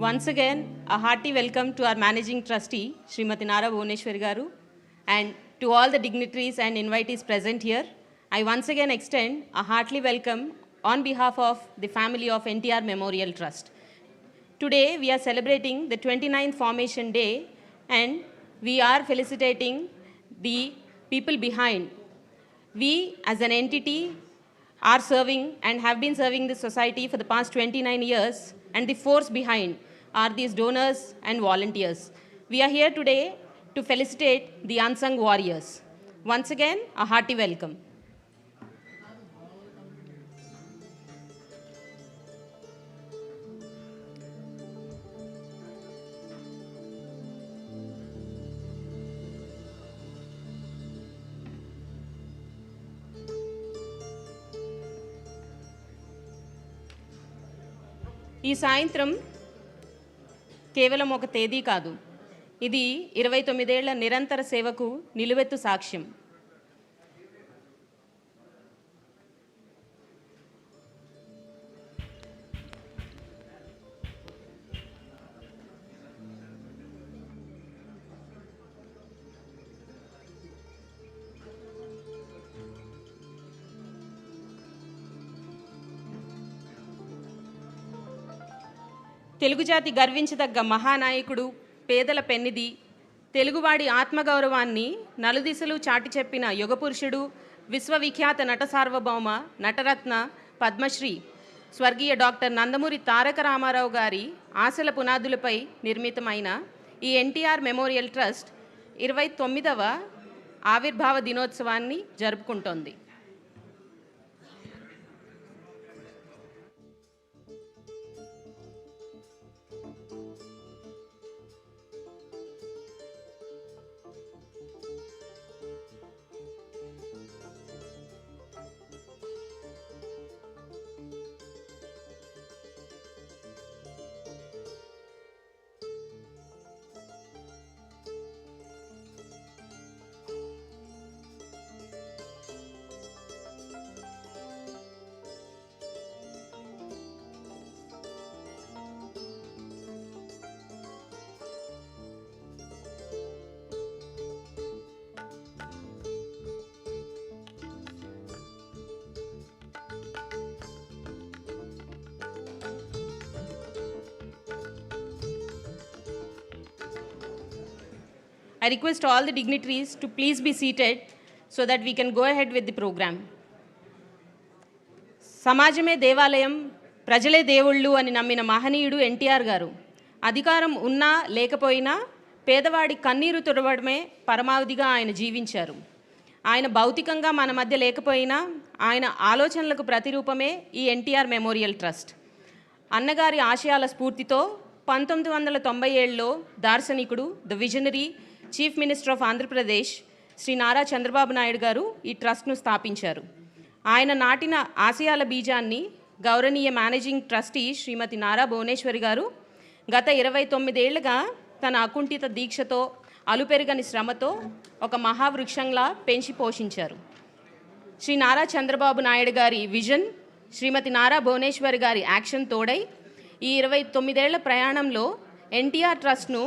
Once again, a hearty welcome to our Managing Trustee, Srimati Nara Bhuneshwari Garu, and to all the dignitaries and invitees present here. I once again extend a hearty welcome on behalf of the family of NTR Memorial Trust. Today, we are celebrating the 29th Formation Day, and we are felicitating the people behind. We, as an entity, are serving and have been serving the society for the past 29 years, and the force behind are these donors and volunteers. We are here today to felicitate the unsung warriors. Once again, a hearty welcome. ఈ సాయంత్రం కేవలం ఒక తేదీ కాదు, ఇది 29 ఏళ్ల నిరంతర సేవకు నిలువెత్తు సాక్ష్యం. తెలుగు జాతి గర్వించదగ్గ మహానాయకుడు, పేదల పెన్నిది, తెలుగువాడి ఆత్మగౌరవాన్ని నలుదిశలు చాటి చెప్పిన యుగపురుషుడు, విశ్వవిఖ్యాత నట సార్వభౌమ, నటరత్న, పద్మశ్రీ స్వర్గీయ డాక్టర్ నందమూరి తారక రామారావు గారి ఆశల పునాదులపై నిర్మితమైన ఈ ఎన్టీఆర్ మెమోరియల్ ట్రస్ట్ 29వ ఆవిర్భావ దినోత్సవాన్ని జరుపుకుంటోంది. I request all the dignitaries to please be seated so that we can go ahead with the program. సమాజమే దేవాలయం, ప్రజలే దేవుళ్ళు అని నమ్మిన మహనీయుడు ఎన్టీఆర్ గారు. అధికారం ఉన్నా లేకపోయినా పేదవాడి కన్నీరు తుడవడమే పరమావధిగా ఆయన జీవించారు. ఆయన భౌతికంగా మన మధ్య లేకపోయినా ఆయన ఆలోచనలకు ప్రతిరూపమే ఈ ఎన్టీఆర్ మెమోరియల్ ట్రస్ట్. అన్నగారి ఆశయాల స్ఫూర్తితో 1997లో దార్శనికుడు, the visionary chief minister of Andhra Pradesh Shri Nara Chandrababu Naidu garu ఈ ట్రస్ట్ను స్థాపించారు. ఆయన నాటిన ఆశయాల బీజాన్ని గౌరవనీయ మేనేజింగ్ ట్రస్టీ శ్రీమతి నారా భువనేశ్వరి గారు గత 29 ఏళ్లుగా తన అకుంఠిత దీక్షతో, అలుపెరుగని శ్రమతో ఒక మహావృక్షంలా పెంచి పోషించారు. శ్రీ నారా చంద్రబాబు నాయుడు గారి విజన్, శ్రీమతి నారా భువనేశ్వరి గారి యాక్షన్ తోడై ఈ 29 ఏళ్ల ప్రయాణంలో ఎన్టీఆర్ ట్రస్ట్ను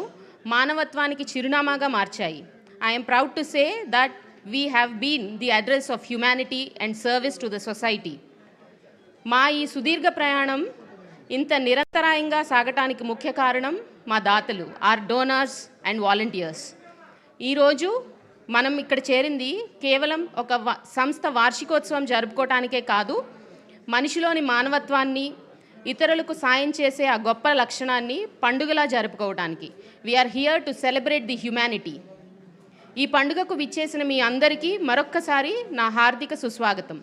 మానవత్వానికి చిరునామాగా మార్చాయి. I'm proud to say that we have been the address of humanity and service to the society. మా ఈ సుదీర్ఘ ప్రయాణం ఇంత నిరంతరాయంగా సాగటానికి ముఖ్య కారణం మా దాతలు, ఆర్ డోనర్స్ అండ్ వాలంటీర్స్. ఈరోజు మనం ఇక్కడ చేరింది కేవలం ఒక సంస్థ వార్షికోత్సవం జరుపుకోవటానికే కాదు, మనిషిలోని మానవత్వాన్ని, ఇతరులకు సాయం చేసే ఆ గొప్ప లక్షణాన్ని పండుగలా జరుపుకోవడానికి. We are here to celebrate the humanity. ఈ పండుగకు విచ్చేసిన మీ అందరికీ మరొక్కసారి నా హార్దిక సుస్వాగతం.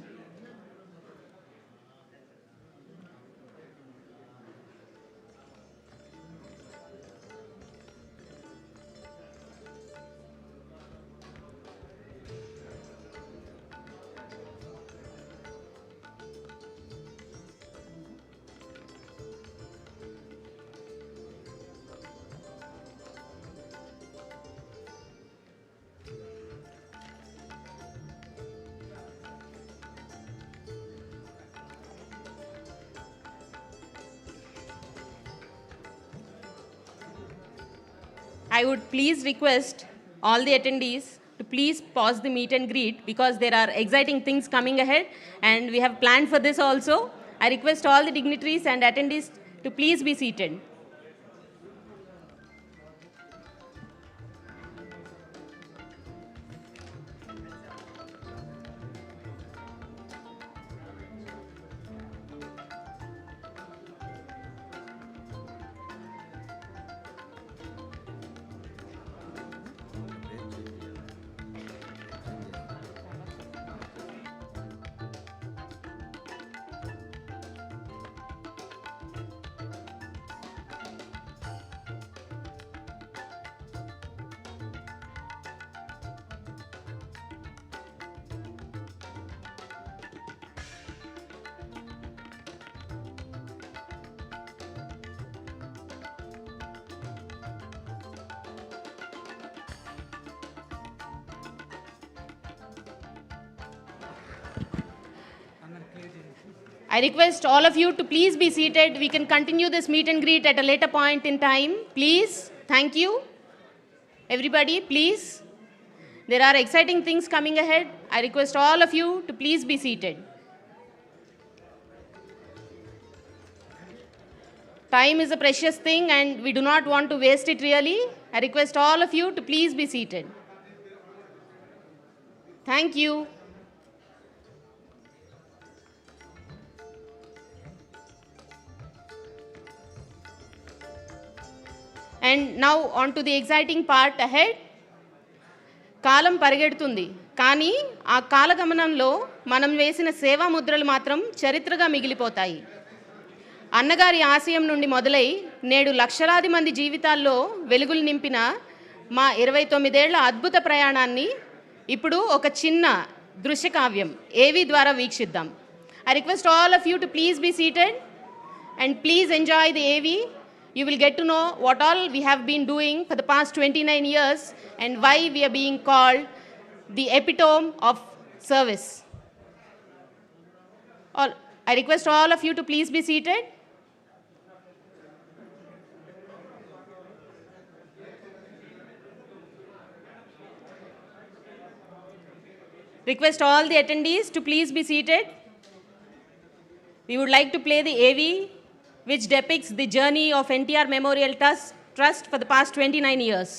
I would please request all the attendees to please pause the meet and greet because there are exciting things coming ahead and we have planned for this also. I request all the dignitaries and attendees to please be seated. I request all of you to please be seated. We can continue this meet and greet at a later point in time. Please. Thank you. Everybody, please. There are exciting things coming ahead. I request all of you to please be seated. Time is a precious thing and we do not want to waste it really. I request all of you to please be seated. Thank you. And now on to the exciting part ahead. కాలం పరిగెడుతుంది కానీ ఆ కాలగమనంలో మనం వేసిన సేవా ముద్రలు మాత్రం చరిత్రగా మిగిలిపోతాయి. అన్నగారి ఆశయం నుండి మొదలై నేడు లక్షలాది మంది జీవితాల్లో వెలుగులు నింపిన మా 29 ఏళ్ల అద్భుత ప్రయాణాన్ని ఇప్పుడు ఒక చిన్న దృశ్యకావ్యం ఏవి ద్వారా వీక్షిద్దాం. I request all of you to please be seated and please enjoy the AV. You will get to know what all we have been doing for the past 29 years and why we are being called the epitome of service. I request all of you to please be seated. Request all the attendees to please be seated. We would like to play the AV which depicts the journey of NTR Memorial Trust for the past 29 years.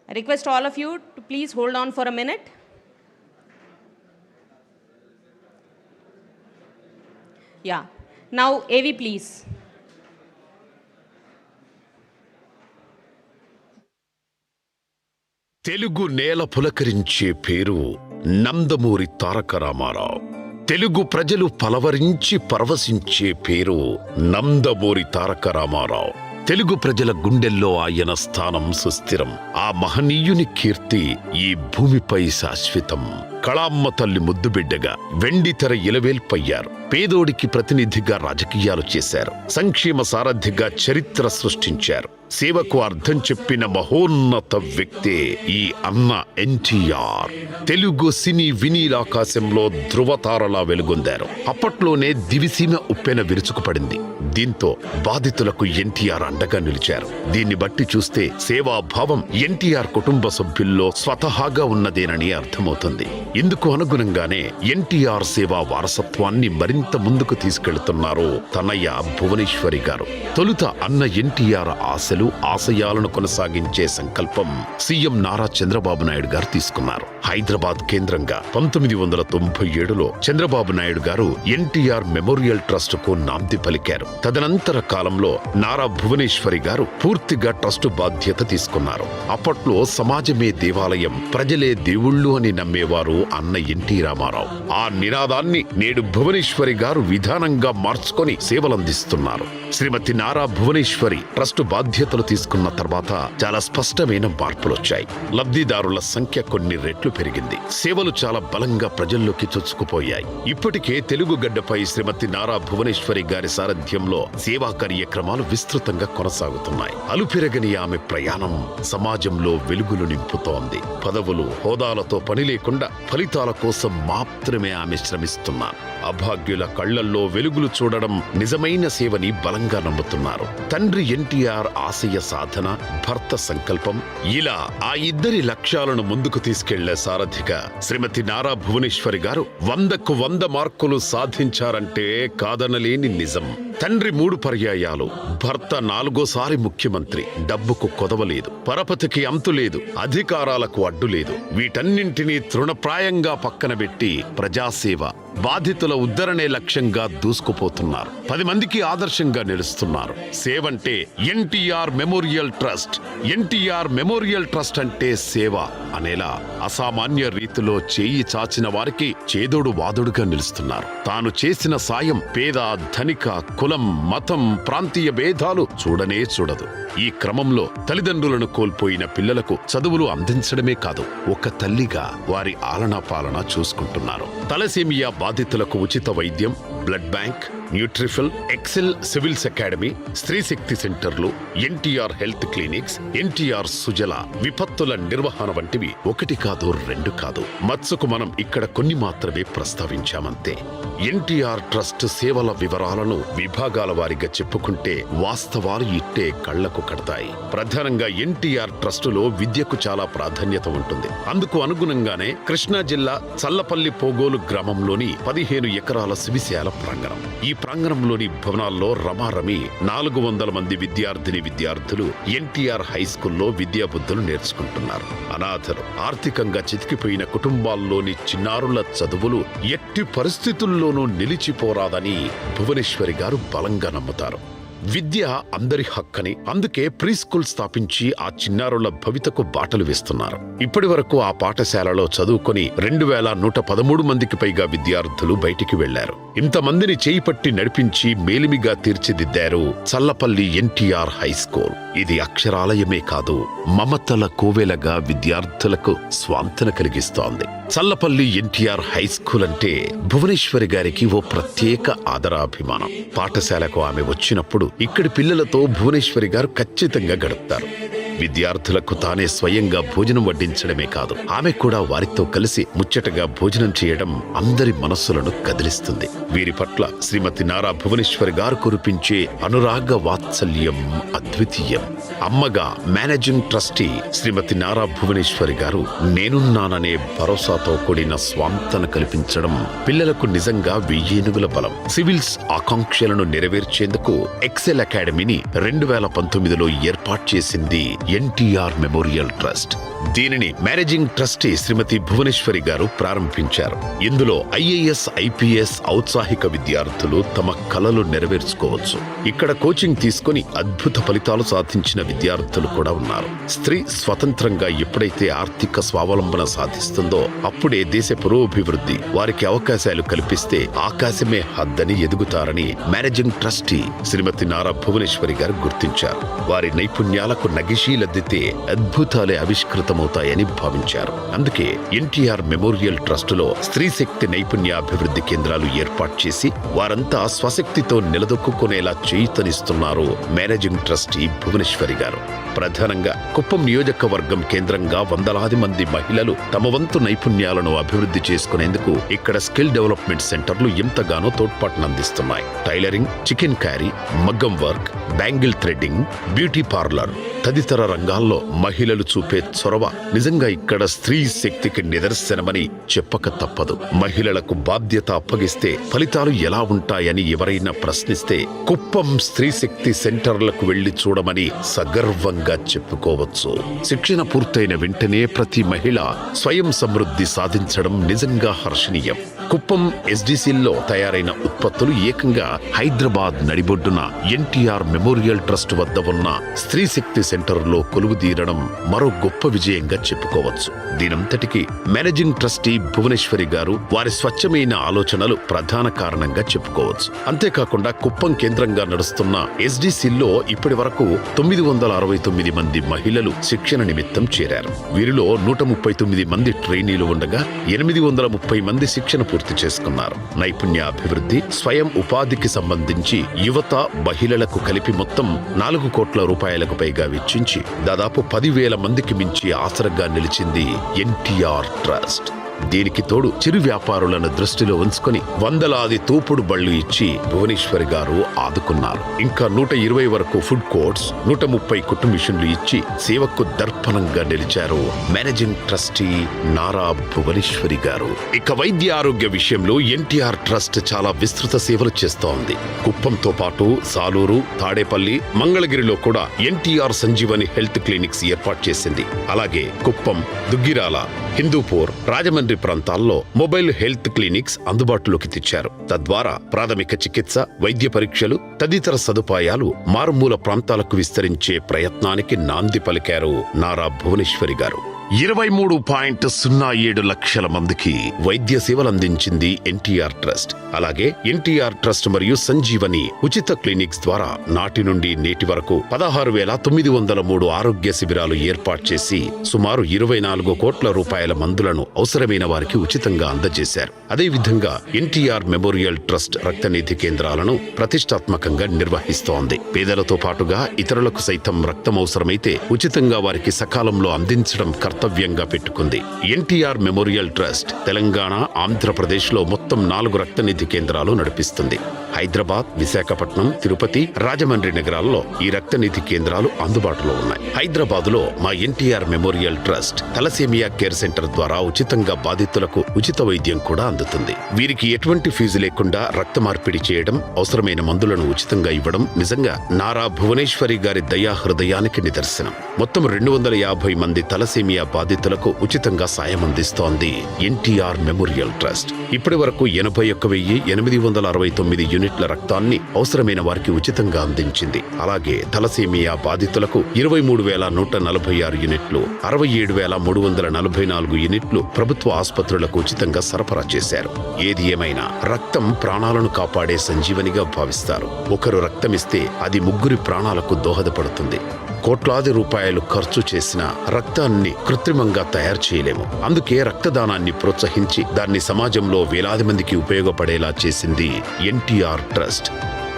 I request all of you to please hold on for a minute. Yeah. Now, AV please. Telugu నేల పులకరించే పేరు నందమూరి తారక రామారావు. తెలుగు ప్రజలు పలవరించి పరవశించే పేరు నందమూరి తారక రామారావు. తెలుగు ప్రజల గుండెల్లో ఆయన స్థానం సుస్థిరం. ఆ మహనీయుని కీర్తి ఈ భూమిపై శాశ్వతం. కళామ్మ తల్లి ముద్దుబిడ్డగా వెండితెర ఇలవేల్పయ్యారు. పేదోడికి ప్రతినిధిగా రాజకీయాలు చేశారు. సంక్షేమ సారథిగా చరిత్ర సృష్టించారు. సేవకు అర్థం చెప్పిన మహోన్నత వ్యక్తే ఈ అన్న ఎన్టీఆర్. తెలుగు సినీ వినీలాకాశంలో ధృవతారలా వెలుగొందారు. అప్పట్లోనే దివిసీమ ఉప్పెన విరుచుకుపడింది. దీంతో బాధితులకు ఎన్టీఆర్ అండగా నిలిచారు. దీన్ని బట్టి చూస్తే సేవాభావం ఎన్టీఆర్ కుటుంబ సభ్యుల్లో స్వతహాగా ఉన్నదేనని అర్థమవుతుంది. ఇందుకు అనుగుణంగానే ఎన్టీఆర్ సేవా వారసత్వాన్ని మరింత ముందుకు తీసుకెళ్తున్నారు తనయ్య భువనేశ్వరి గారు. తొలుత అన్న ఎన్టీఆర్ ఆశలు ఆశయాలను కొనసాగించే సంకల్పం సీఎం నారా చంద్రబాబు నాయుడు గారు తీసుకున్నారు. హైదరాబాద్ కేంద్రంగా 1997లో చంద్రబాబు నాయుడు గారు ఎన్టీఆర్ మెమోరియల్ ట్రస్ట్ కు నాంది పలికారు. తదనంతర కాలంలో నారా భువనేశ్వరి గారు పూర్తిగా ట్రస్టు బాధ్యత తీసుకున్నారు. అప్పట్లో సమాజమే దేవాలయం, ప్రజలే దేవుళ్ళు అని నమ్మేవారు అన్న ఎన్టీ రామారావు. ఆ నినాదాన్ని నేడు భువనేశ్వరి గారు విధానంగా మార్చుకొని సేవలందిస్తున్నారు. శ్రీమతి నారా భువనేశ్వరి ట్రస్టు బాధ్యతలు తీసుకున్న తర్వాత చాలా స్పష్టమైన మార్పులొచ్చాయి. లబ్ధిదారుల సంఖ్య కొన్ని రెట్లు పెరిగింది. సేవలు చాలా బలంగా ప్రజల్లోకి చొచ్చుకుపోయాయి. ఇప్పటికే తెలుగు గడ్డపై శ్రీమతి నారా భువనేశ్వరి గారి సారథ్యంలో సేవా కార్యక్రమాలు విస్తృతంగా కొనసాగుతున్నాయి. అలుపెరగని ఆమె ప్రయాణం సమాజంలో వెలుగులు నింపుతోంది. పదవులు, హోదాలతో పని లేకుండా ఫలితాల కోసం మాత్రమే ఆమె శ్రమిస్తున్నారు. అభాగ్యుల కళ్లల్లో వెలుగులు చూడడం నిజమైన సేవని బలంగా నమ్ముతున్నారు. తండ్రి ఎన్టీఆర్ ఆశయ సాధన, భర్త సంకల్పం, ఇలా ఆ ఇద్దరి లక్ష్యాలను ముందుకు తీసుకెళ్లే సారథిగా శ్రీమతి నారా భువనేశ్వరి గారు 100కు 100 మార్కులు సాధించారంటే కాదనలేని నిజం. తండ్రి 3 పర్యాయాలు, భర్త 4వ ముఖ్యమంత్రి. డబ్బుకు కొదవలేదు, పరపతికి అంతులేదు, అధికారాలకు అడ్డులేదు. వీటన్నింటినీ తృణప్రాయంగా పక్కన పెట్టి ప్రజాసేవ, బాధితుల ఉద్ధరణే లక్ష్యంగా దూసుకుపోతున్నారు. 10 మందికి ఆదర్శంగా నిలుస్తున్నారు. సేవంటే NTR memorial trust, NTR memorial trust అంటే సేవ అనేలా అసామాన్య రీతిలో చేయి చాచిన వారికి చేదోడు వాదుడుగా నిలుస్తున్నారు. తాను చేసిన సాయం పేద, ధనిక, కులం, మతం, ప్రాంతీయ భేదాలు చూడనే చూడదు. ఈ క్రమంలో తల్లిదండ్రులను కోల్పోయిన పిల్లలకు చదువులు అందించడమే కాదు, ఒక తల్లిగా వారి ఆలనా పాలన చూసుకుంటున్నారు. తలసేమియా బాధితులకు ఉచిత వైద్యం, బ్లడ్ బ్యాంక్, న్యూట్రిఫిల్, excel civils academy, Stree Shakti సెంటర్లు, NTR health clinics, NTR Sujala, విపత్తుల నిర్వహణ వంటివి 1 కాదు 2 కాదు. మత్సుకు మనం ఇక్కడ కొన్ని మాత్రమే ప్రస్తావించామంతే. ఎన్టీఆర్ ట్రస్ట్ సేవల వివరాలను విభాగాల వారిగా చెప్పుకుంటే వాస్తవాలు ఇట్టే కళ్లకు కడతాయి. ప్రధానంగా ఎన్టీఆర్ ట్రస్టులో విద్యకు చాలా ప్రాధాన్యత ఉంటుంది. అందుకు అనుగుణంగానే కృష్ణా జిల్లా చల్లపల్లి పోగోలు గ్రామంలోని 15 ఎకరాల శివిశాల ప్రాంగణం. ఈ ప్రాంగణంలోని భవనాల్లో రమారమి 400 మంది విద్యార్థులు ఎన్టీఆర్ హై స్కూల్లో విద్యాబుద్ధులు నేర్చుకుంటున్నారు. అనాథలు, ఆర్థికంగా చితికిపోయిన కుటుంబాల్లోని చిన్నారుల చదువులు ఎట్టి పరిస్థితుల్లోనూ నిలిచిపోరాదని భువనేశ్వరి గారు బలంగా నమ్ముతారు. విద్య అందరి హక్కని, అందుకే ప్రీ స్కూల్ స్థాపించి ఆ చిన్నారుల భవితకు బాటలు వేస్తున్నారు. ఇప్పటి వరకు ఆ పాఠశాలలో చదువుకొని 2113 మందికి పైగా విద్యార్థులు బయటికి వెళ్లారు. ఇంతమందిని చేయిపట్టి నడిపించి మేలిమిగా తీర్చిదిద్దారు చల్లపల్లి ఎన్టీఆర్ హై స్కూల్. ఇది అక్షరాలయమే కాదు, మమతల కోవెలగా విద్యార్థులకు స్వాంతన కలిగిస్తోంది. చల్లపల్లి ఎన్టీఆర్ హై స్కూల్ అంటే భువనేశ్వరి గారికి ఓ ప్రత్యేక ఆదరాభిమానం. పాఠశాలకు ఆమె వచ్చినప్పుడు ఇక్కడి పిల్లలతో భువనేశ్వరి గారు ఖచ్చితంగా గడుపుతారు. విద్యార్థులకు తానే స్వయంగా భోజనం వడ్డించడమే కాదు, ఆమె కూడా వారితో కలిసి ముచ్చటగా భోజనం చేయడం అందరి మనస్సులను కదిలిస్తుంది. వీరి పట్ల శ్రీమతి నారా భువనేశ్వరి గారు కురిపించే అనురాగ వాత్సల్యం అద్వితీయం. అమ్మగా మేనేజింగ్ ట్రస్టీ శ్రీమతి నారా భువనేశ్వరి గారు నేనున్నాననే భరోసాతో కూడిన స్వాంతన కల్పించడం పిల్లలకు నిజంగా 1000 ఏనుగుల బలం. సివిల్స్ ఆకాంక్షలను నెరవేర్చేందుకు ఎక్సెల్ అకాడమీని 2019లో ఏర్పాటు చేసింది ఎన్టీఆర్ మెమోరియల్ ట్రస్ట్. దీనిని మేనేజింగ్ ట్రస్టీ శ్రీమతి భువనేశ్వరి గారు ప్రారంభించారు. ఇందులో ఐఏఎస్, ఐపీఎస్ ఔత్సాహిక విద్యార్థులు తమ కలలు నెరవేర్చుకోవచ్చు. ఇక్కడ కోచింగ్ తీసుకుని అద్భుత ఫలితాలు సాధించిన విద్యార్థులు కూడా ఉన్నారు. స్త్రీ స్వతంత్రంగా ఎప్పుడైతే ఆర్థిక స్వావలంబన సాధిస్తుందో అప్పుడే దేశ పురోభివృద్ధి. వారికి అవకాశాలు కల్పిస్తే ఆకాశమే హద్దని ఎదుగుతారని మేనేజింగ్ ట్రస్టీ శ్రీమతి నారా భువనేశ్వరి గారు గుర్తించారు. వారి నైపుణ్యాలకు నగిశీలద్దితే అద్భుతాలే ఆవిష్కృతమవుతాయని భావించారు. అందుకే ఎన్టీఆర్ మెమోరియల్ ట్రస్టులో స్త్రీ శక్తి నైపుణ్యాభివృద్ధి కేంద్రాలు ఏర్పాటు చేసి వారంతా స్వశక్తితో నిలదొక్కునేలా చేయూతనిస్తున్నారు మేనేజింగ్ ట్రస్టీ భువనేశ్వరి గారు. ప్రధానంగా కుప్పం నియోజకవర్గం కేంద్రంగా వందలాది మంది మహిళలు తమ వంతు నైపుణ్యాలను అభివృద్ధి చేసుకునేందుకు ఇక్కడ స్కిల్ డెవలప్మెంట్ సెంటర్లు ఎంతగానో తోడ్పాటునందిస్తున్నాయి. టైలరింగ్, చికెన్ క్యారీ, మగ్గం work, bangle threading, beauty parlour తదితర రంగాల్లో మహిళలు చూపే చొరవ నిజంగా ఇక్కడ స్త్రీ శక్తికి నిదర్శనమని చెప్పక తప్పదు. మహిళలకు బాధ్యత అప్పగిస్తే ఫలితాలు ఎలా ఉంటాయని ఎవరైనా ప్రశ్నిస్తే కుప్పం స్త్రీ శక్తి సెంటర్లకు వెళ్లి చూడమని సగర్వంగా చెప్పుకోవచ్చు. శిక్షణ పూర్తయిన వెంటనే ప్రతి మహిళ స్వయం సమృద్ధి సాధించడం నిజంగా హర్షణీయం. కుప్పం ఎస్డిసిల్లో తయారైన ఉత్పత్తులు ఏకంగా హైదరాబాద్ నడిబొడ్డున ఎన్టీఆర్ మెమోరియల్ ట్రస్ట్ వద్ద ఉన్న స్త్రీ శక్తి సెంటర్లో కొలువుదీరడం మరో గొప్ప విజయంగా చెప్పుకోవచ్చు. దీనంతటికి మేనేజింగ్ ట్రస్టీ భువనేశ్వరి గారు వారి స్వచ్ఛమైన ఆలోచనలు ప్రధాన కారణంగా చెప్పుకోవచ్చు. అంతేకాకుండా కుప్పం కేంద్రంగా నడుస్తున్న ఎస్డిసిల్లో ఇప్పటి వరకు 969 మంది మహిళలు శిక్షణ నిమిత్తం చేరారు. వీరిలో 139 మంది ట్రైనీలు ఉండగా 830 మంది శిక్షణ పూర్తి చేసుకున్నారు. నైపుణ్యాభివృద్ధి, స్వయం ఉపాధికి సంబంధించి యువత, మహిళలకు కలిపి మొత్తం 4 కోట్ల రూపాయలకు పైగా వెచ్చించి దాదాపు 10,000 మందికి మించి ఆసరగా నిలిచింది ఎన్టీఆర్ ట్రస్ట్. దీనికి తోడు చిరు వ్యాపారులను దృష్టిలో ఉంచుకొని వందలాది తోపుడు బళ్లు ఇచ్చి భువనేశ్వరి గారు ఆదుకున్నారు. ఇంకా 120 వరకు ఫుడ్ కోర్ట్స్, 130 కుట్టు మిషన్లు ఇచ్చి సేవకు దర్పణంగా నిలిచారు మేనేజింగ్ ట్రస్టీ నారా భువనేశ్వరి గారు. ఇక వైద్య ఆరోగ్య విషయంలో ఎన్టీఆర్ ట్రస్ట్ చాలా విస్తృత సేవలు చేస్తోంది. కుప్పంతో పాటు సాలూరు, తాడేపల్లి, మంగళగిరిలో కూడా ఎన్టీఆర్ సంజీవని హెల్త్ క్లినిక్స్ ఏర్పాటు చేసింది. అలాగే కుప్పం, దుగ్గిరాల, హిందూపూర్, రాజమండ్రి ప్రాంతాల్లో మొబైల్ హెల్త్ క్లినిక్స్ అందుబాటులోకి తెచ్చారు. తద్వారా ప్రాథమిక చికిత్స, వైద్య పరీక్షలు తదితర సదుపాయాలు మారుమూల ప్రాంతాలకు విస్తరించే ప్రయత్నానికి నాంది పలికారు నారా భువనేశ్వరి గారు. 23.07 లక్షల మందికి వైద్య సేవలు అందించింది ఎన్టీఆర్ ట్రస్ట్. అలాగే ఎన్టీఆర్ ట్రస్ట్ మరియు సంజీవని ఉచిత క్లినిక్స్ ద్వారా నాటి నుండి నేటి వరకు 16,903 ఆరోగ్య శిబిరాలు ఏర్పాటు చేసి సుమారు 24 కోట్ల రూపాయల మందులను అవసరమైన వారికి ఉచితంగా అందజేశారు. అదేవిధంగా ఎన్టీఆర్ మెమోరియల్ ట్రస్ట్ రక్తనిధి కేంద్రాలను ప్రతిష్టాత్మకంగా నిర్వహిస్తోంది. పేదలతో పాటుగా ఇతరులకు సైతం రక్తం అవసరమైతే ఉచితంగా వారికి సకాలంలో అందించడం కర్తవ్యంగా పెట్టుకుంది. ఎన్టీఆర్ మెమోరియల్ ట్రస్ట్ తెలంగాణ, ఆంధ్రప్రదేశ్ లో మొత్తం 4 రక్తనిధి కేంద్రాలు నడిపిస్తుంది. హైదరాబాద్, విశాఖపట్నం, తిరుపతి, రాజమండ్రి నగరాల్లో ఈ రక్తనిధి కేంద్రాలు అందుబాటులో ఉన్నాయి. హైదరాబాద్ లో మా NTR memorial trust thalassaemia care centre ద్వారా ఉచితంగా బాధితులకు ఉచిత వైద్యం కూడా అందుతుంది. వీరికి ఎటువంటి ఫీజు లేకుండా రక్త మార్పిడి చేయడం, అవసరమైన మందులను ఉచితంగా ఇవ్వడం నిజంగా నారా భువనేశ్వరి గారి దయా హృదయానికి నిదర్శనం. మొత్తం 250 మంది తలసేమియా బాధితులకు ఉచితంగా సాయం అందిస్తోంది ఎన్టీఆర్ మెమోరియల్ ట్రస్ట్. ఇప్పటి వరకు 81,869 యూనిట్ల రక్తాన్ని అవసరమైన వారికి ఉచితంగా అందించింది. అలాగే తలసేమియా బాధితులకు 23,146 యూనిట్లు, 67,344 యూనిట్లు ప్రభుత్వ ఆసుపత్రులకు ఉచితంగా సరఫరా చేశారు. ఏది ఏమైనా రక్తం ప్రాణాలను కాపాడే సంజీవనిగా భావిస్తారు. ఒకరు రక్తమిస్తే అది 3 ప్రాణాలకు దోహదపడుతుంది. కోట్లాది రూపాయలు ఖర్చు చేసిన రక్తాన్ని కృత్రిమంగా తయారు చేయలేము. అందుకే రక్తదానాన్ని ప్రోత్సహించి దాన్ని సమాజంలో వేలాది మందికి ఉపయోగపడేలా చేసింది ఎన్టీఆర్ ట్రస్ట్.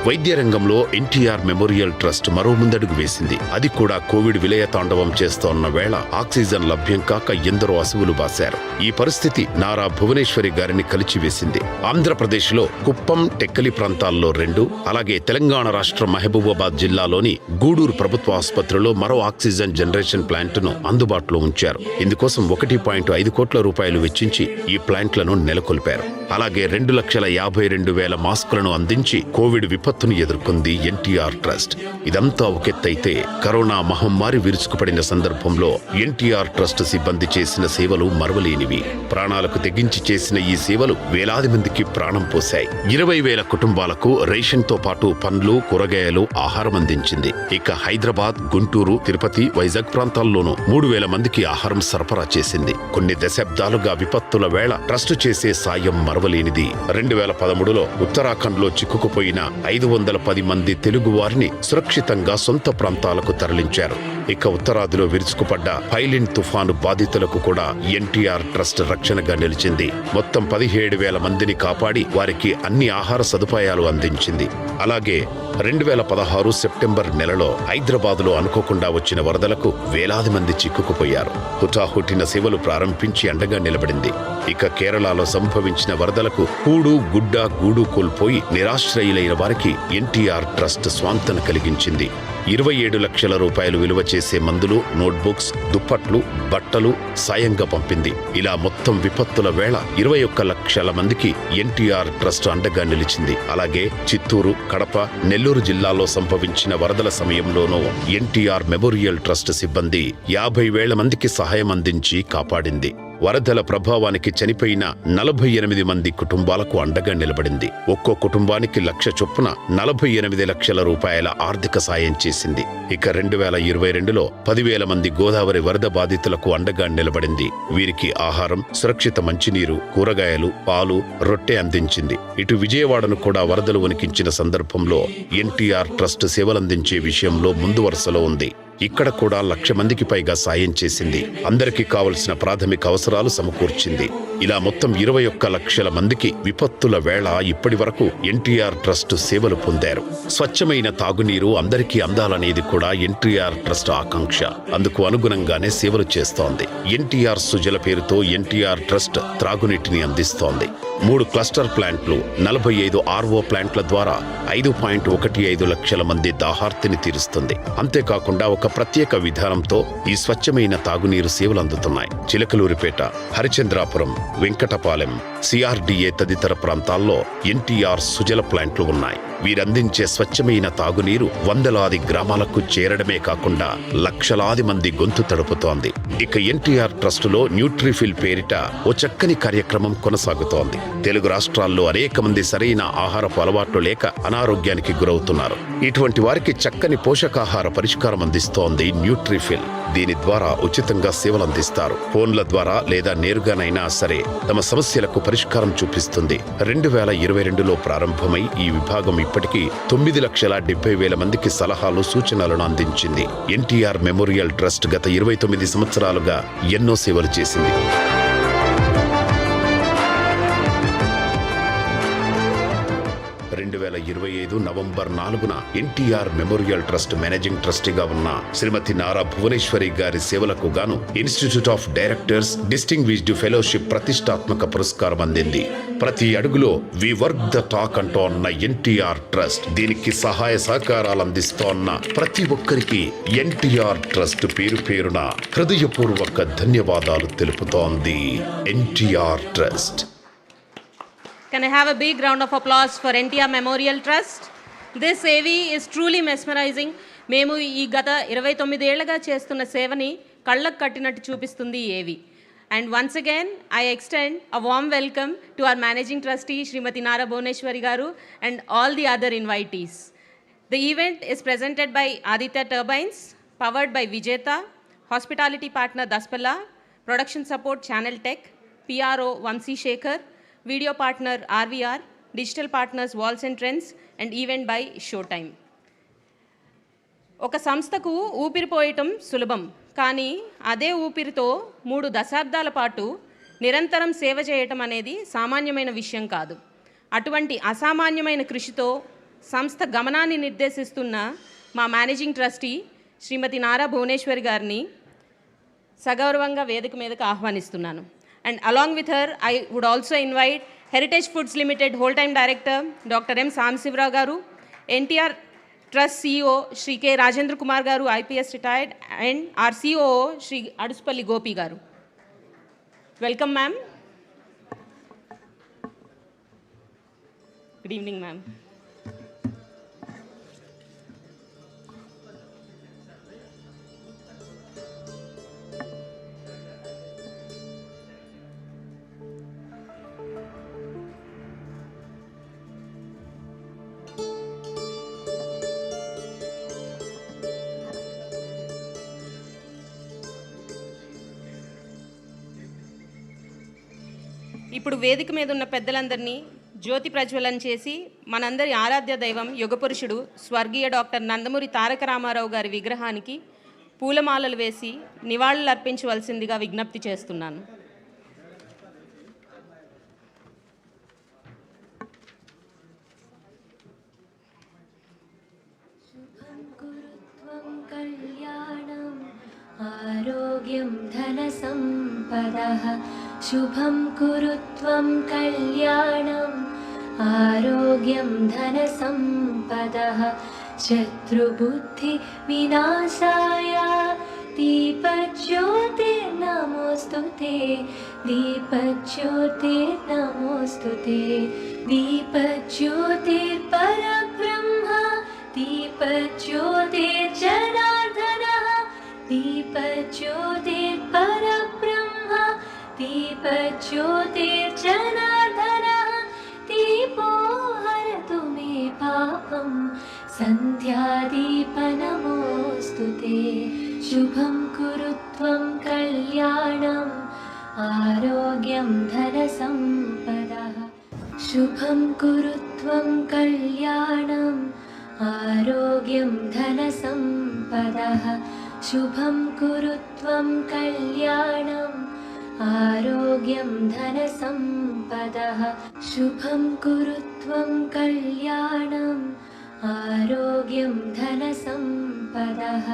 వైద్య రంగంలో ఎన్టీఆర్ మెమోరియల్ ట్రస్ట్ మరో ముందడుగు వేసింది. అది కూడా కోవిడ్ విలయ తాండవం చేస్తోన్న వేళ ఆక్సిజన్ లభ్యం కాక ఎందరో అసువులు బాశారు. ఈ పరిస్థితి నారా భువనేశ్వరి గారిని కలిచివేసింది. ఆంధ్రప్రదేశ్ లో కుప్పం, టెక్కలి ప్రాంతాల్లో 2, అలాగే తెలంగాణ రాష్ట్రం మహబూబాబాద్ జిల్లాలోని గూడూరు ప్రభుత్వ ఆసుపత్రిలో మరో ఆక్సిజన్ జనరేషన్ ప్లాంట్ ను అందుబాటులో ఉంచారు. ఇందుకోసం 1.5 కోట్ల రూపాయలు వెచ్చించి ఈ ప్లాంట్లను నెలకొల్పారు. అలాగే 2,52,000 మాస్కులను అందించి కోవిడ్ విపత్తును ఎదుర్కొంది ఎన్టీఆర్ ట్రస్ట్. ఇదంతా ఒకెత్తైతే కరోనా మహమ్మారి విరుచుకుపడిన సందర్భంలో ఎన్టీఆర్ ట్రస్ట్ సిబ్బంది చేసిన సేవలు మరువలేనివి. ప్రాణాలకు తెగించి చేసిన ఈ సేవలు వేలాది మందికి ప్రాణం పోశాయి. 20,000 కుటుంబాలకు రేషన్ తో పాటు పండ్లు, కూరగాయలు, ఆహారం అందించింది. ఇక హైదరాబాద్, గుంటూరు, తిరుపతి, వైజాగ్ ప్రాంతాల్లోనూ 3,000 మందికి ఆహారం సరఫరా చేసింది. కొన్ని దశాబ్దాలుగా విపత్తుల వేళ ట్రస్ట్ చేసే సాయం మరవలేనిది. 2013లో ఉత్తరాఖండ్లో చిక్కుకుపోయిన 510 మంది తెలుగు వారిని సురక్షితంగా సొంత ప్రాంతాలకు తరలించారు. ఇక ఉత్తరాదిలో విరుచుకుపడ్డ ఫైలిన్ తుఫాను బాధితులకు కూడా ఎన్టీఆర్ ట్రస్ట్ రక్షణగా నిలిచింది. మొత్తం 17,000 మందిని కాపాడి వారికి అన్ని ఆహార సదుపాయాలు అందించింది. అలాగే 2016 సెప్టెంబర్ నెలలో హైదరాబాద్లో అనుకోకుండా వచ్చిన వరదలకు వేలాది మంది చిక్కుకుపోయారు. హుటాహుటిన సేవలు ప్రారంభించి అండగా నిలబడింది. ఇక కేరళలో సంభవించిన వరదలకు కూడు, గుడ్డ, గూడు కోల్పోయి నిరాశ్రయులైన వారికి ఎన్టీఆర్ ట్రస్ట్ స్వాంతన కలిగించింది. 27 లక్షల రూపాయలు విలువ చేసే మందులు, నోట్బుక్స్, దుప్పట్లు, బట్టలు సాయంగా పంపింది. ఇలా మొత్తం విపత్తుల వేళ 21 లక్షల మందికి ఎన్టీఆర్ ట్రస్ట్ అండగా నిలిచింది. అలాగే చిత్తూరు, కడప, నెల్లూరు జిల్లాలో సంభవించిన వరదల సమయంలోనూ ఎన్టీఆర్ మెమోరియల్ ట్రస్ట్ సిబ్బంది 50,000 మందికి సహాయం అందించి కాపాడింది. వరదల ప్రభావానికి చనిపోయిన 48 మంది కుటుంబాలకు అండగా నిలబడింది. ఒక్కో కుటుంబానికి 1,00,000 చొప్పున 48 లక్షల రూపాయల ఆర్థిక సాయం చేసింది. ఇక 2022లో 10,000 మంది గోదావరి వరద బాధితులకు అండగా నిలబడింది. వీరికి ఆహారం, సురక్షిత మంచినీరు, కూరగాయలు, పాలు, రొట్టె అందించింది. ఇటు విజయవాడను కూడా వరదలు వణికించిన సందర్భంలో ఎన్టీఆర్ ట్రస్ట్ సేవలందించే విషయంలో ముందు వరుసలో ఉంది. ఇక్కడ కూడా 1,00,000 మందికి పైగా సాయం చేసింది. అందరికీ కావలసిన ప్రాథమిక అవసరాలు సమకూర్చింది. ఇలా మొత్తం 21 లక్షల మందికి విపత్తుల వేళ ఇప్పటి వరకు ఎన్టీఆర్ ట్రస్ట్ సేవలు పొందారు. స్వచ్ఛమైన తాగునీరు అందరికీ అందాలనేది కూడా ఎన్టీఆర్ ట్రస్ట్ ఆకాంక్ష. అందుకు అనుగుణంగానే సేవలు చేస్తోంది. ఎన్టీఆర్ సుజల పేరుతో ఎన్టీఆర్ ట్రస్ట్ త్రాగునీటిని అందిస్తోంది. 3 క్లస్టర్ ప్లాంట్లు, 45 RO ప్లాంట్ల ద్వారా 5.15 లక్షల మంది దాహార్తిని తీరుస్తుంది. అంతేకాకుండా ఒక ప్రత్యేక విధానంతో ఈ స్వచ్ఛమైన తాగునీరు సేవలు అందుతున్నాయి. చిలకలూరిపేట, హరిచంద్రాపురం, వెంకటపాలెం, CRDA తదితర ప్రాంతాల్లో ఎన్టీఆర్ సుజల ప్లాంట్లు ఉన్నాయి. వీరందించే స్వచ్ఛమైన తాగునీరు వందలాది గ్రామాలకు చేరడమే కాకుండా లక్షలాది మంది గొంతు తడుపుతోంది. ఇక ఎన్టీఆర్ ట్రస్టులో న్యూట్రిఫిల్ పేరిట ఓ చక్కని కార్యక్రమం కొనసాగుతోంది. తెలుగు రాష్ట్రాల్లో అనేక మంది సరైన ఆహారపు అలవాట్లు లేక అనారోగ్యానికి గురవుతున్నారు. ఇటువంటి వారికి చక్కని పోషకాహార పరిష్కారం అందిస్తోంది న్యూట్రిఫిల్. దీని ద్వారా ఉచితంగా సేవలు అందిస్తారు. ఫోన్ల ద్వారా లేదా నేరుగానైనా సరే తమ సమస్యలకు పరిష్కారం చూపిస్తుంది. 2022లో ప్రారంభమై ఈ విభాగం ఇప్పటికీ 9,70,000 మందికి సలహాలు, సూచనలను అందించింది. ఎన్టీఆర్ మెమోరియల్ ట్రస్ట్ గత 29 సంవత్సరాలుగా ఎన్నో సేవలు చేసింది. 2025 నవంబర్ 4న ఎన్టీఆర్ మెమోరియల్ ట్రస్ట్ మేనేజింగ్ ట్రస్టీగా ఉన్న శ్రీమతి నారా భువనేశ్వరి గారి సేవలకు గాను institute of directors distinguished fellowship ప్రతిష్టాత్మక పురస్కారం అందింది. ప్రతి అడుగులో వి వర్క్ ద టాక్ అంటోన్న ఎన్టీఆర్ ట్రస్ట్, దీనికి సహాయ సహకారాలు అందిస్తోన్న ప్రతి ఒక్కరికి ఎన్టీఆర్ ట్రస్ట్ పేరు పేరున హృదయపూర్వక ధన్యవాదాలు తెలుపుతోంది. NTR trust. Can I have a big round of applause for NTR Memorial Trust? This AV is truly mesmerizing. మేము ఈ గత 29 ఏళ్లుగా చేస్తున్న సేవని కళ్ళకు కట్టినట్టు చూపిస్తుంది ఈ AV. And once again, I extend a warm welcome to our Managing Trustee, Srimati Nara Bhuneshwari Garu, and all the other invitees. The event is presented by Aditya Turbines, powered by Vijeta, hospitality partner Daspala, production support Channel Tech, PRO Vansi Shekhar, video partner RVR, digital partners Walls and Trends, and event by Showtime. ఒక సంస్థకు ఊపిరిపోయటం సులభం, కానీ అదే ఊపిరితో 3 దశాబ్దాల పాటు నిరంతరం సేవ చేయటం అనేది సామాన్యమైన విషయం కాదు. అటువంటి అసామాన్యమైన కృషితో సంస్థ గమనాన్ని నిర్దేశిస్తున్న మా మేనేజింగ్ ట్రస్టీ శ్రీమతి నారా భువనేశ్వరి గారిని సగౌరవంగా వేదిక మీదకు ఆహ్వానిస్తున్నాను. And along with her, I would also invite Heritage Foods Limited Whole-Time Director, Dr. M. Samsivra Garu, NTR Trust CEO, Shri K. Rajendra Kumar Garu, IPS retired, and our COO, Shri Aduspalli Gopi Garu. Welcome, ma'am. Good evening, ma'am. ఇప్పుడు వేదిక మీద ఉన్న పెద్దలందరినీ జ్యోతి ప్రజ్వలన చేసి మనందరి ఆరాధ్య దైవం యుగపురుషుడు స్వర్గీయ doctor Nandamuri Taraka Ramarao గారి విగ్రహానికి పూలమాలలు వేసి నివాళులు అర్పించవలసిందిగా విజ్ఞప్తి చేస్తున్నాను. ఆరోగ్యం ధన సంపదః శుభం కురు త్వం కళ్యాణం ఆరోగ్యం ధన సంపదః శత్రుబుద్ధి వినాశాయ దీపజ్యోతిర్నమోస్తుతే దీపజ్యోతిర్నమోస్తుతే దీపజ్యోతిర్పరబ్రహ్మ దీపజ్యోతిర్జనార్దనః దీపజ్యోతిర్పరబ్రహ్మ దీపజ్యోతిర్జనార్దనః దీపో హరతు మే పాపం సంధ్యాదీపనమోస్తుతే శుభం కురు త్వం కళ్యాణం ఆరోగ్యం ధన సంపదః శుభం కురు త్వం కళ్యాణం ఆరోగ్యం ధన సంపదః శుభం కురు త్వం కళ్యాణం आरोग्यं धनसम्पदः शुभं कुरु त्वं कल्याणम् आरोग्यं धनसम्पदः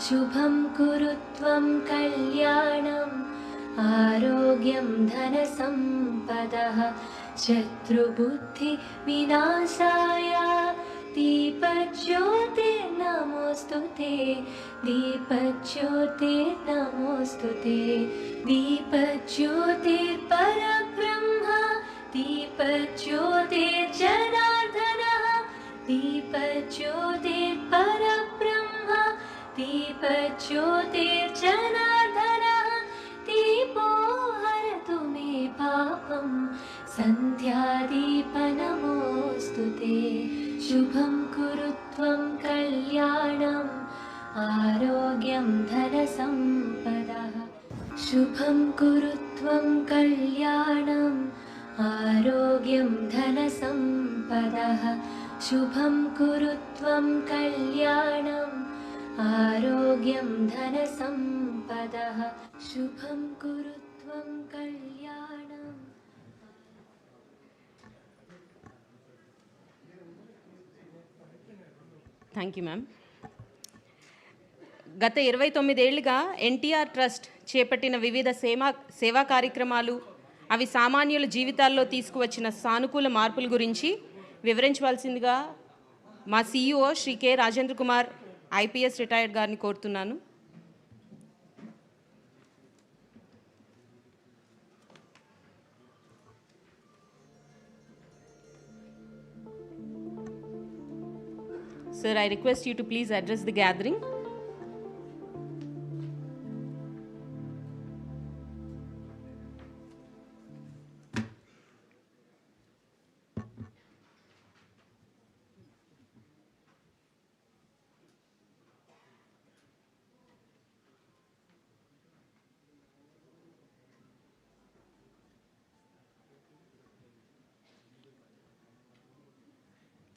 शुभं कुरु त्वं कल्याणम् आरोग्यं धनसम्पदः शत्रुबुद्धिविनाशाय दीपज्योतिर्नमोऽस्तु ते दीपज्योतिर्नमोऽस्तु ते दीपज्योतिर्परब्रह्म दीपज्योतिर्जनार्दनः दीपज्योतिर्परब्रह्म दीपज्योतिर्जनार्दनः दीपो हरतु मे पापं सन्ध्यादीपनमोऽस्तु ते शुभं कुरु त्वं कल्याणम् आरोग्यं धनसम्पदः शुभं कुरु त्वं कल्याणम् आरोग्यं धनसम्पदः शुभं कुरु त्वं कल्याणम् आरोग्यं धनसम्पदः शुभं कुरु त्वं कल्याणम् థ్యాంక్ యూ మ్యామ్. గత 29 ఏళ్లుగా ఎన్టీఆర్ ట్రస్ట్ చేపట్టిన వివిధ సేవా కార్యక్రమాలు అవి సామాన్యుల జీవితాల్లో తీసుకువచ్చిన సానుకూల మార్పుల గురించి వివరించవలసిందిగా మా CEO Shri K Rajendra Kumar IPS retired గారిని కోరుతున్నాను. Sir, I request you to please address the gathering.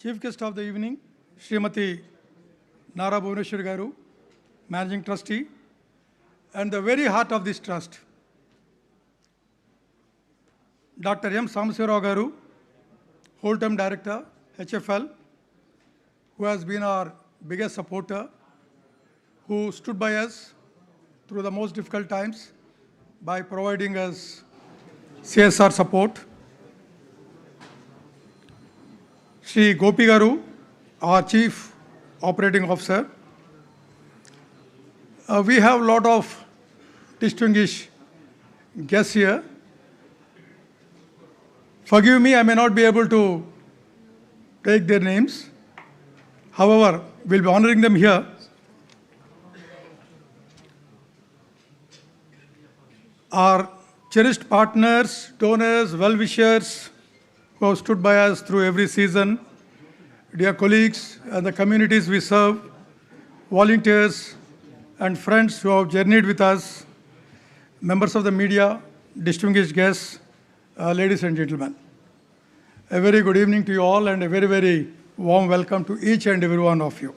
Chief guest of the evening, Srimati Nara Bhuvaneshwar Garu, Managing Trustee, and the very heart of this trust, Dr. M. Samsirao Garu, Whole-Time Director, HFL, who has been our biggest supporter, who stood by us through the most difficult times by providing us CSR support. Shri Gopi Garu, our Chief Operating Officer. We have a lot of distinguished guests here. Forgive me, I may not be able to take their names. However, we'll be honoring them here. Our cherished partners, donors, well-wishers who have stood by us through every season, dear colleagues and the communities we serve, volunteers and friends who have journeyed with us, members of the media, distinguished guests, ladies and gentlemen. A very good evening to you all and a very, very warm welcome to each and every one of you.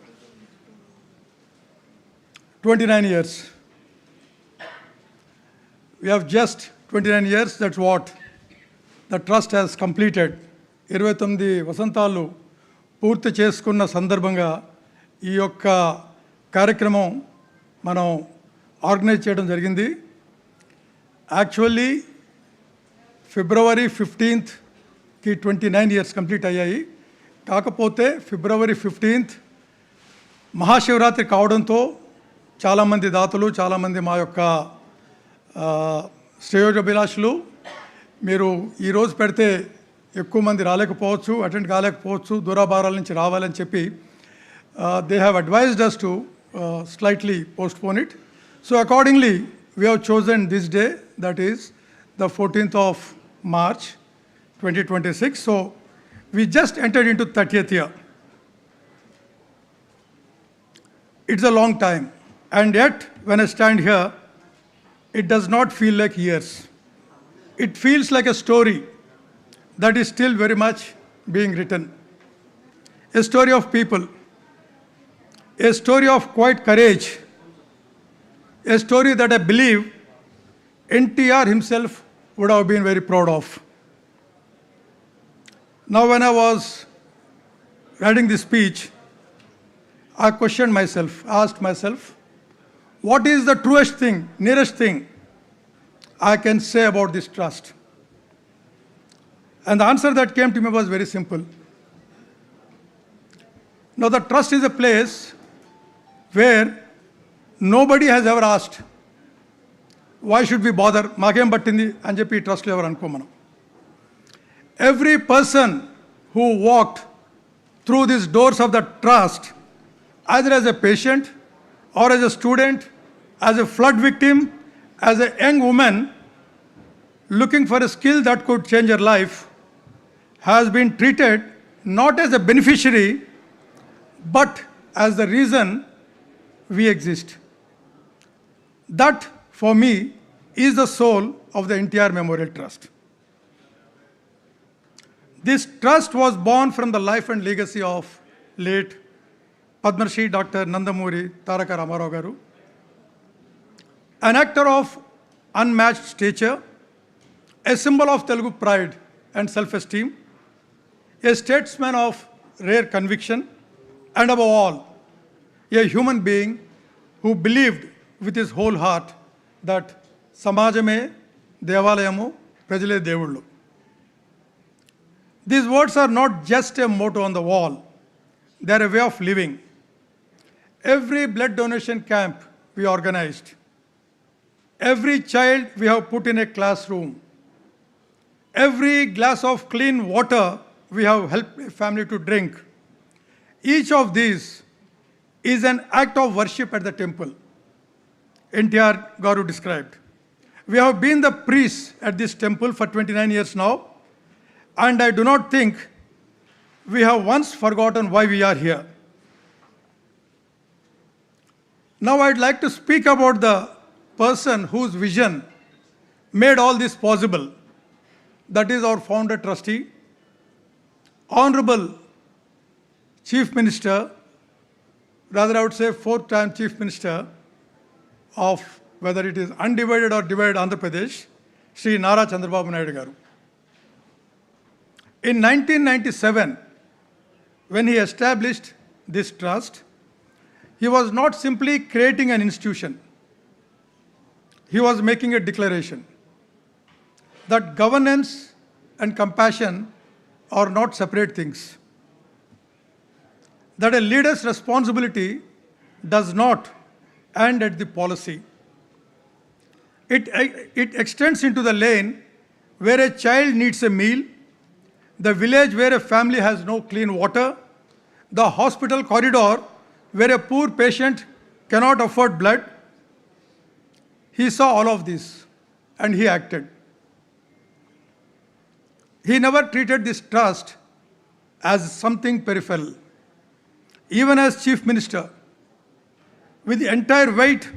29 years. We have just 29 years, that's what the trust has completed. 29 వసంతాలు పూర్తి చేసుకున్న సందర్భంగా ఈ యొక్క కార్యక్రమం మనం organise చేయడం జరిగింది. Actually February 15th 29 years complete అయ్యాయి. కాకపోతే February 15th మహాశివరాత్రి కావడంతో చాలామంది దాతలు, చాలామంది మా యొక్క శ్రేయోభిలాషులు మీరు ఈరోజు పెడితే ఎక్కువ మంది రాలేకపోవచ్చు, అటెండ్ కాలేకపోవచ్చు, దూరాభారాల నుంచి రావాలని చెప్పి they have advised us to slightly postpone it. So accordingly, we have chosen this day, that is the 14th of March 2026. So we just entered into 30th year. It's a long time, and yet when I stand here, it does not feel like years. It feels like a story that is still very much being written. A story of people, a story of quiet courage, a story that I believe NTR himself would have been very proud of. Now, when I was writing this speech, I questioned myself, asked myself, what is the truest thing, nearest thing I can say about this trust? And the answer that came to me was very simple. Now, the trust is a place where nobody has ever asked, why should we bother? Magem battindi అని చెప్పి ట్రస్ట్లో ఎవరు అనుకో మనం. Every person who walked through these doors of the trust, either as a patient or as a student, as a flood victim, as a young woman looking for a skill that could change her life, has been treated not as a beneficiary, but as the reason we exist. That, for me, is the soul of the NTR Memorial Trust. This trust was born from the life and legacy of late Padma Shri Dr. Nandamuri Taraka Ramarao garu, an actor of unmatched stature, a symbol of Telugu pride and self-esteem, a statesman of rare conviction, and above all, a human being who believed with his whole heart that Samajame Devalayamu Prajale Devullu. These words are not just a motto on the wall, they are a way of living. Every blood donation camp we organized, every child we have put in a classroom, every glass of clean water we have helped a family to drink, each of these is an act of worship at the temple, NTR Garu described. We have been the priests at this temple for 29 years now, and I do not think we have once forgotten why we are here. Now I'd like to speak about the person whose vision made all this possible. That is our founder trustee, Honorable Chief Minister, rather I would say fourth-time Chief Minister of whether it is undivided or divided Andhra Pradesh, Sri Nara Chandrababu Naidu garu. In 1997, when he established this trust, he was not simply creating an institution. He was making a declaration that governance and compassion are not separate things. That a leader's responsibility does not end at the policy. It extends into the lane where a child needs a meal, the village where a family has no clean water, the hospital corridor where a poor patient cannot afford blood. He saw all of this and he acted. He never treated this trust as something peripheral. Even as Chief Minister, with the entire weight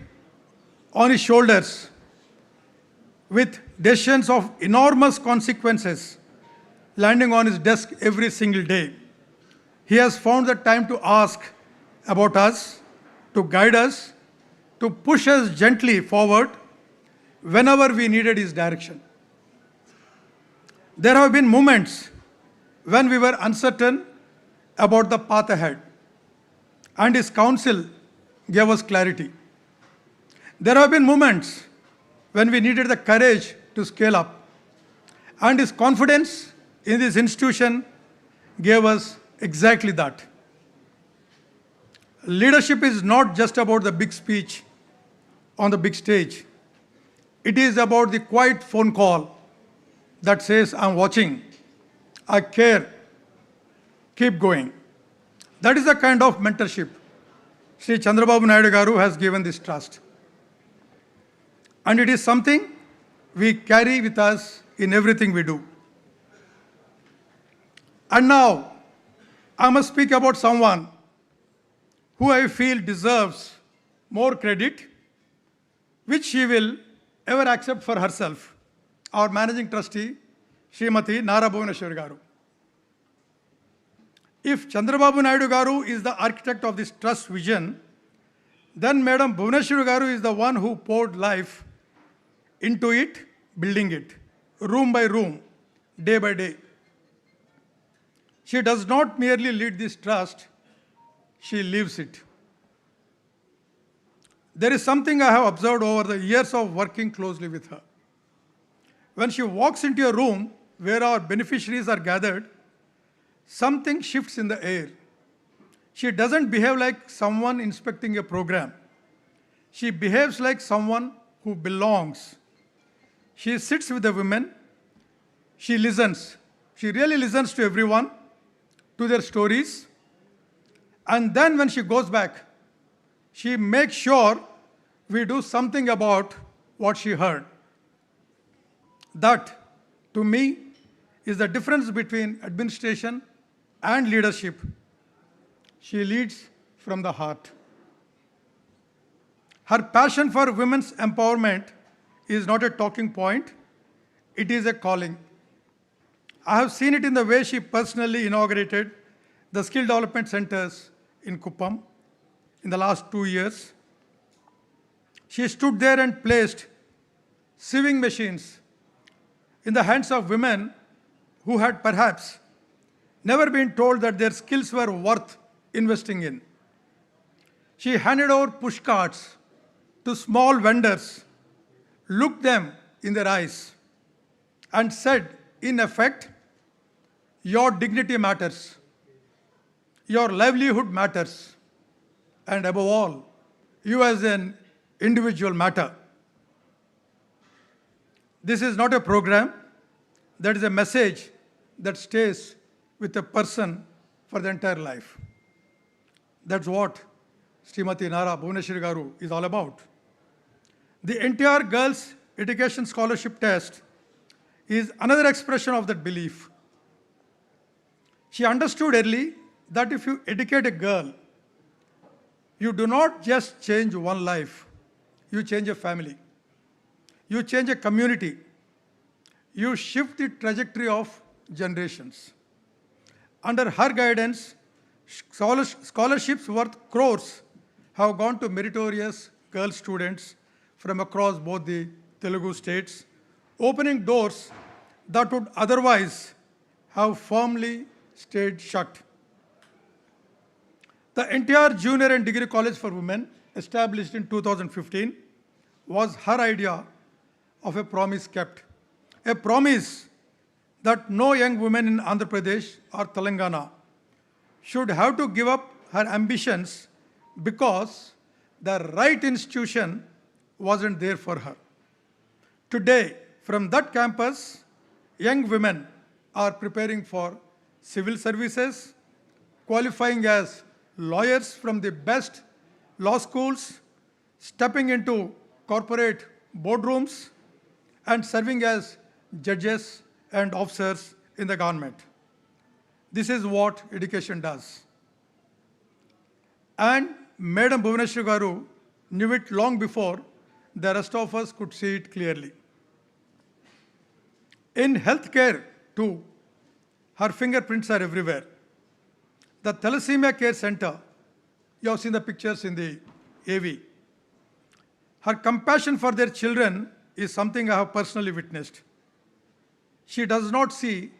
on his shoulders, with decisions of enormous consequences landing on his desk every single day, he has found the time to ask about us, to guide us, to push us gently forward whenever we needed his direction. There have been moments when we were uncertain about the path ahead, and his counsel gave us clarity. There have been moments when we needed the courage to scale up, and his confidence in this institution gave us exactly that. Leadership is not just about the big speech on the big stage. It is about the quiet phone call that says, I'm watching, I care, keep going. That is the kind of mentorship Sri Chandrababu Naidu garu has given this trust. And it is something we carry with us in everything we do. And now, I must speak about someone who I feel deserves more credit, which she will ever accept for herself, our managing trustee, Srimati Nara Bhuvaneshwari garu. If Chandrababu Naidu garu is the architect of this trust vision, then Madam Bhuvaneshwari garu is the one who poured life into it, building it, room by room, day by day. She does not merely lead this trust, she lives it. There is something I have observed over the years of working closely with her. When she walks into a room where our beneficiaries are gathered, something shifts in the air. She doesn't behave like someone inspecting a program. She behaves like someone who belongs. She sits with the women. She listens. She really listens to everyone, to their stories. And then when she goes back, she makes sure we do something about what she heard. That, to me, is the difference between administration and leadership. She leads from the heart. Her passion for women's empowerment is not a talking point, it is a calling. I have seen it in the way she personally inaugurated the skill development centers in Kuppam in the last 2 years. She stood there and placed sewing machines in the hands of women who had perhaps never been told that their skills were worth investing in. She handed over push carts to small vendors, looked them in their eyes, and said, in effect, your dignity matters, your livelihood matters, and above all, you as an individual matter. This is not a program, that is a message that stays with a person for the entire life. That's what Srimati Nara Bhuvaneshwari Garu is all about. The NTR Girls Education Scholarship Test is another expression of that belief. She understood early that if you educate a girl, you do not just change one life, you change a family, you change a community, you shift the trajectory of generations. Under her guidance, scholarships worth crores have gone to meritorious girl students from across both the Telugu states, opening doors that would otherwise have firmly stayed shut. The NTR Junior and Degree College for Women, established in 2015, was her idea of a promise kept. A promise that no young woman in Andhra Pradesh or Telangana should have to give up her ambitions because the right institution wasn't there for her. Today, from that campus, young women are preparing for civil services, qualifying as lawyers from the best law schools, stepping into corporate boardrooms, and serving as judges and officers in the government. This is what education does. And Madam Bhuvaneshwari Garu knew it long before the rest of us could see it clearly. In healthcare, too, her fingerprints are everywhere. The Thalassemia Care Center, you have seen the pictures in the AV. Her compassion for their children is something I have personally witnessed. She does not see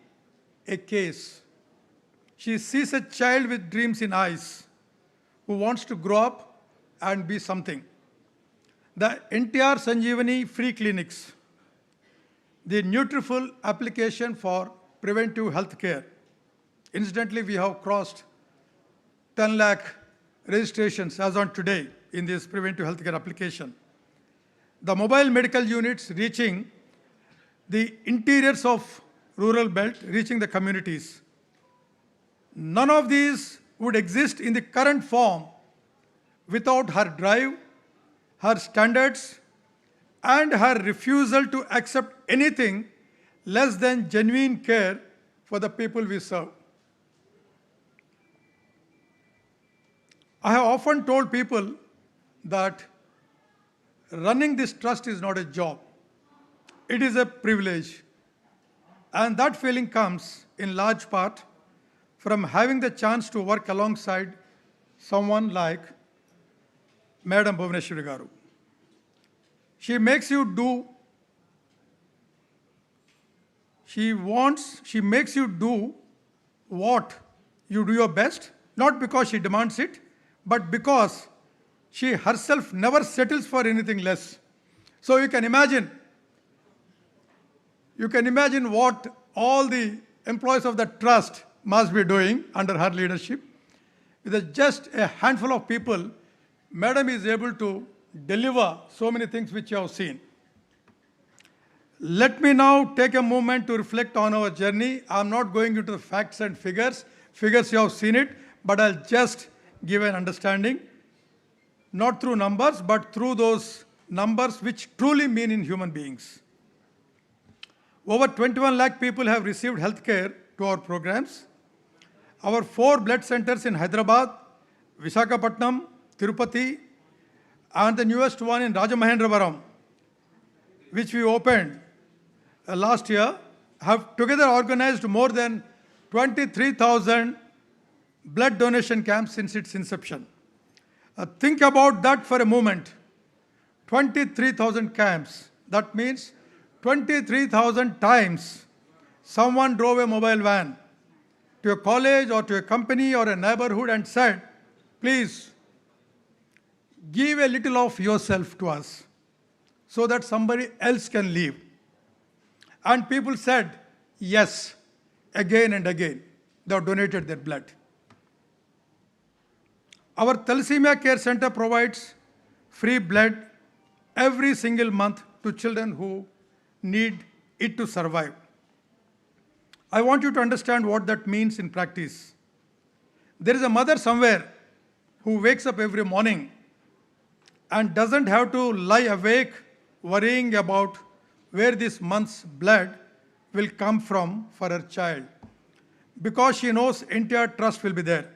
a case. She sees a child with dreams in eyes who wants to grow up and be something. The NTR Sanjeevani free clinics, the Nutriful application for preventive health care. Incidentally, we have crossed 10 lakh registrations as on today in this preventive healthcare application. The mobile medical units reaching the interiors of rural belt, reaching the communities. None of these would exist in the current form without her drive, her standards, and her refusal to accept anything less than genuine care for the people we serve. I have often told people that running this trust is not a job. It is a privilege. And that feeling comes in large part from having the chance to work alongside someone like Madam Bhuvaneshwari Garu. She makes you do she makes you do what you do your best, not because she demands it, but because she herself never settles for anything less. So you can imagine what all the employees of the trust must be doing under her leadership. With just a handful of people, Madam is able to deliver so many things which you have seen. Let me now take a moment to reflect on our journey. I'm not going into the facts and figures. Figures, you have seen it, but I'll just give an understanding, not through numbers, but through those numbers which truly mean in human beings. Over 21 lakh people have received health care to our programs. Our 4 blood centers in Hyderabad, Visakhapatnam, Tirupati, and the newest one in Rajamahendravaram, which we opened last year, have together organized more than 23,000 blood donation camps since its inception. Think about that for a moment. 23,000 camps. That means 23,000 times someone drove a mobile van to a college or to a company or a neighborhood and said, please give a little of yourself to us so that somebody else can live. And people said, yes, again and again. They have donated their blood. Our Thalassemia Care Center provides free blood every single month to children who need it to survive. I want you to understand what that means in practice. There is a mother somewhere who wakes up every morning and doesn't have to lie awake worrying about where this month's blood will come from for her child, because she knows NTRTrust will be there.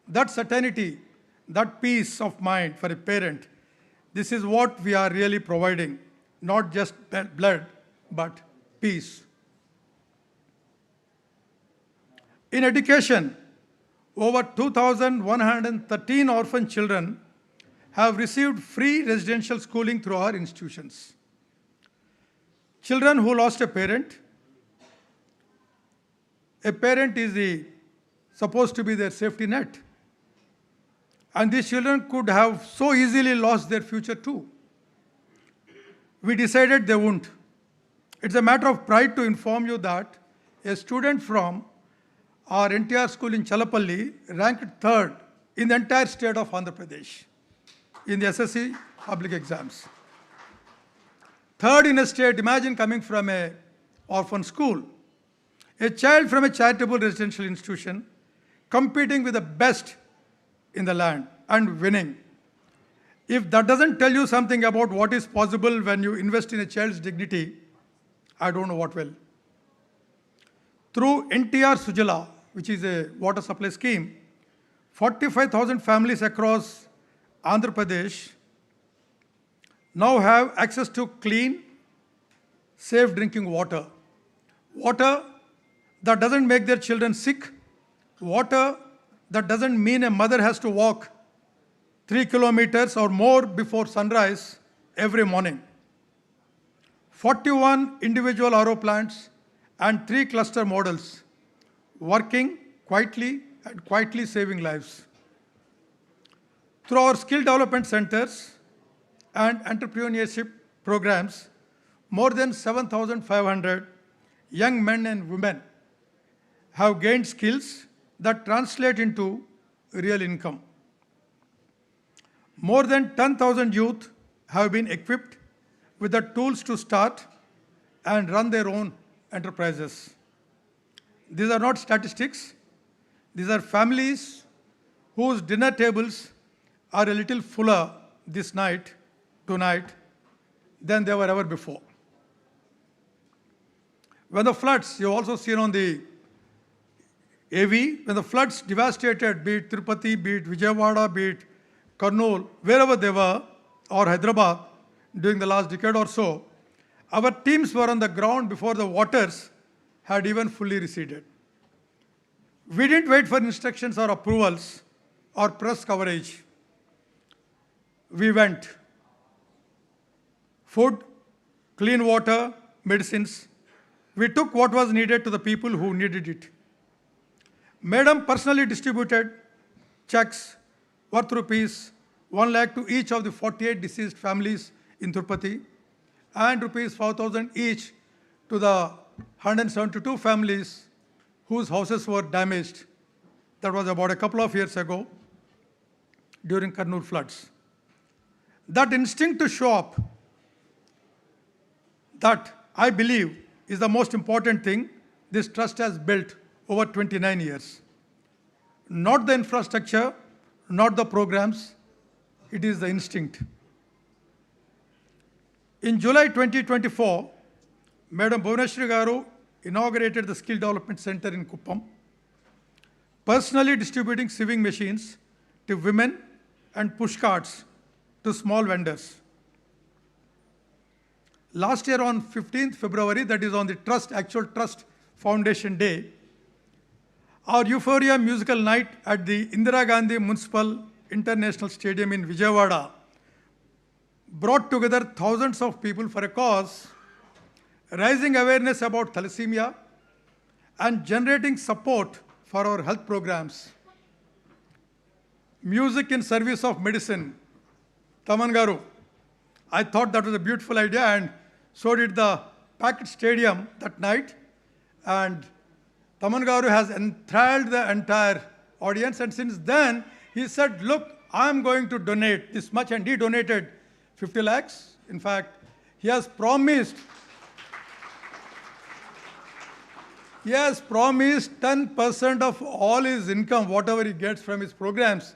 That certainty, that peace of mind for a parent, this is what we are really providing, not just blood, but peace. In education, over 2,113 orphan children have received free residential schooling through our institutions. Children who lost a parent is supposed to be their safety net. And these children could have so easily lost their future too. We decided they won't. It's a matter of pride to inform you that a student from our NTR school in Chalapalli ranked 3rd in the entire state of Andhra Pradesh in the SSC public exams. 3rd in a state, imagine coming from an orphan school. A child from a charitable residential institution competing with the best in the land and winning. If that doesn't tell you something about what is possible when you invest in a child's dignity, I don't know what will. Through NTR Sujala, which is a water supply scheme, 45,000 families across Andhra Pradesh now have access to clean, safe drinking water. Water that doesn't make their children sick. Water that doesn't mean a mother has to walk 3 kilometers or more before sunrise every morning. 41 individual RO plants and 3 cluster models working quietly and quietly saving lives. Through our skill development centers and entrepreneurship programs, more than 7,500 young men and women have gained skills that translate into real income. More than 10,000 youth have been equipped with the tools to start and run their own enterprises. These are not statistics. These are families whose dinner tables are a little fuller tonight, than they were ever before. When the floods, you've also seen on the AV, when the floods devastated, be it Tirupati, be it Vijayawada, be it Kurnool, wherever they were, or Hyderabad, during the last decade or so, our teams were on the ground before the waters had even fully receded. We didn't wait for instructions or approvals or press coverage. We went. Food, clean water, medicines. we took what was needed to the people who needed it. Madam personally distributed checks worth rupees 1 lakh to each of the 48 deceased families in Tirupati and rupees 4,000 each to the 172 families whose houses were damaged. That was about a couple of years ago during Kurnool floods. That instinct to show up, that I believe is the most important thing this trust has built over 29 years. Not the infrastructure, not the programs, it is the instinct. In July 2024, Madam Bhuvaneshwari Garu inaugurated the Skill Development Center in Kuppam, personally distributing sewing machines to women and pushcarts to small vendors. Last year on 15th February, that is on the actual Trust Foundation Day, our Euphoria musical night at the Indira Gandhi Municipal International Stadium in Vijayawada brought together thousands of people for a cause, raising awareness about thalassemia and generating support for our health programs. Music in service of medicine. Taman Garu, I thought that was a beautiful idea, and so did the packed stadium that night. And Taman Garu has enthralled the entire audience, and since then he said, look, I'm going to donate this much, and he donated 50 lakhs. In fact, he has promised 10% of all his income, whatever he gets from his programs,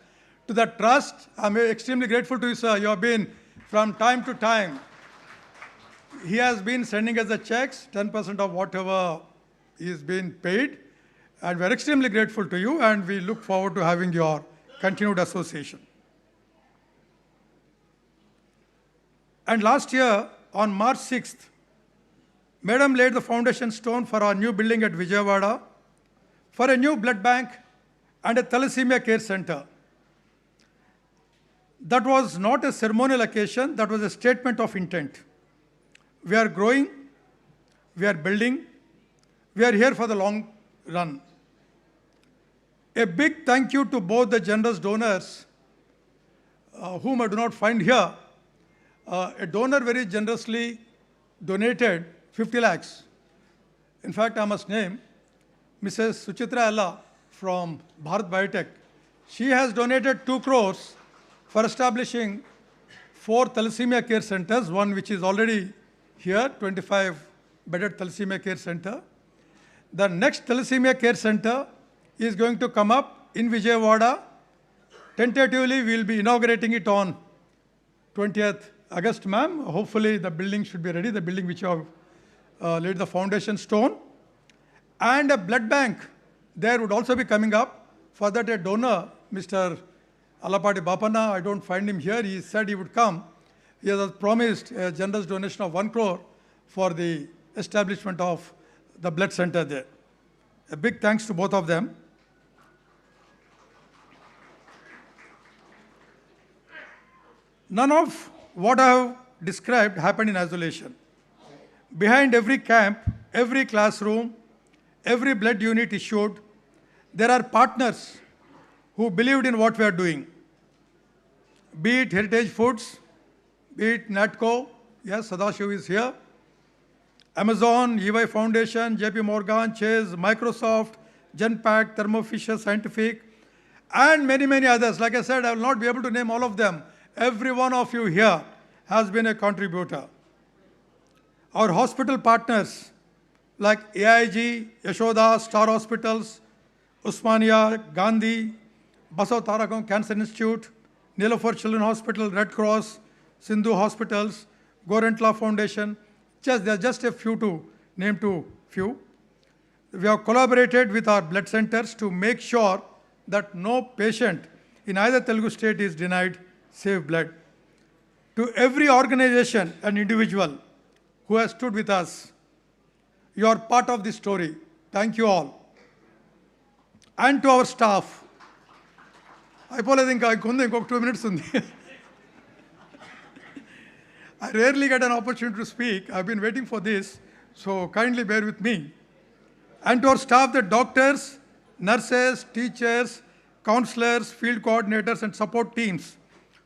to the trust. I'm extremely grateful to you, sir. You have been, from time to time, he has been sending us the checks, 10% of whatever is being paid. And we're extremely grateful to you, and we look forward to having your continued association. And last year, on March 6th, Madam laid the foundation stone for our new building at Vijayawada for a new blood bank and a thalassemia care center. That was not a ceremonial occasion, that was a statement of intent. We are growing, we are building, we are here for the long run. A big thank you to both the generous donors, whom I do not find here. A donor very generously donated 50 lakhs. In fact, I must name Mrs. Suchitra Alla from Bharat Biotech. She has donated 2 crores for establishing 4 thalassemia care centers, one which is already here, 25-bedded thalassemia care center. The next thalassemia care center is going to come up in Vijayawada. Tentatively, we will be inaugurating it on 20th August, ma'am. Hopefully, the building should be ready, the building which you have laid the foundation stone. And a blood bank there would also be coming up. For that, a donor, Mr. Alapati Bapana, I don't find him here, he said he would come. He has promised a generous donation of 1 crore for the establishment of the blood center there. A big thanks to both of them. None of what I have described happened in isolation. Behind every camp, every classroom, every blood unit issued, there are partners who believed in what we are doing. Be it Heritage Foods, be it NATCO, yes, Sadashiv is here, Amazon, EY Foundation, JP Morgan, Chase, Microsoft, Genpact, Thermo Fisher Scientific, and many, many others. Like I said, I will not be able to name all of them. Every one of you here has been a contributor. Our hospital partners like AIG, Yashoda, Star Hospitals, Usmania, Gandhi, Basav Tarakam Cancer Institute, Nilafar Children's Hospital, Red Cross, Sindhu Hospitals, Gorentla Foundation. There are just a few to name to few. We have collaborated with our blood centers to make sure that no patient in either Telugu state is denied safe blood. To every organization and individual who has stood with us, you are part of this story. Thank you all. And to our staff. I think I 2 minutes. I rarely get an opportunity to speak. I've been waiting for this. So kindly bear with me. And to our staff, the doctors, nurses, teachers, counselors, field coordinators, and support teams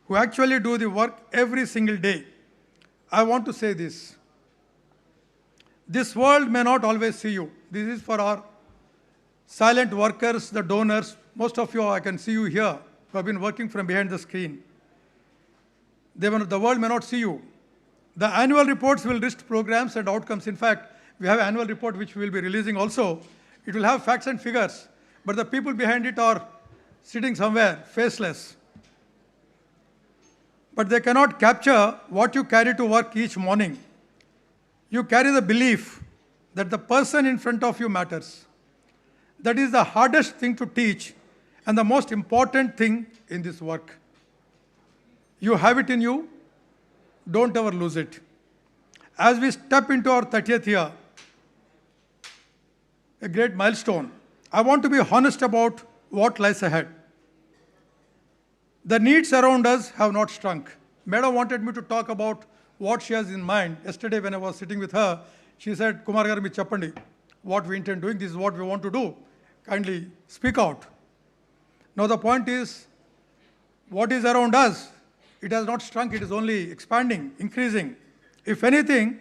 who actually do the work every single day, I want to say this. This world may not always see you. This is for our silent workers, the donors. Most of you, I can see you here, who have been working from behind the screen. The world may not see you. The annual reports will list programs and outcomes. In fact, we have an annual report which we will be releasing also. It will have facts and figures, but the people behind it are sitting somewhere, faceless. But they cannot capture what you carry to work each morning. You carry the belief that the person in front of you matters. That is the hardest thing to teach and the most important thing in this work. You have it in you. Don't ever lose it. As we step into our 30th year, a great milestone, I want to be honest about what lies ahead. The needs around us have not shrunk. Madam wanted me to talk about what she has in mind. Yesterday when I was sitting with her, she said, Kumar garu meer cheppandi, what we intend doing, this is what we want to do. Kindly speak out. Now the point is, what is around us? It has not shrunk, it is only expanding, increasing. If anything,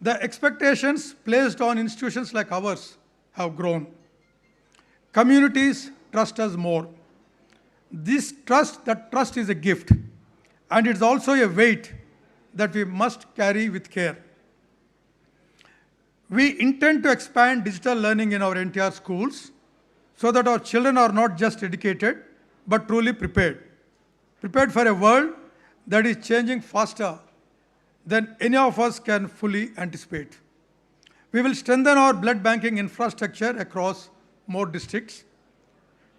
the expectations placed on institutions like ours have grown. Communities trust us more. That trust is a gift, and it's also a weight that we must carry with care. We intend to expand digital learning in our NTR schools so that our children are not just educated, but truly prepared. Prepared for a world that is changing faster than any of us can fully anticipate. We will strengthen our blood banking infrastructure across more districts,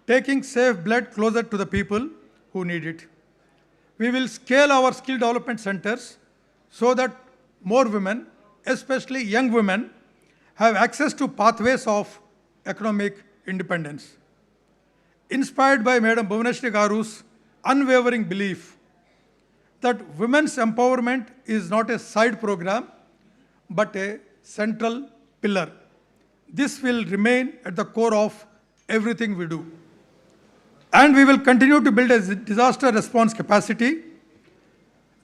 taking safe blood closer to the people who need it. We will scale our skill development centers so that more women, especially young women, have access to pathways of economic independence. Inspired by Madam Bhuvaneshwari Garu's unwavering belief that women's empowerment is not a side program, but a central pillar. This will remain at the core of everything we do. And we will continue to build a disaster response capacity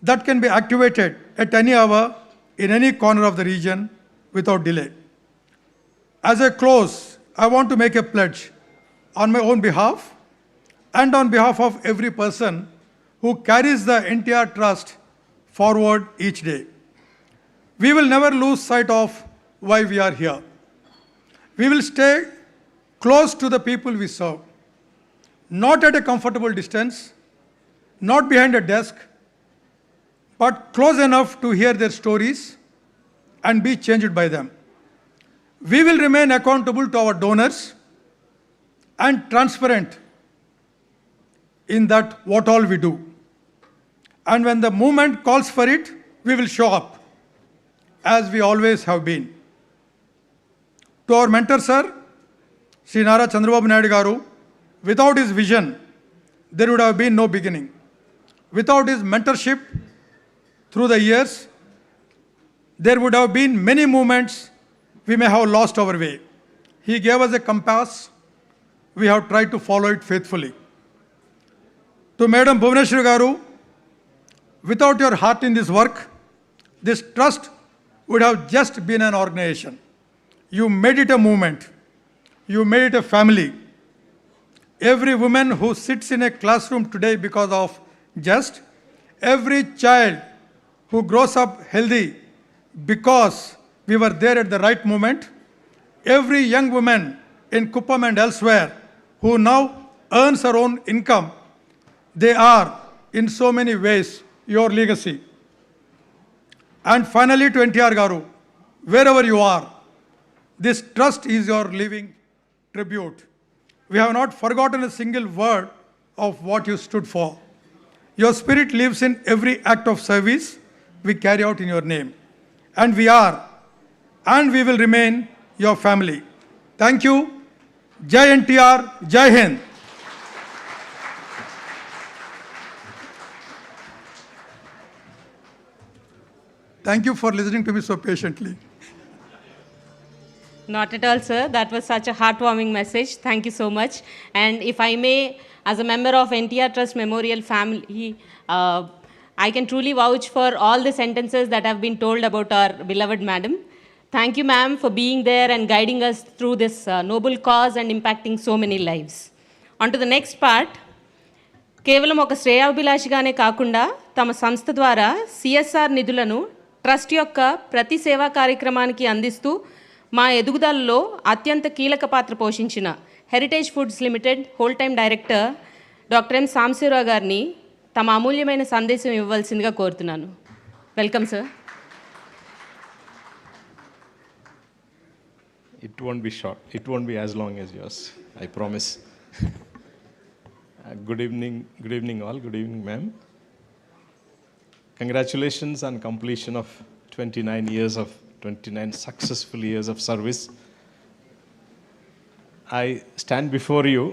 that can be activated at any hour in any corner of the region without delay. As I close, I want to make a pledge on my own behalf and on behalf of every person who carries the NTR Trust forward each day. We will never lose sight of why we are here. We will stay close to the people we serve, not at a comfortable distance, not behind a desk, but close enough to hear their stories and be changed by them. We will remain accountable to our donors and transparent in that what all we do. And when the movement calls for it, we will show up, as we always have been. To our mentor, sir, Sri Nara Chandrababu Naidu Garu, without his vision, there would have been no beginning. Without his mentorship through the years, there would have been many moments we may have lost our way. He gave us a compass. We have tried to follow it faithfully. To Madam Bhuvaneshwari Garu, without your heart in this work, this trust would have just been an organization. You made it a movement. You made it a family. Every woman who sits in a classroom today because of just, every child who grows up healthy because we were there at the right moment, every young woman in Kuppam and elsewhere who now earns her own income, they are in so many ways your legacy. And finally to NTR Garu, wherever you are, this trust is your living tribute. We have not forgotten a single word of what you stood for. Your spirit lives in every act of service we carry out in your name. And we are, and we will remain your family. Thank you. Jai NTR, Jai Hind. Thank you for listening to me so patiently. Not at all, sir. That was such a heartwarming message. Thank you so much. And if I may, as a member of NTR Trust Memorial family, I can truly vouch for all the sentences that have been told about our beloved madam. Thank you, ma'am, for being there and guiding us through this noble cause and impacting so many lives. On to the next part. కేవలం ఒక శ్రేయాభిలాషిగానే కాకుండా తమ సంస్థ ద్వారా CSR నిధులను trust యొక్క ప్రతి సేవా కార్యక్రమానికి అందిస్తూ మా ఎదుగుదలలో అత్యంత కీలక పాత్ర పోషించిన heritage foods limited whole time director doctor M Sambasivarao గారిని తమ అమూల్యమైన సందేశం ఇవ్వవలసిందిగా కోరుతున్నాను. Welcome sir. It won't be short. It won't be as long as yours. I promise. Good evening all. Good evening, ma'am. Congratulations on completion of 29 successful years of service. I stand before you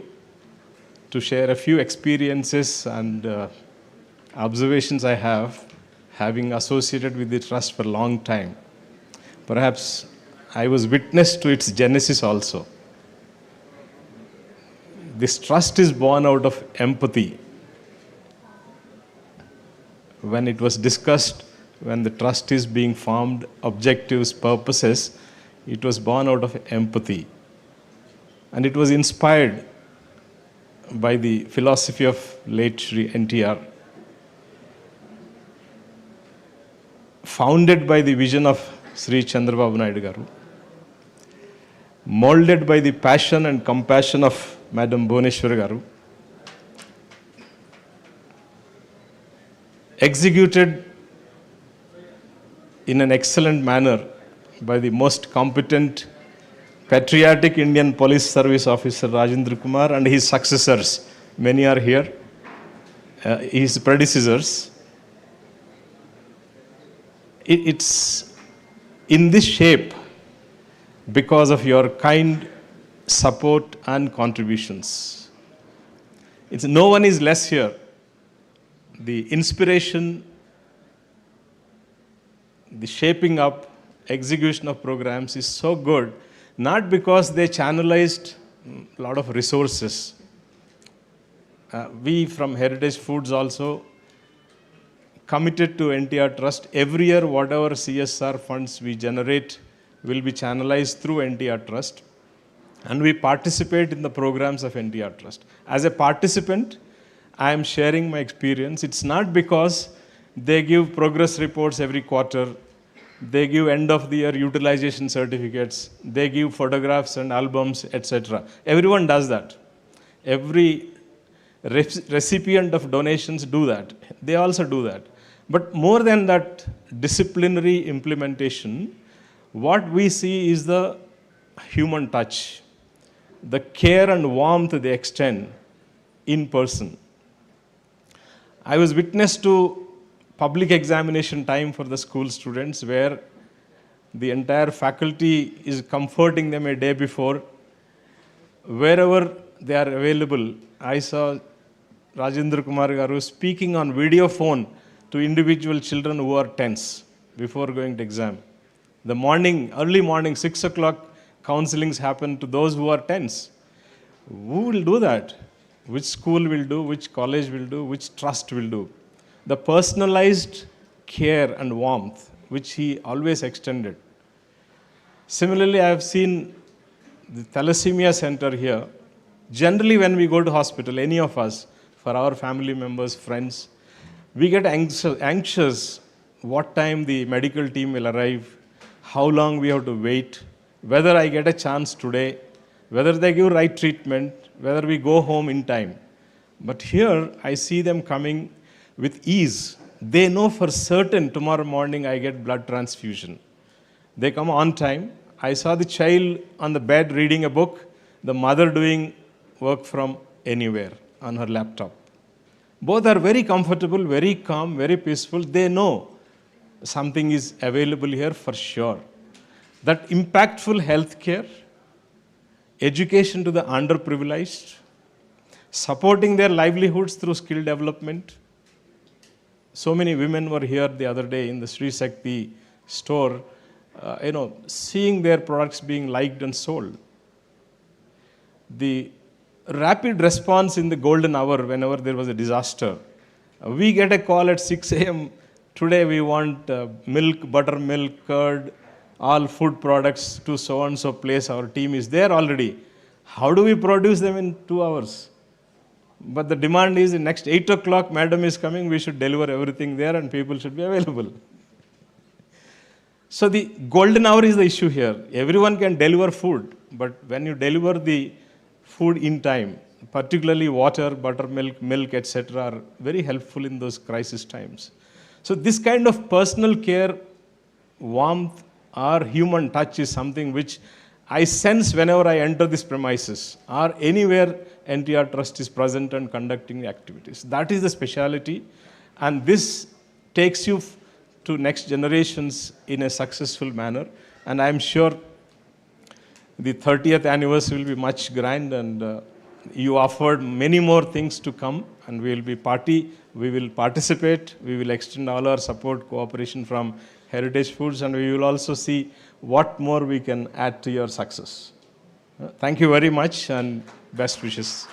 to share a few experiences and observations I have, having associated with the trust for a long time. Perhaps I was witness to its genesis also. This trust is born out of empathy. When it was discussed, when the trust is being formed, objectives, purposes, it was born out of empathy. And it was inspired by the philosophy of late Shri NTR, founded by the vision of Sri Chandrababu Naidu Garu, molded by the passion and compassion of Madam Bhuneshwari Garu, executed in an excellent manner by the most competent, patriotic Indian Police Service Officer Rajendra Kumar and his successors. Many are here, his predecessors. It's in this shape because of your kind support and contributions. No one is less here. The inspiration, the shaping up, execution of programs is so good, not because they channelized a lot of resources. We from Heritage Foods also committed to NTR Trust. Every year, whatever CSR funds we generate will be channelized through NTR Trust, and we participate in the programs of NTR Trust. As a participant, I am sharing my experience. It's not because they give progress reports every quarter, they give end of the year utilization certificates, they give photographs and albums, etc. Everyone does that. Every recipient of donations do that. They also do that. But more than that disciplinary implementation, what we see is the human touch, the care and warmth they extend in person. I was witness to public examination time for the school students where the entire faculty is comforting them a day before. Wherever they are available, I saw Rajendra Kumar Garu speaking on video phone to individual children who are tense before going to exam. The morning, early morning, 6 o'clock, counselings happen to those who are tense. Who will do that? Which school will do? Which college will do? Which trust will do? The personalized care and warmth which he always extended. Similarly, I have seen the thalassemia center here. Generally, when we go to hospital, any of us, for our family members, friends, we get anxious what time the medical team will arrive, how long we have to wait, whether I get a chance today, whether they give right treatment, whether we go home in time. But here, I see them coming with ease. They know for certain tomorrow morning I get blood transfusion. They come on time. I saw the child on the bed reading a book, the mother doing work from anywhere on her laptop. Both are very comfortable, very calm, very peaceful. They know something is available here for sure. That impactful health care, education to the underprivileged, supporting their livelihoods through skill development. So many women were here the other day in the Sri Shakti store seeing their products being liked and sold. The rapid response in the golden hour whenever there was a disaster. We get a call at 6 a.m. Today we want milk, buttermilk, curd, all food products to so-and-so place. Our team is there already. How do we produce them in 2 hours? But the demand is in next 8 o'clock, madam is coming, we should deliver everything there and people should be available. So the golden hour is the issue here. Everyone can deliver food, but when you deliver the food in time, particularly water, buttermilk, milk, etc., are very helpful in those crisis times. So this kind of personal care, warmth, or human touch is something which I sense whenever I enter these premises or anywhere NTR Trust is present and conducting activities. That is the speciality, and this takes you to next generations in a successful manner. And I am sure the 30th anniversary will be much grand, and you offered many more things to come, and we will participate, we will extend all our support, cooperation from Heritage Foods, and we will also see what more we can add to your success. Thank you very much, and best wishes.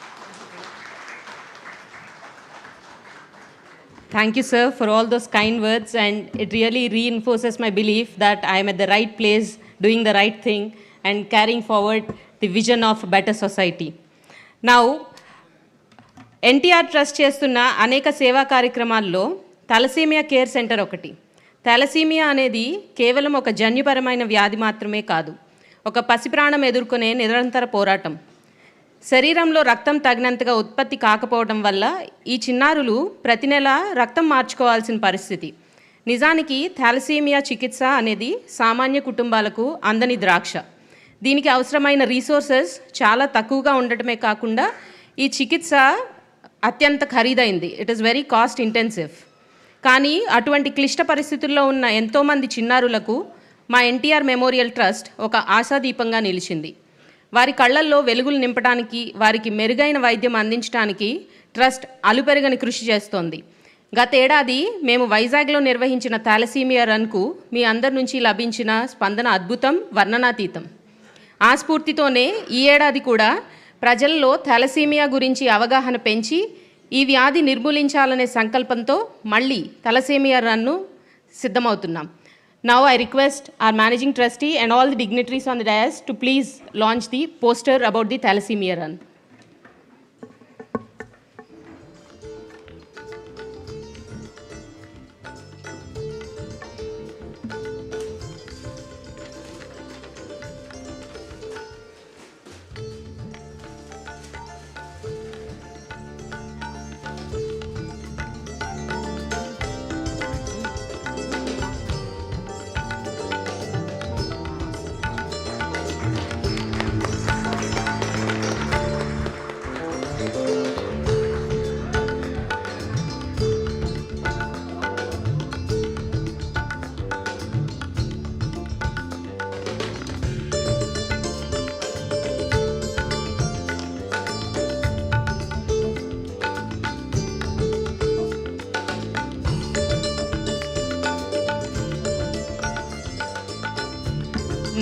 Thank you, sir, for all those kind words, and it really reinforces my belief that I am at the right place, doing the right thing, and carrying forward the vision of a better society. Now, NTR Trust చేస్తున్న అనేక సేవా కార్యక్రమాల్లో thalassaemia care centre ఒకటి. Thalassaemia అనేది కేవలం ఒక జన్యుపరమైన వ్యాధి మాత్రమే కాదు, ఒక పసిప్రాణం ఎదుర్కొనే నిరంతర పోరాటం. శరీరంలో రక్తం తగినంతగా ఉత్పత్తి కాకపోవడం వల్ల ఈ చిన్నారులు ప్రతి నెల రక్తం మార్చుకోవాల్సిన పరిస్థితి. నిజానికి థాలసీమియా చికిత్స అనేది సామాన్య కుటుంబాలకు అందని ద్రాక్ష. దీనికి అవసరమైన రీసోర్సెస్ చాలా తక్కువగా ఉండటమే కాకుండా ఈ చికిత్స అత్యంత ఖరీదైంది. It is very cost intensive. కానీ అటువంటి క్లిష్ట పరిస్థితుల్లో ఉన్న ఎంతోమంది చిన్నారులకు మా ఎన్టీఆర్ మెమోరియల్ ట్రస్ట్ ఒక ఆశాదీపంగా నిలిచింది. వారి కళ్ళల్లో వెలుగులు నింపడానికి, వారికి మెరుగైన వైద్యం అందించడానికి ట్రస్ట్ అలుపెరగని కృషి చేస్తోంది. గత ఏడాది మేము వైజాగ్లో నిర్వహించిన థాలసీమియా రన్కు మీ అందరి నుంచి లభించిన స్పందన అద్భుతం, వర్ణనాతీతం. ఆ స్ఫూర్తితోనే ఈ ఏడాది కూడా ప్రజల్లో థాలసీమియా గురించి అవగాహన పెంచి ఈ వ్యాధి నిర్మూలించాలనే సంకల్పంతో మళ్ళీ థాలసీమియా రన్ను సిద్ధమవుతున్నాం. Now I request our managing trustee and all the dignitaries on the dais to please launch the poster about the Thalassemia Run.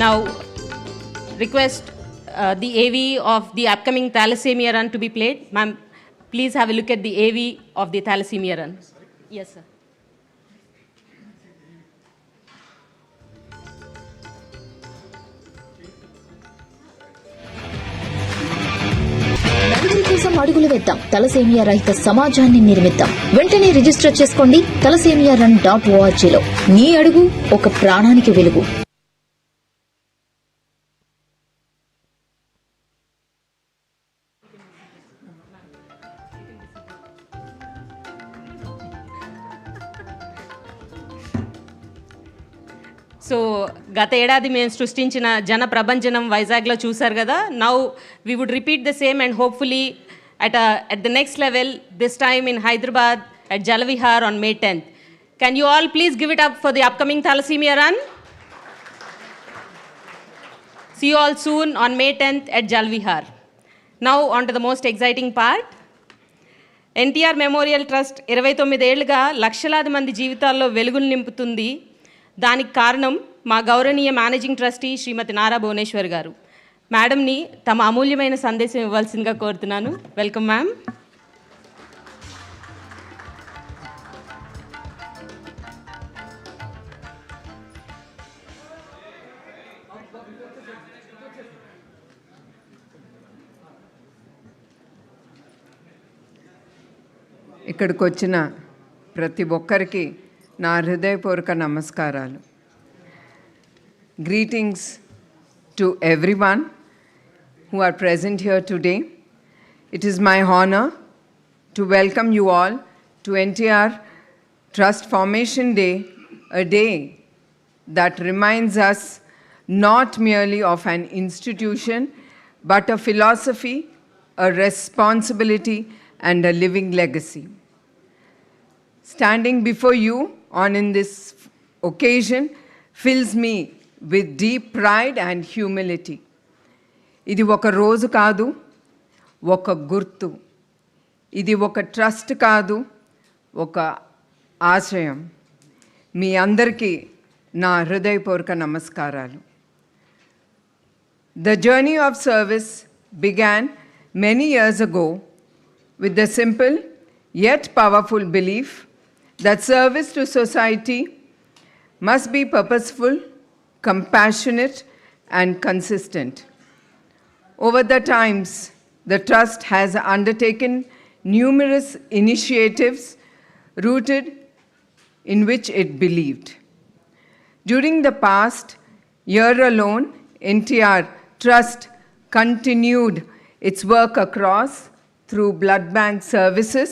Now, request the AV of the upcoming Thalassemia Run to be played. Ma'am, please have a look at the AV of the Thalassemia Run. Yes, sir. నలుగురి కోసం అడుగులు వేద్దాం. Thalassemia రహిత సమాజాన్ని నిర్మిద్దాం. వెంటనే register చేసుకోండి thalassemia.org లో. నీ అడుగు ఒక ప్రాణానికి వెలుగు. సో గత ఏడాది మేము సృష్టించిన జన ప్రభంజనం వైజాగ్లో చూశారు కదా. Now we would repeat the same and hopefully at the next level, this time in Hyderabad at Jalvihar on May 10th. Can you all please give it up for the upcoming Thalassemia Run? See you all soon on May 10th at Jalvihar. Now on to the most exciting part. NTR Memorial Trust 29 ఏళ్లుగా లక్షలాది మంది జీవితాల్లో వెలుగులు నింపుతుంది. దానికి కారణం మా గౌరవనీయ మేనేజింగ్ ట్రస్టీ శ్రీమతి నారా భువనేశ్వర్ గారు. మేడంని తమ అమూల్యమైన సందేశం ఇవ్వాల్సిందిగా కోరుతున్నాను. Welcome ma'am. ఇక్కడికి వచ్చిన ప్రతి ఒక్కరికి నా హృదయపూర్వక నమస్కారాలు. Greetings to everyone who are present here today. It is my honor to welcome you all to NTR Trust Formation Day, a day that reminds us not merely of an institution, but a philosophy, a responsibility, and a living legacy. Standing before you on in this occasion fills me with deep pride and humility. ఇది ఒక రోజు కాదు, ఒక గుర్తు. ఇది ఒక trust కాదు, ఒక ఆశయం. మీ అందరికీ నా హృదయపూర్వక నమస్కారాలు. The journey of service began many years ago with the simple yet powerful belief that service to society must be purposeful, compassionate, and consistent. Over the times, the Trust has undertaken numerous initiatives rooted in which it believed. During the past year alone, NTRTrust continued its work across through blood bank services,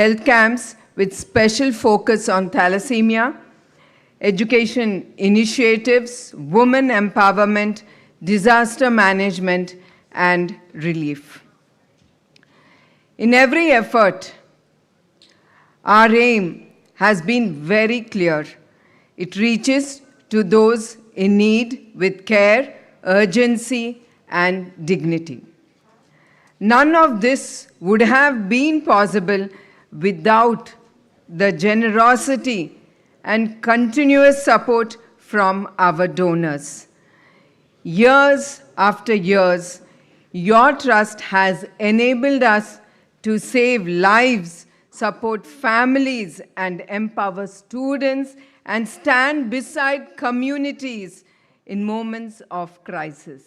health camps with special focus on thalassemia, education initiatives, women empowerment, disaster management, and relief. In every effort, our aim has been very clear. It reaches to those in need with care, urgency, and dignity. None of this would have been possible without the generosity and continuous support from our donors. Years after years, your trust has enabled us to save lives, support families, and empower students, and stand beside communities in moments of crisis.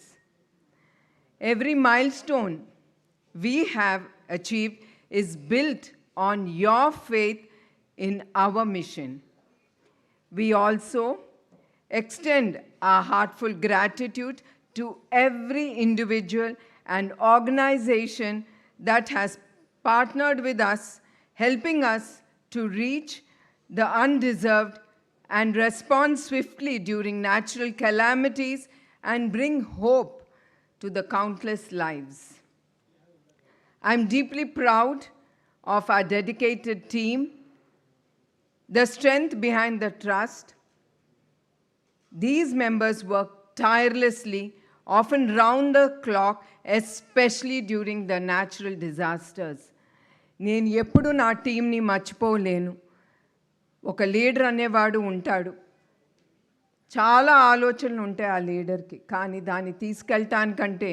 Every milestone we have achieved is built on your faith in our mission. We also extend our heartfelt gratitude to every individual and organization that has partnered with us, helping us to reach the undeserved and respond swiftly during natural calamities and bring hope to the countless lives. I'm deeply proud of our dedicated team, the strength behind the trust. These members work tirelessly, often round the clock, especially during the natural disasters. నేను ఎప్పుడు నా టీంని మర్చిపోలేను. ఒక leader అనేవాడు ఉంటాడు, చాలా ఆలోచనలు ఉంటాయి ఆ లీడర్కి, కానీ దాన్ని తీసుకెళ్ళటానికంటే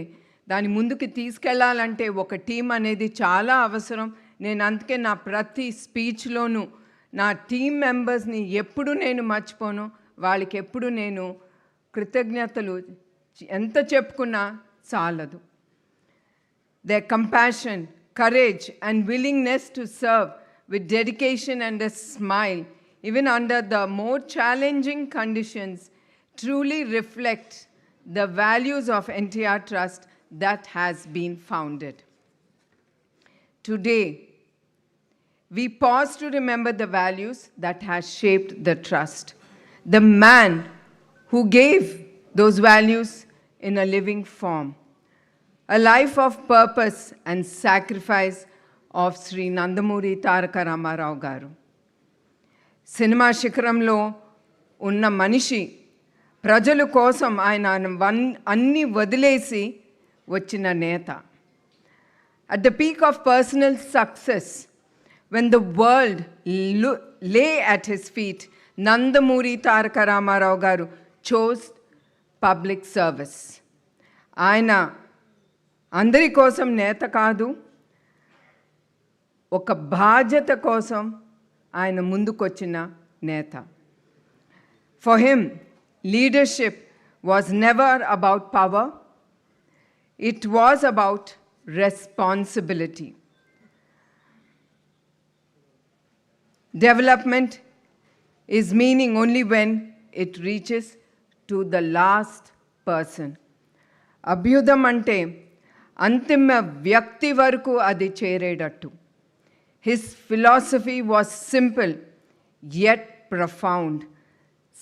దాని ముందుకు తీసుకెళ్ళాలంటే ఒక టీం అనేది చాలా అవసరం. నేను అందుకే నా ప్రతి స్పీచ్లోనూ నా టీం మెంబర్స్ని ఎప్పుడు నేను మర్చిపోను. వాళ్ళకి ఎప్పుడు నేను కృతజ్ఞతలు ఎంత చెప్పుకున్నా చాలదు. Their compassion, courage, and willingness to serve with dedication and a smile, even under the more challenging conditions, truly reflect the values of NTR Trust that has been founded. Today, we pause to remember the values that has shaped the trust. The man who gave those values in a living form. A life of purpose and sacrifice of Sri Nandamuri Taraka Ramarao Garu. Cinema శిఖరంలో ఉన్న మనిషి ప్రజల కోసం ఆయన అన్నీ వదిలేసి వచ్చిన నేత. At the peak of personal success, when the world lay at his feet, Nandamuri Taraka Ramarao Garu chose public service. ఆయన అందరి కోసం నేత కాదు, ఒక బాధ్యత కోసం ఆయన ముందుకొచ్చిన నేత. For him, leadership was never about power, it was about responsibility. Development is meaning only when it reaches to the last person. అభ్యుదం అంటే అంతిమ వ్యక్తి వరకు అది చేరేటట్టు. His philosophy was simple yet profound.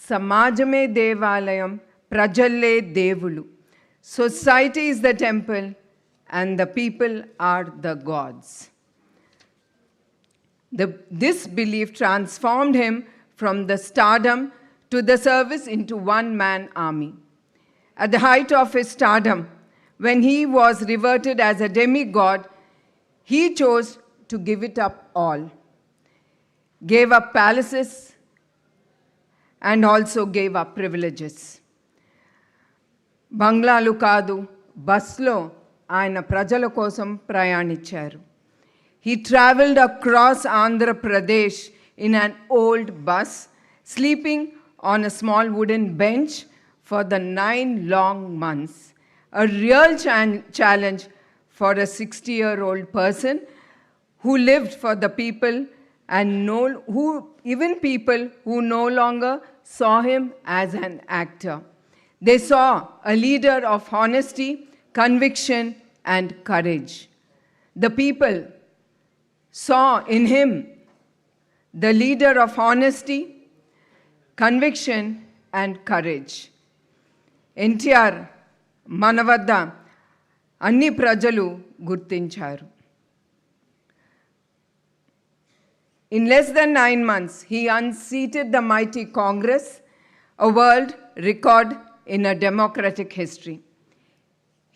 సమాజమే దేవాలయం, ప్రజల్లే దేవులు. Society is the temple and the people are the gods. This belief transformed him from the stardom to the service into one-man army. At the height of his stardom, when he was revered as a demigod, he chose to give it up all. Gave up palaces and also gave up privileges. బంగ్లాలు కాదు, బస్లో ఆయన ప్రజల కోసం ప్రయాణించారు. He traveled across Andhra Pradesh in an old bus, sleeping on a small wooden bench for the 9 long months. A real challenge for a 60-year-old person who lived for the people and even people who no longer saw him as an actor. They saw a leader of honesty, conviction, and courage. The people saw in him the leader of honesty, conviction, and courage. NTR మన వద్ద అన్ని ప్రజలు గుర్తించారు. In less than 9 months, he unseated the mighty Congress, a world record in a democratic history.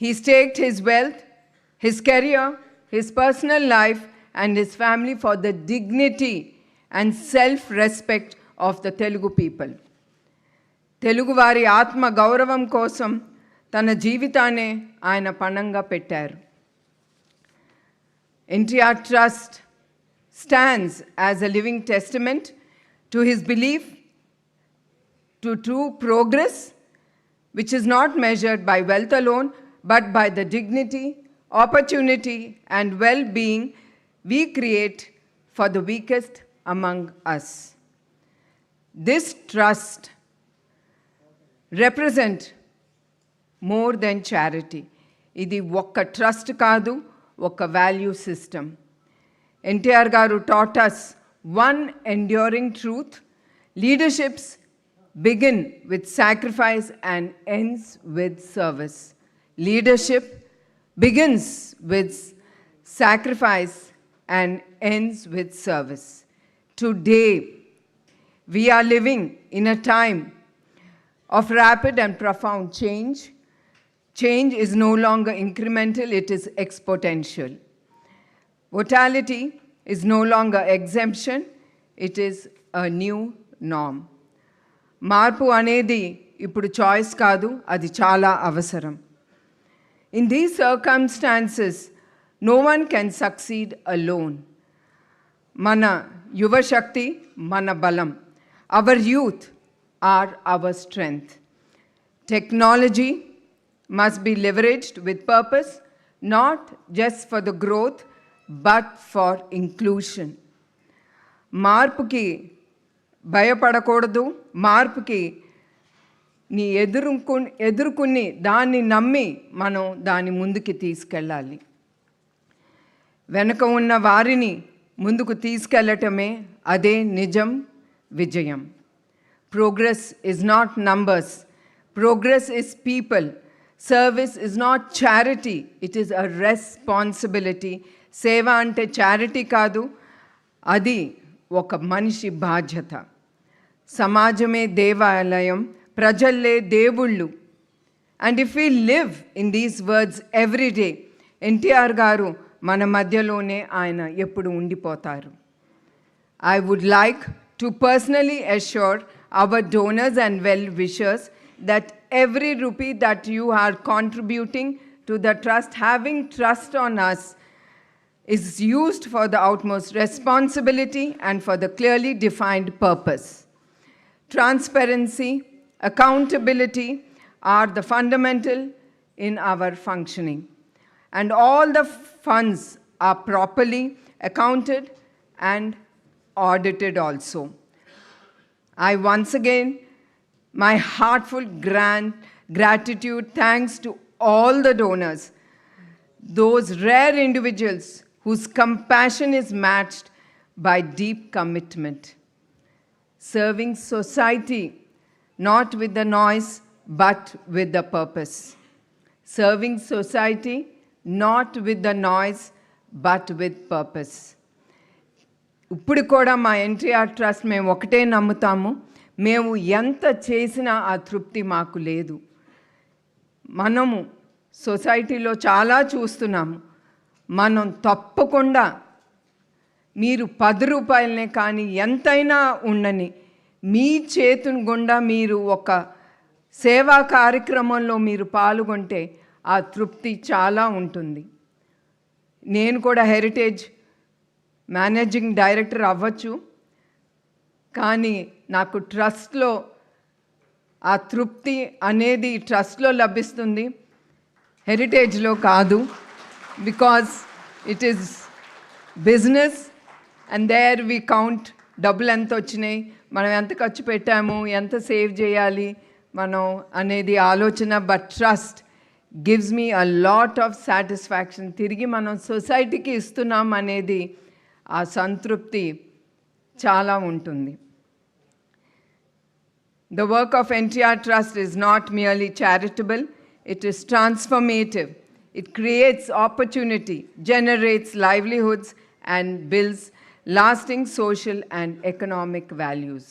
He staked his wealth, his career, his personal life, and his family for the dignity and self-respect of the Telugu people. Telugu వారి ఆత్మ గౌరవం కోసం తన జీవితాన్ని ఆయన పణంగా పెట్టారు. NTR Trust stands as a living testament to his belief to true progress, which is not measured by wealth alone, but by the dignity, opportunity, and well-being we create for the weakest among us. This trust represents more than charity. ఇది ఒక్క trust కాదు, ఒక value system. NTR గారు taught us one enduring truth: leaderships begin with sacrifice and ends with service. Leadership begins with sacrifice and ends with service. Today, we are living in a time of rapid and profound change. Change is no longer incremental, it is exponential. Mortality is no longer exemption, it is a new norm. మార్పు అనేది ఇప్పుడు choice కాదు, అది చాలా అవసరం. In these circumstances, no one can succeed alone. మన యువశక్తి మన బలం. Our youth are our strength. Technology must be leveraged with purpose, not just for the growth, but for inclusion. మార్పుకి భయపడకూడదు, మార్పుకి ఎదుర్కొని దాన్ని నమ్మి మనం దాని ముందుకి తీసుకెళ్ళాలి. వెనుక ఉన్న వారిని ముందుకు తీసుకెళ్ళటమే అదే నిజం విజయం. Progress is not numbers. Progress is people. Service is not charity. It is a responsibility. సేవ అంటే చారిటీ కాదు, అది ఒక మనిషి బాధ్యత. సమాజమే దేవాలయం, ప్రజల్లే దేవుళ్ళు. And if we live in these words every day, NTR గారు మన మధ్యలోనే ఆయన ఎప్పుడు ఉండిపోతారు. I would like to personally assure our donors and well-wishers that every rupee that you are contributing to the trust, having trust on us, is used for the utmost responsibility and for the clearly defined purpose. Transparency, accountability are the fundamental in our functioning. And all the funds are properly accounted and audited also. I once again, my heartfelt gratitude, thanks to all the donors, those rare individuals whose compassion is matched by deep commitment. Serving society, not with the noise, but with the purpose. Serving society, not with the noise, but with purpose. ఇప్పుడు కూడా మా NTR trust మేము ఒకటే నమ్ముతాము, మేము ఎంత చేసినా ఆ తృప్తి మాకు లేదు. మనము సొసైటీలో చాలా చూస్తున్నాము. మనం తప్పకుండా మీరు 10 రూపాయలనే కానీ ఎంతైనా ఉండని మీ చేతుని గుండా మీరు ఒక సేవా కార్యక్రమంలో మీరు పాల్గొంటే ఆ తృప్తి చాలా ఉంటుంది. నేను కూడా హెరిటేజ్ మేనేజింగ్ డైరెక్టర్ అవ్వచ్చు, కానీ నాకు ట్రస్ట్లో ఆ తృప్తి అనేది ట్రస్ట్లో లభిస్తుంది, హెరిటేజ్లో కాదు. Because it is business and there we count డబ్బులు ఎంత వచ్చినాయి, మనం ఎంత ఖర్చు పెట్టాము, ఎంత సేవ్ చేయాలి మనం అనేది ఆలోచన. But trust gives me a lot of satisfaction. తిరిగి మనం సొసైటీకి ఇస్తున్నాం అనేది ఆ సంతృప్తి చాలా ఉంటుంది. The work of NTR Trust is not merely charitable, it is transformative. It creates opportunity, generates livelihoods, and builds lasting social and economic values.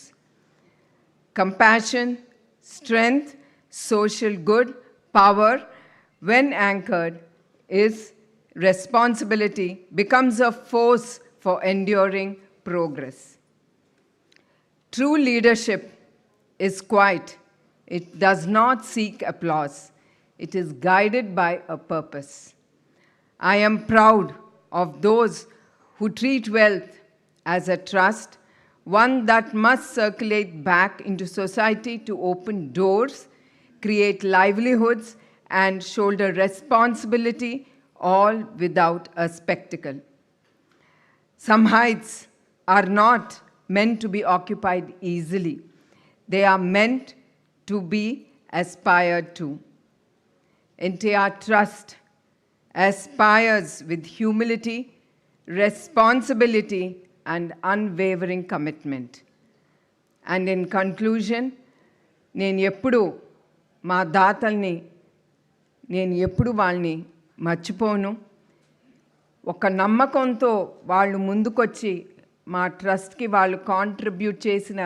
Compassion, strength, social good, power, when anchored, is responsibility, becomes a force for enduring progress. True leadership is quiet. It does not seek applause. It is guided by a purpose. I am proud of those who treat wealth as a trust, one that must circulate back into society to open doors, create livelihoods, and shoulder responsibility, all without a spectacle. Some heights are not meant to be occupied easily. They are meant to be aspired to. NTR Trust aspires with humility, responsibility, and unwavering commitment. And in conclusion, నేను ఎప్పుడు మా దాతల్ని నేను ఎప్పుడు వాళ్ళని మర్చిపోను. ఒక నమ్మకంతో వాళ్ళు ముందుకొచ్చి మా ట్రస్ట్కి వాళ్ళు కాంట్రిబ్యూట్ చేసిన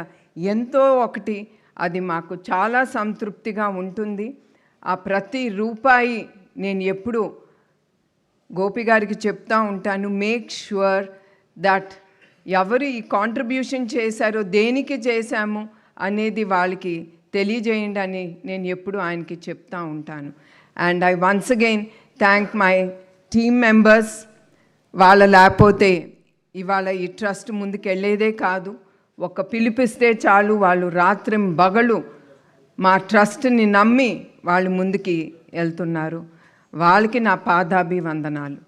ఎంతో ఒకటి, అది మాకు చాలా సంతృప్తిగా ఉంటుంది. ఆ ప్రతి రూపాయి నేను ఎప్పుడు గోపి గారికి చెప్తా ఉంటాను, మేక్ ష్యూర్ దట్ ఎవరు ఈ కాంట్రిబ్యూషన్ చేశారో, దేనికి చేశాము అనేది వాళ్ళకి తెలియజేయండి అని నేను ఎప్పుడు ఆయనకి చెప్తా ఉంటాను. And I once again thank my team members. వాళ్ళ లేకపోతే ఇవాళ ఈ ట్రస్ట్ ముందుకు వెళ్ళేదే కాదు. ఒక పిలిపిస్తే చాలు, వాళ్ళు రాత్రి బగలు మా ట్రస్ట్ని నమ్మి వాళ్ళు ముందుకి వెళ్తున్నారు. వాళ్ళకి నా పాదాభివందనాలు.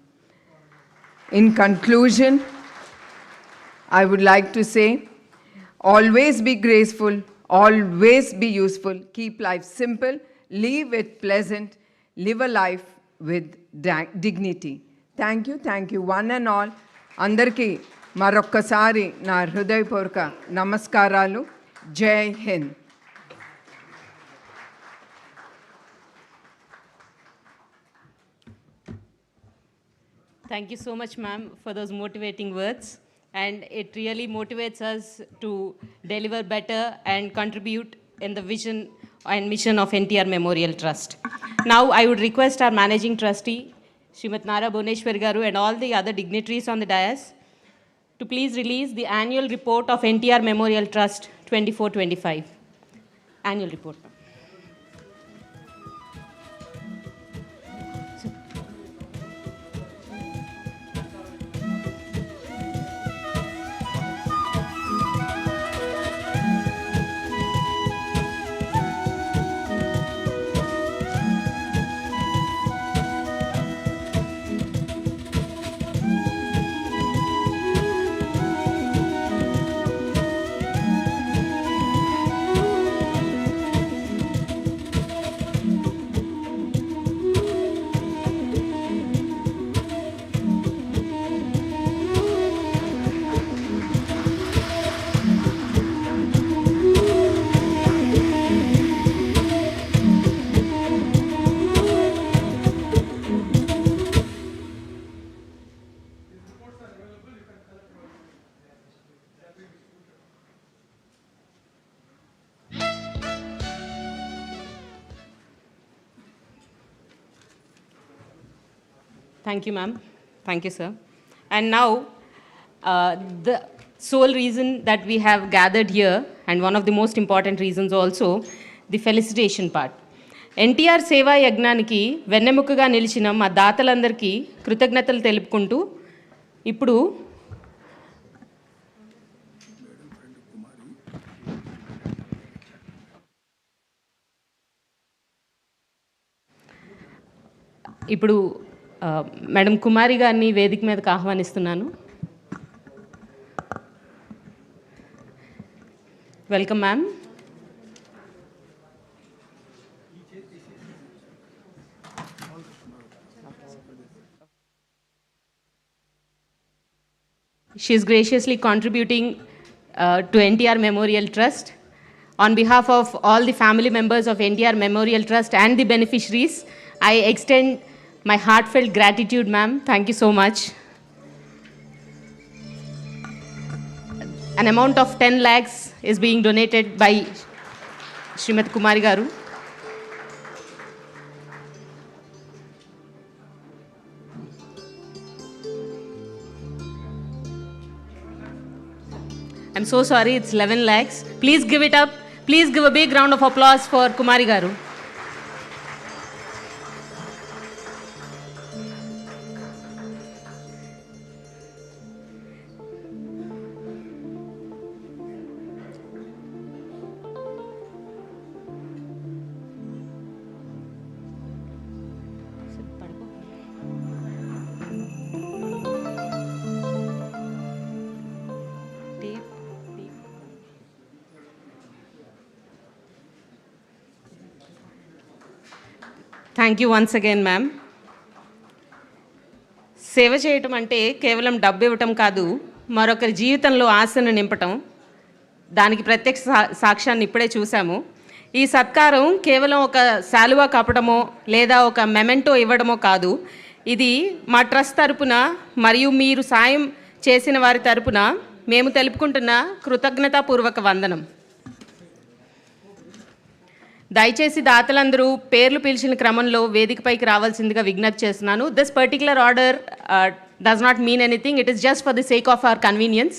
In conclusion, I would like to say, always be graceful, always be useful, keep life simple, live it pleasant, live a life with dignity. Thank you, one and all. Andarki marokkasari na hrudayapurvaka namaskaralu. Jai Hind. Thank you so much, ma'am, for those motivating words. And it really motivates us to deliver better and contribute in the vision and mission of NTR Memorial Trust. Now, I would request our managing trustee, Srimat Nara Boneshwar Garu, and all the other dignitaries on the dais to please release the annual report of NTR Memorial Trust 24-25. Annual report. Thank you, ma'am. Thank you, sir. And now, the sole reason that we have gathered here, and one of the most important reasons also, the felicitation part. NTR సేవా యజ్ఞానికి వెన్నెముకగా నిలిచిన మా దాతలందరికీ కృతజ్ఞతలు తెలుపుకుంటూ ఇప్పుడు ఇప్పుడు madam కుమారి గారిని వేదిక మీదకి ఆహ్వానిస్తున్నాను. Welcome ma'am. She is graciously contributing to NTR Memorial Trust. On behalf of all the family members of NTR Memorial Trust and the beneficiaries, I extend my heartfelt gratitude, ma'am. Thank you so much. An amount of 10 lakhs is being donated by Srimati Kumari Garu. I'm so sorry, it's 11 lakhs. Please give it up. Please give a big round of applause for Kumari Garu. Thank you once again ma'am. సేవ చేయటం అంటే కేవలం డబ్బు ఇవ్వటం కాదు, మరొకరి జీవితంలో ఆశను నింపటం. దానికి ప్రత్యక్ష సాక్ష్యాన్ని ఇప్పుడే చూసాము. ఈ సత్కారం కేవలం ఒక శాలువా కప్పడమో లేదా ఒక మెమెంటో ఇవ్వడమో కాదు. ఇది మా ట్రస్ట్ తరపున మరియు మీరు సాయం చేసిన వారి తరపున మేము తెలుపుకుంటున్న కృతజ్ఞతాపూర్వక వందనం. దయచేసి దాతలందరూ పేర్లు పిలిచిన క్రమంలో వేదికపైకి రావాల్సిందిగా విజ్ఞప్తి చేస్తున్నాను. This particular order does not mean anything. It is just for the sake of our convenience.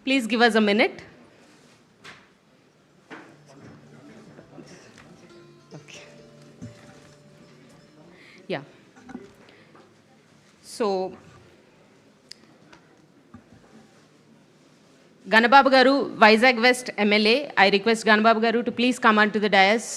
Please give us a minute. Yeah, so Ganababu Garu, Vizag West MLA, I request Ganababu Garu to please come onto the dais.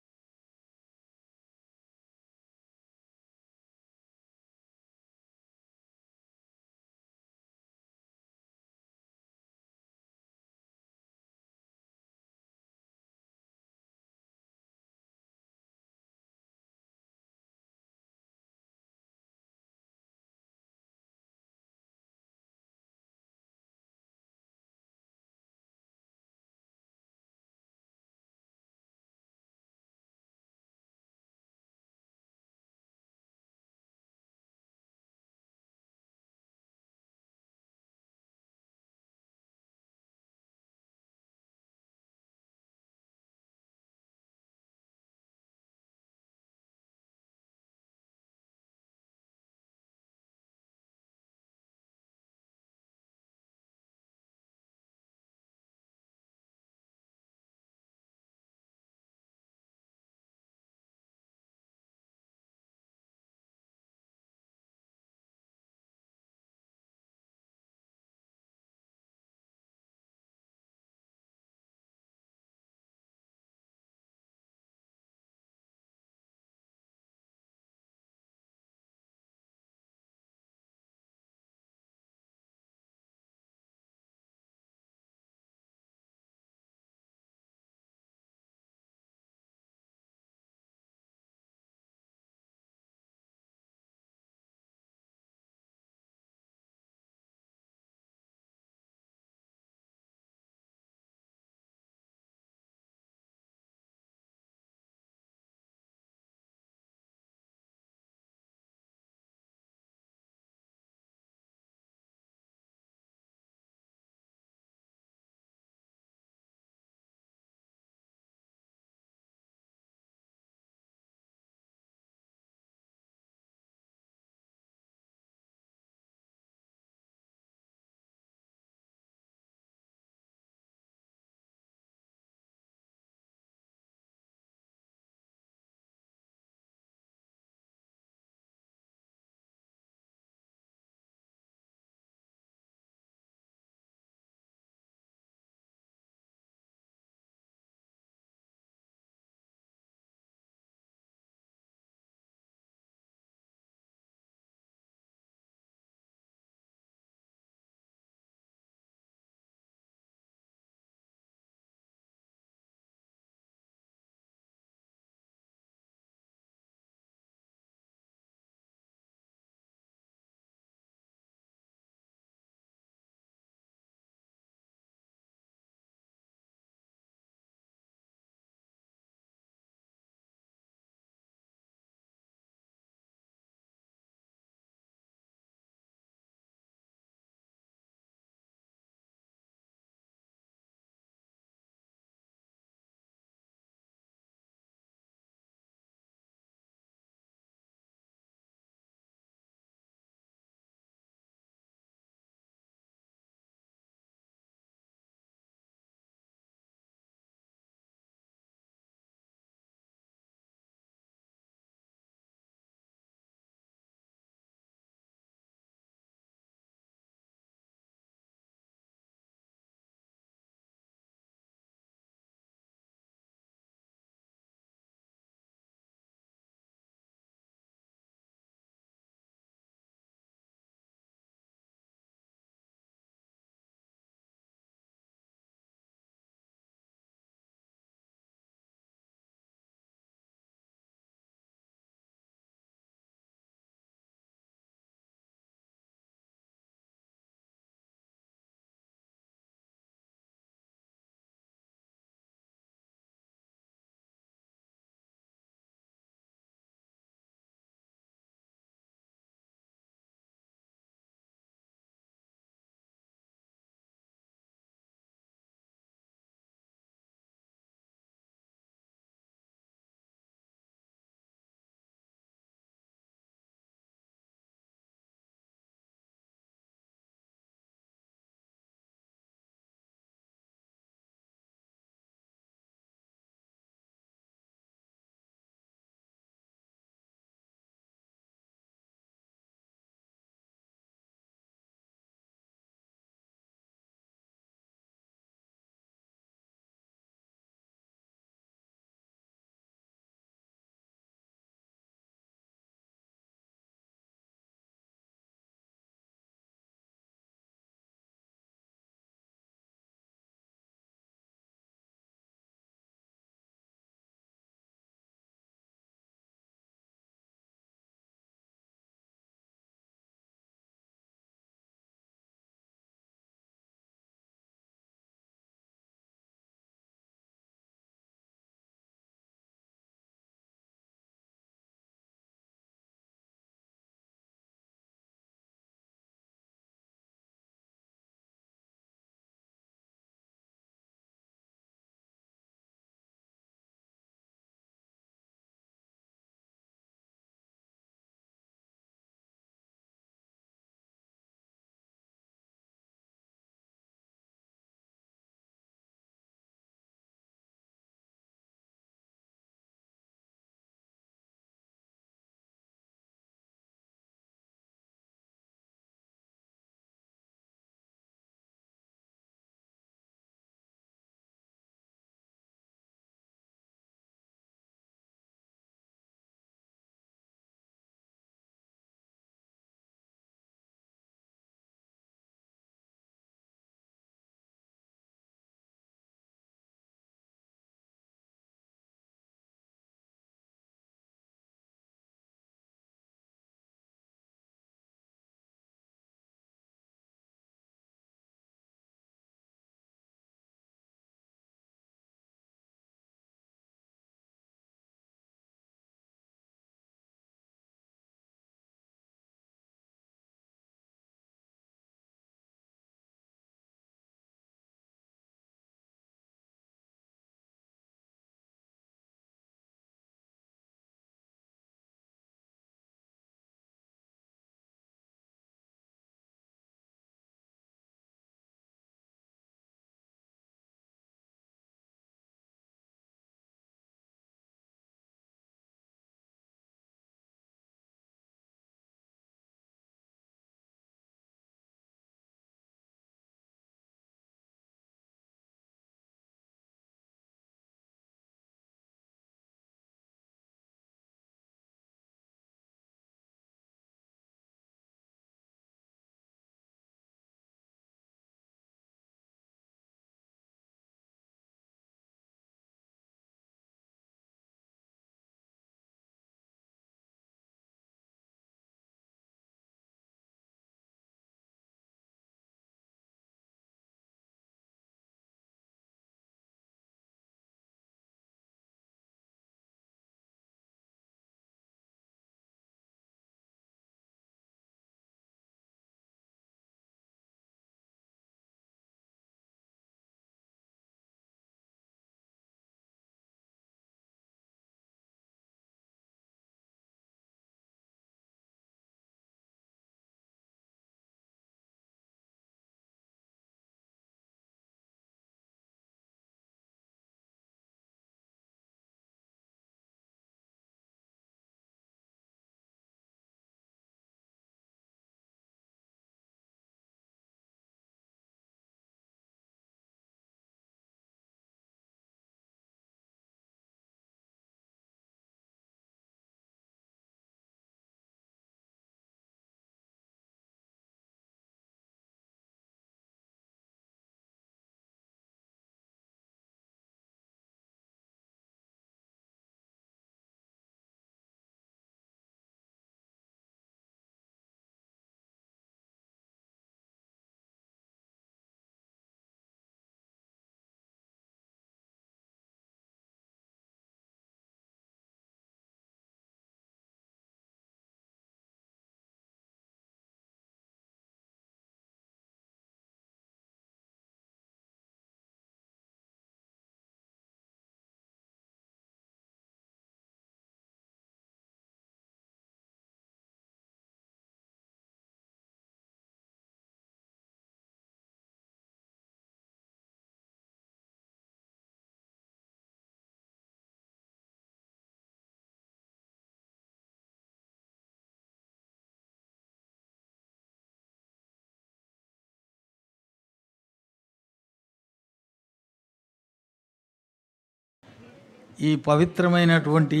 ఈ పవిత్రమైనటువంటి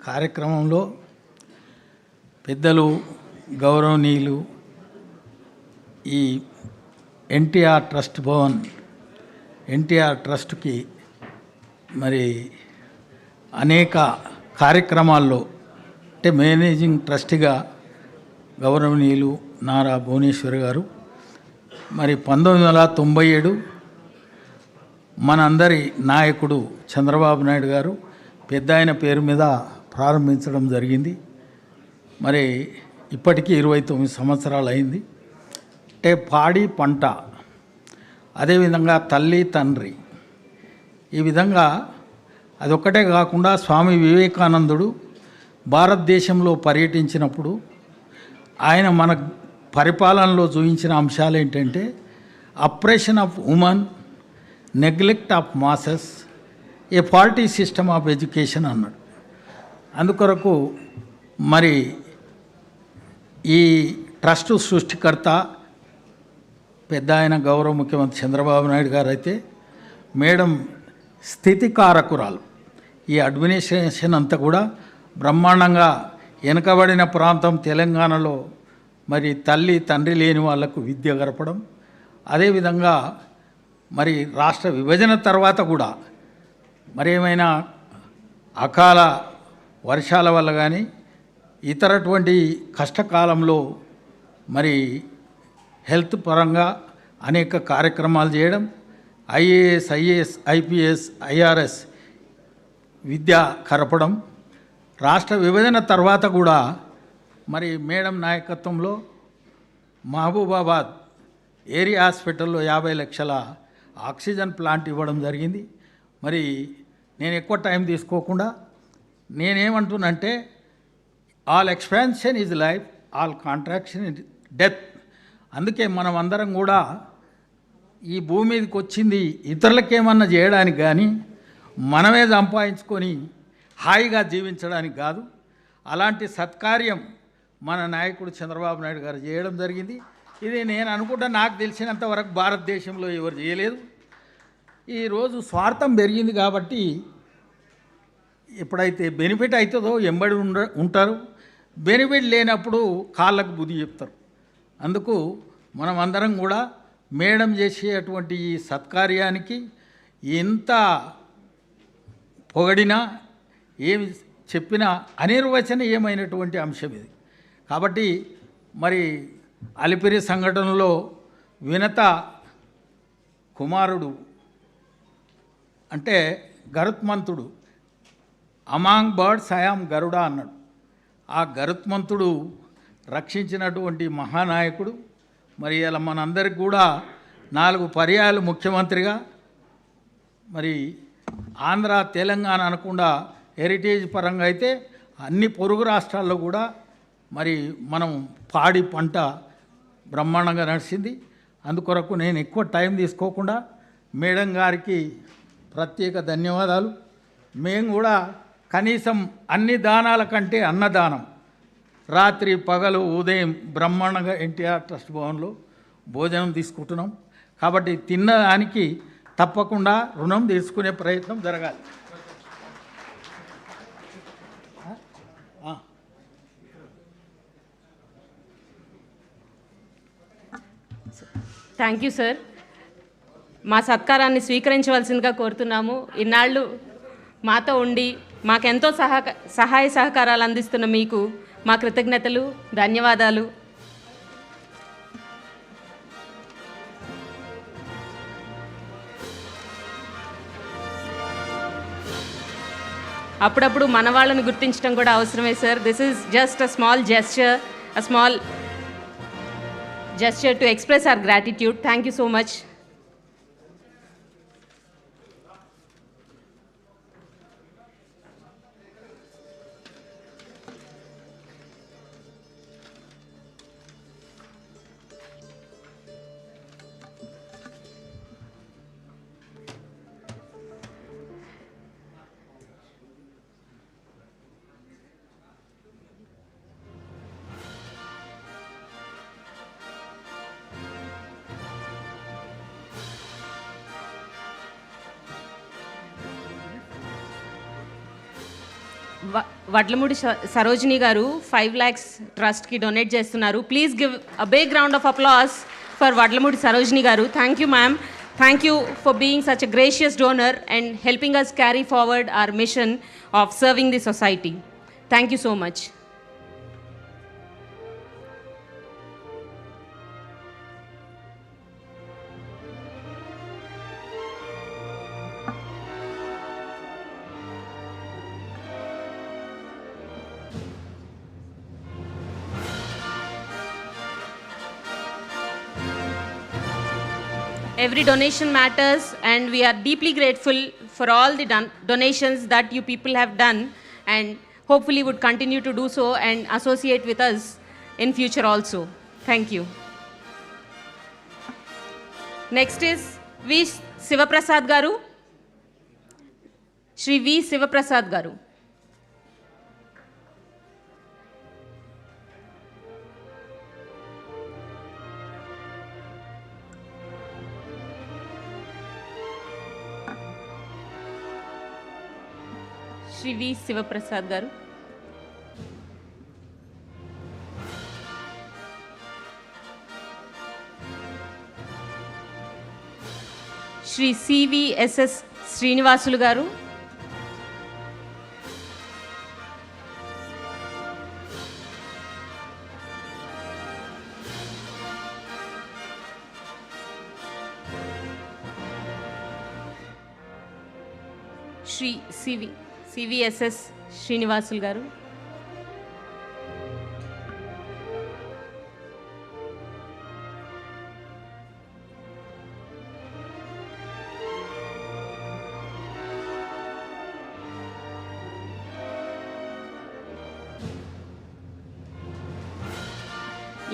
కార్యక్రమంలో పెద్దలు గౌరవనీయులు ఈ NTR trust Bhavan NTR ట్రస్ట్కి మరి అనేక కార్యక్రమాల్లో అంటే మేనేజింగ్ ట్రస్టీగా గౌరవనీయులు నారా భువనేశ్వర్ గారు మరి 1997 మనందరి నాయకుడు చంద్రబాబు నాయుడు గారు పెద్ద ఆయన పేరు మీద ప్రారంభించడం జరిగింది. మరి ఇప్పటికీ 29 సంవత్సరాలు అయింది. అంటే పాడి పంట, అదేవిధంగా తల్లి తండ్రి, ఈ విధంగా అదొక్కటే కాకుండా స్వామి వివేకానందుడు భారతదేశంలో పర్యటించినప్పుడు ఆయన మన పరిపాలనలో చూపించిన అంశాలు ఏంటంటే oppression of women, neglect of masses, A faulty system of education అన్నాడు. అందుకొరకు మరి ఈ ట్రస్ట్ సృష్టికర్త పెద్ద ఆయన గౌరవ ముఖ్యమంత్రి చంద్రబాబు నాయుడు గారు అయితే మేడం స్థితికారకురాలు. ఈ అడ్మినిస్ట్రేషన్ అంతా కూడా బ్రహ్మాండంగా వెనుకబడిన ప్రాంతం తెలంగాణలో మరి తల్లి తండ్రి లేని వాళ్లకు విద్య గడపడం, అదేవిధంగా మరి రాష్ట్ర విభజన తర్వాత కూడా మరి ఏమైనా అకాల వర్షాల వల్ల కానీ ఇతరటువంటి కష్టకాలంలో మరి హెల్త్ పరంగా అనేక కార్యక్రమాలు చేయడం, ఐఏఎస్, ఐఏఎస్, ఐపీఎస్, ఐఆర్ఎస్ విద్య కరపడం, రాష్ట్ర విభజన తర్వాత కూడా మరి మేడం నాయకత్వంలో మహబూబాబాద్ ఏరియా హాస్పిటల్లో 50 లక్షల ఆక్సిజన్ ప్లాంట్ ఇవ్వడం జరిగింది. మరి నేను ఎక్కువ టైం తీసుకోకుండా నేనేమంటున్నంటే all expansion is life, all contraction is death. అందుకే మనం అందరం కూడా ఈ భూమి మీదకి వచ్చింది ఇతరులకేమన్నా చేయడానికి కానీ మనమే సంపాదించుకొని హాయిగా జీవించడానికి కాదు. అలాంటి సత్కార్యం మన నాయకుడు చంద్రబాబు నాయుడు గారు చేయడం జరిగింది. ఇది నేను అనుకుంటా, నాకు తెలిసినంత వరకు భారతదేశంలో ఎవరు చేయలేదు. ఈరోజు స్వార్థం పెరిగింది కాబట్టి ఎప్పుడైతే బెనిఫిట్ అవుతుందో ఎంబడి ఉంటారు, బెనిఫిట్ లేనప్పుడు కాళ్ళకు బుద్ధి చెప్తారు. అందుకు మనం అందరం కూడా మేడం చేసేటువంటి ఈ సత్కార్యానికి ఎంత పొగడినా ఏమి చెప్పినా అనిర్వచనీయమైనటువంటి అంశం ఇది. కాబట్టి మరి అలిపిరి సంఘటనలో వినత కుమారుడు అంటే గరుత్మంతుడు, అమాంగ్ బర్డ్స్ ఐయామ్ గరుడ అన్నాడు. ఆ గరుత్మంతుడు రక్షించినటువంటి మహానాయకుడు. మరి ఇలా మనందరికి కూడా 4 పర్యాయాలు ముఖ్యమంత్రిగా, మరి ఆంధ్ర తెలంగాణ అనకుండా హెరిటేజ్ పరంగా అయితే అన్ని పొరుగు రాష్ట్రాల్లో కూడా మరి మనం పాడి పంట బ్రహ్మాండంగా నడిచింది. అందుకొరకు నేను ఎక్కువ టైం తీసుకోకుండా మేడం గారికి ప్రత్యేక ధన్యవాదాలు. మేము కూడా కనీసం అన్ని దానాల కంటే అన్నదానం, రాత్రి పగలు ఉదయం బ్రహ్మాండంగా ఎన్టీఆర్ ట్రస్ట్ భవన్లో భోజనం తీసుకుంటున్నాం. కాబట్టి తిన్నదానికి తప్పకుండా రుణం తీర్చుకునే ప్రయత్నం జరగాలి. Thank you sir. మా సత్కారాన్ని స్వీకరించవలసిందిగా కోరుతున్నాము. ఇన్నాళ్ళు మాతో ఉండి మాకెంతో సహాయ సహకారాలు అందిస్తున్న మీకు మా కృతజ్ఞతలు, ధన్యవాదాలు. అప్పుడప్పుడు మన వాళ్ళని గుర్తించడం కూడా అవసరమే sir. This is just a small gesture to express our gratitude. Thank you so much. Vadlamudi Sarojini garu 5 lakhs ట్రస్ట్కి డొనేట్ చేస్తున్నారు. Please give a big round of applause for Vadlamudi Sarojini garu. Thank you ma'am. Thank you for being such a gracious donor and helping us carry forward our mission of serving the society. Thank you so much. Every donation matters, and we are deeply grateful for all the donations that you people have done, and hopefully would continue to do so and associate with us in future also. Thank you. Next is V. Sivaprasad Garu. Shri V. Sivaprasad Garu. Shri V. Sivaprasad Garu. Shri CVSS Srinivasulu Garu. Shri CVSS Srinivasulu Garu.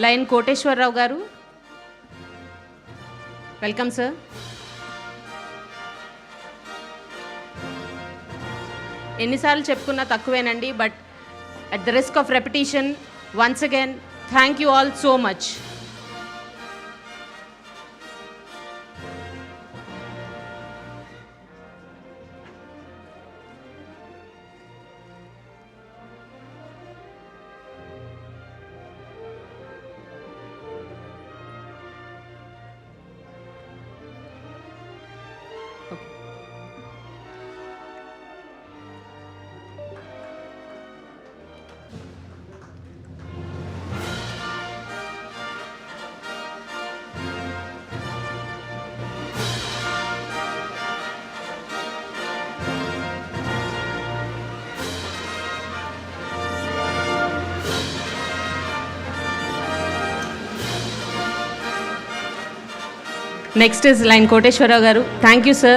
Lion Koteshwarrao Garu. Welcome, sir. ఎన్నిసార్లు చెప్పుకున్నా తక్కువేనండి, but at the risk of repetition once again thank you all so much. Next is Lion Koteshwarrao Garu. Thank you, sir.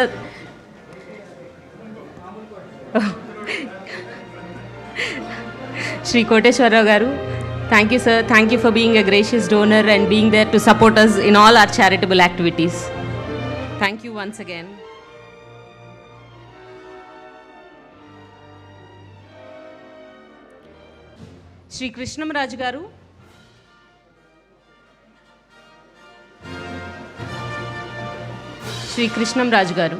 Shri Koteshwarrao Garu. Thank you, sir. Thank you for being a gracious donor and being there to support us in all our charitable activities. Thank you once again. Shri Krishnam Raj Garu. Shri Krishnam Raj Garu.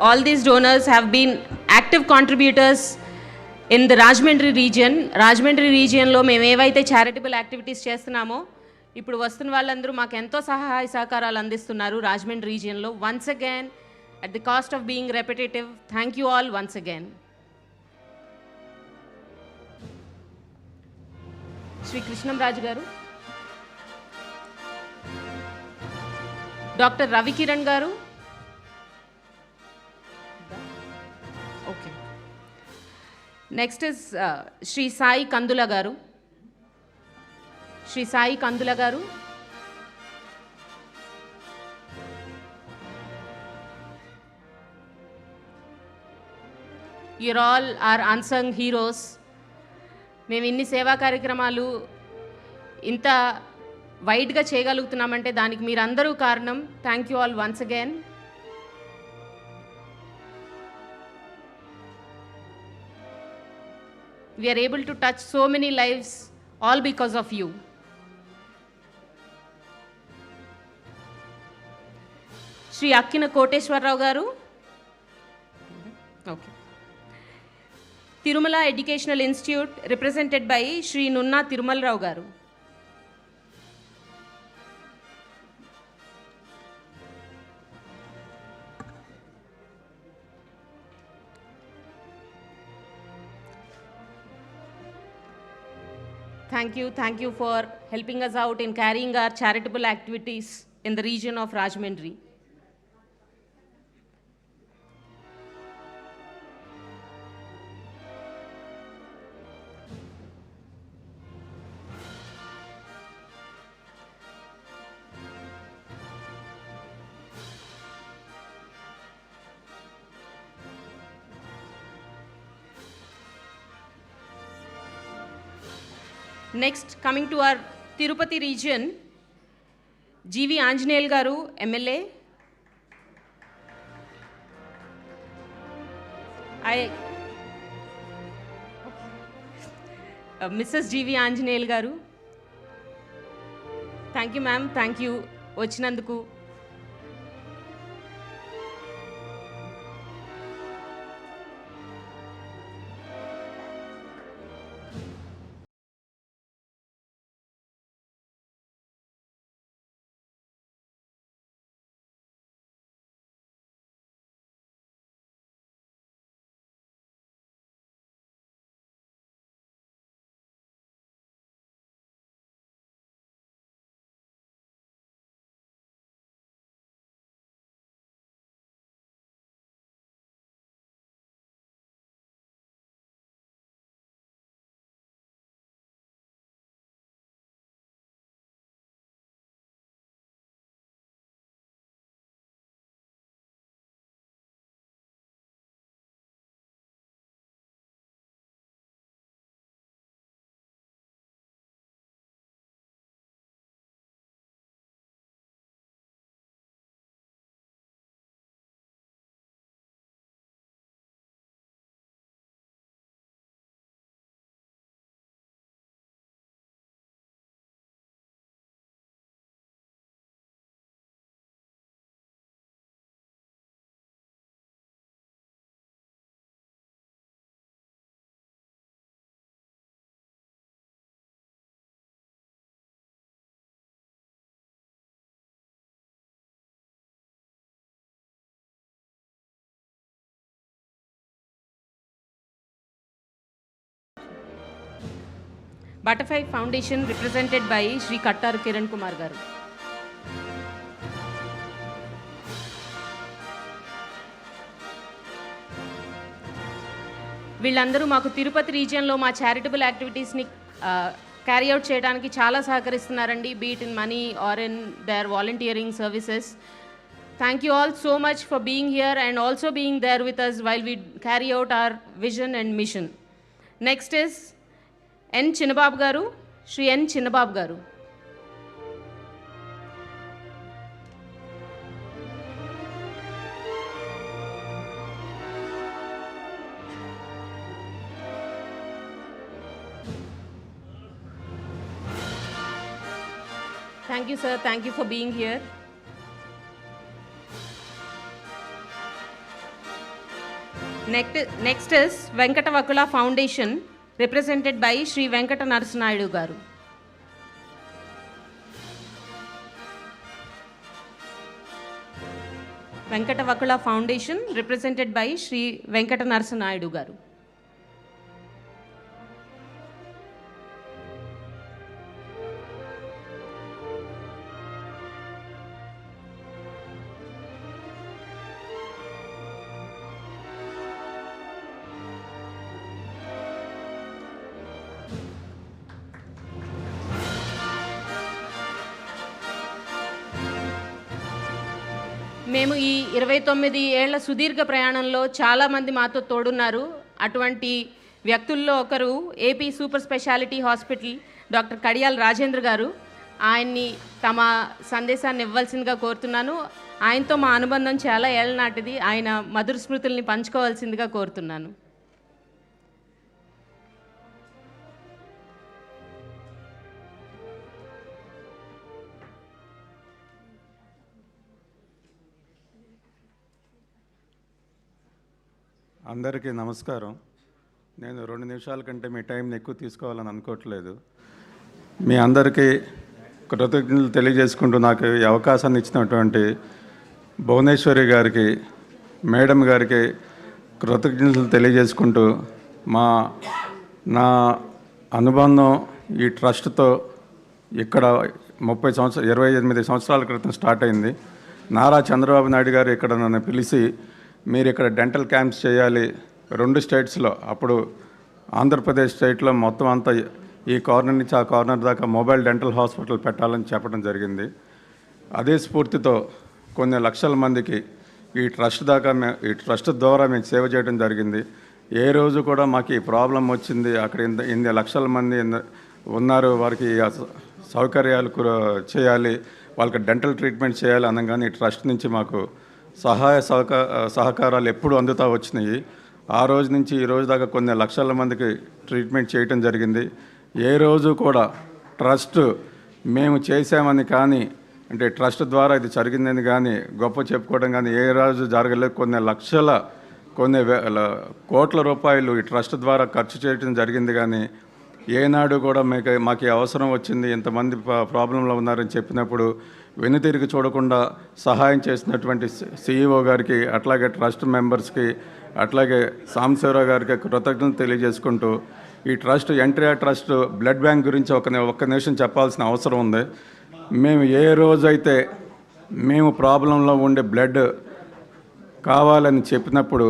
All these donors have been active contributors in the Rajahmundry region. Rajahmundry region లో మేము ఏవైతే charitable activities చేస్తున్నామో ఇప్పుడు వస్తున్న వాళ్ళందరూ మాకు ఎంతో సహాయ సహకారాలు అందిస్తున్నారు రాజమండ్రి రీజియన్లో. Once again at the cost of being repetitive, thank you all once again. Shri Krishnam Raju garu. Doctor Ravikiran garu. Okay. Next is Shri Sai Kandula garu. Shri Sai Kandula garu. You're all our unsung heroes. మేము ఇన్ని సేవా కార్యక్రమాలు ఇంత వైడ్గా చేయగలుగుతున్నామంటే దానికి మీరందరూ కారణం. Thank you all once again. We are able to touch so many lives, all because of you. Shri Akkina Koteshwarrao garu. Okay. Tirumala Educational Institute, represented by Shri Nunna Tirumalrao garu. Thank you for helping us out in carrying our charitable activities in the region of Rajahmundry. Next, coming to our Tirupati region, GV Anjaneyal garu, MLA. Mrs. GV Anjaneyal garu. Thank you, ma'am. Thank you. Vachinanduku. Butterfly Foundation, represented by Shri Kattar Kiran Kumar garu. వీళ్ళందరూ మాకు తిరుపతి రీజియన్లో మా charitable యాక్టివిటీస్ని carry out చేయడానికి చాలా సహకరిస్తున్నారండి, be it in money or in their volunteering services. Thank you all so much for being here and also being there with us while we carry out our vision and mission. Next is N. Chinnabab garu, Shri N. Chinnabab garu. Thank you, sir. Thank you for being here. Next is Venkata Vakula Foundation, represented by Shri Venkata Narasimha garu. Venkata Vakula Foundation, represented by Shri Venkata Narasimha garu. మేము ఈ 29 ఏళ్ల సుదీర్ఘ ప్రయాణంలో చాలామంది మాతో తోడున్నారు. అటువంటి వ్యక్తుల్లో ఒకరు AP super speciality hospital doctor Kadiyal Rajendra garu. ఆయన్ని తమ సందేశాన్ని ఇవ్వాల్సిందిగా కోరుతున్నాను. ఆయనతో మా అనుబంధం చాలా ఏళ్ల నాటిది. ఆయన మధుర స్మృతుల్ని పంచుకోవాల్సిందిగా కోరుతున్నాను. అందరికీ నమస్కారం. నేను 2 నిమిషాల కంటే మీ టైంని ఎక్కువ తీసుకోవాలని అనుకోవట్లేదు. మీ అందరికీ కృతజ్ఞతలు తెలియజేసుకుంటూ నాకు ఈ అవకాశాన్ని ఇచ్చినటువంటి భువనేశ్వరి గారికి, మేడం గారికి కృతజ్ఞతలు తెలియజేసుకుంటూ నా అనుబంధం ఈ ట్రస్ట్తో ఇక్కడ 28 సంవత్సరాల క్రితం స్టార్ట్ అయింది. నారా చంద్రబాబు నాయుడు గారు ఇక్కడ నన్ను పిలిచి మీరు ఇక్కడ డెంటల్ క్యాంప్స్ చేయాలి 2 స్టేట్స్లో, అప్పుడు ఆంధ్రప్రదేశ్ స్టేట్లో మొత్తం అంతా ఈ కార్నర్ నుంచి ఆ కార్నర్ దాకా మొబైల్ డెంటల్ హాస్పిటల్ పెట్టాలని చెప్పడం జరిగింది. అదే స్ఫూర్తితో కొన్ని లక్షల మందికి ఈ ట్రస్ట్ ద్వారా మేము సేవ చేయడం జరిగింది. ఏ రోజు కూడా మాకు ఈ ప్రాబ్లం వచ్చింది, అక్కడ ఇన్ని లక్షల మంది ఉన్నారు, వారికి సౌకర్యాలు చేయాలి, వాళ్ళకి డెంటల్ ట్రీట్మెంట్ చేయాలి అనగానే ఈ ట్రస్ట్ నుంచి మాకు సహకారాలు ఎప్పుడు అందుతూ వచ్చినాయి. ఆ రోజు నుంచి ఈ రోజు దాకా కొన్ని లక్షల మందికి ట్రీట్మెంట్ చేయటం జరిగింది. ఏ రోజు కూడా ట్రస్ట్ మేము చేసామని కానీ, అంటే ట్రస్ట్ ద్వారా ఇది జరిగిందని కానీ గొప్ప చెప్పుకోవడం కానీ ఏ రోజు జరగలేదు. కొన్ని కోట్ల రూపాయలు ఈ ట్రస్ట్ ద్వారా ఖర్చు చేయడం జరిగింది. కానీ ఏనాడు కూడా మాకు అవసరం వచ్చింది, ఇంతమంది ప్రాబ్లంలో ఉన్నారని చెప్పినప్పుడు వెనుతిరిగి చూడకుండా సహాయం చేసినటువంటి CEO గారికి, అట్లాగే ట్రస్ట్ మెంబర్స్కి, అట్లాగే సాంబశివరావు గారికి కృతజ్ఞతలు తెలియజేసుకుంటూ ఈ trust NTR trust blood bank గురించి ఒక్క నిమిషం చెప్పాల్సిన అవసరం ఉంది. మేము ఏ రోజైతే మేము ప్రాబ్లంలో ఉండే బ్లడ్ కావాలని చెప్పినప్పుడు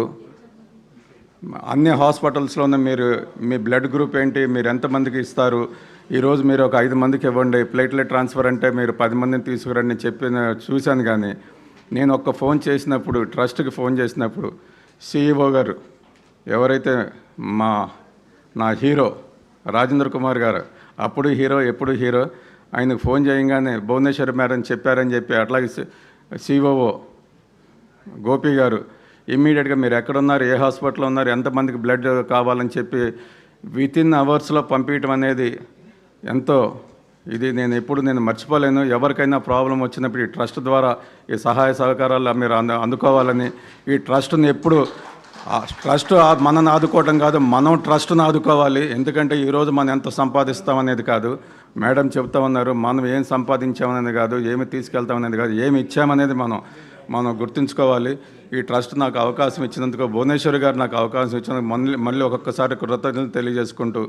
అన్ని హాస్పిటల్స్లోనే మీరు మీ బ్లడ్ గ్రూప్ ఏంటి, మీరు ఎంతమందికి ఇస్తారు, ఈరోజు మీరు ఒక 5 మందికి ఇవ్వండి, ప్లేట్లెట్ ట్రాన్స్ఫర్ అంటే మీరు 10 మందిని తీసుకురండి చూశాను. కానీ నేను ఒక్క ఫోన్ చేసినప్పుడు, ట్రస్ట్కి ఫోన్ చేసినప్పుడు CEO గారు, ఎవరైతే నా హీరో రాజేంద్ర కుమార్ గారు, అప్పుడు హీరో ఎప్పుడు హీరో, ఆయనకు ఫోన్ చేయగానే భువనేశ్వరి మేడం చెప్పారని చెప్పి, అట్లాగే COO గోపి గారు ఇమ్మీడియట్గా మీరు ఎక్కడున్నారు, ఏ హాస్పిటల్లో ఉన్నారు, ఎంతమందికి బ్లడ్ కావాలని చెప్పి వితిన్ అవర్స్లో పంపించడం అనేది ఎంతో నేను మర్చిపోలేను. ఎవరికైనా ప్రాబ్లం వచ్చినప్పుడు ఈ ట్రస్ట్ ద్వారా ఈ సహాయ సహకారాలు మీరు అందుకోవాలని, ఈ ట్రస్ట్ని ఎప్పుడు ట్రస్ట్ మనని ఆదుకోవడం కాదు, మనం ట్రస్ట్ని ఆదుకోవాలి. ఎందుకంటే ఈరోజు మనం ఎంత సంపాదిస్తామనేది కాదు, మేడం చెప్తా ఉన్నారు, మనం ఏం సంపాదించామనేది కాదు, ఏమి తీసుకెళ్తామనేది కాదు, ఏమి ఇచ్చామనేది మనం గుర్తుంచుకోవాలి. ఈ ట్రస్ట్ నాకు అవకాశం ఇచ్చినందుకు, భువనేశ్వరి గారు నాకు అవకాశం ఇచ్చినందుకు మళ్ళీ ఒక్కొక్కసారి కృతజ్ఞతలు తెలియజేసుకుంటూ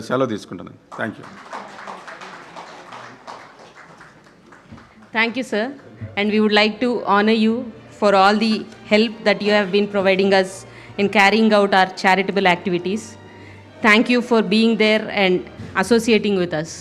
సెలవు తీసుకుంటున్నాను. Thank you. Thank you, sir. And we would like to honor you for all the help that you have been providing us in carrying out our charitable activities. Thank you for being there and associating with us.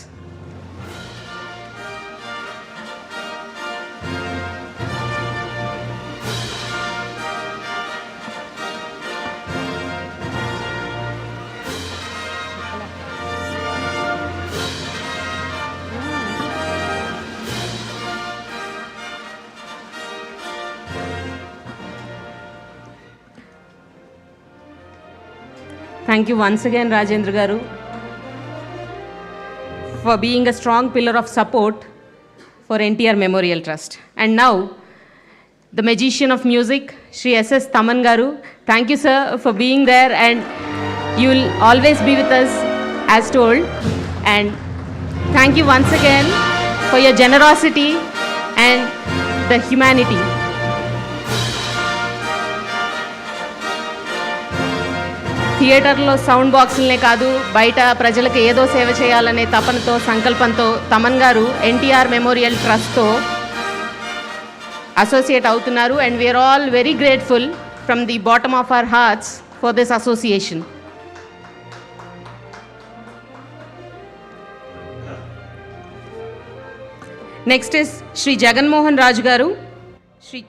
Thank you once again, Rajendra Garu, for being a strong pillar of support for NTR Memorial Trust. And now, the magician of music, Shri S.S. Taman Garu. Thank you, sir, for being there, and you will always be with us as told. And thank you once again for your generosity and the humanity. థియేటర్లో sound బాక్సులనే కాదు, బయట ప్రజలకు ఏదో సేవ చేయాలనే తపనతో, సంకల్పంతో Thaman garu NTR memorial ట్రస్ట్తో అసోసియేట్ అవుతున్నారు. And we are all very grateful from the bottom of our hearts for this association. Next is Shri Jaganmohan Raju garu, Shri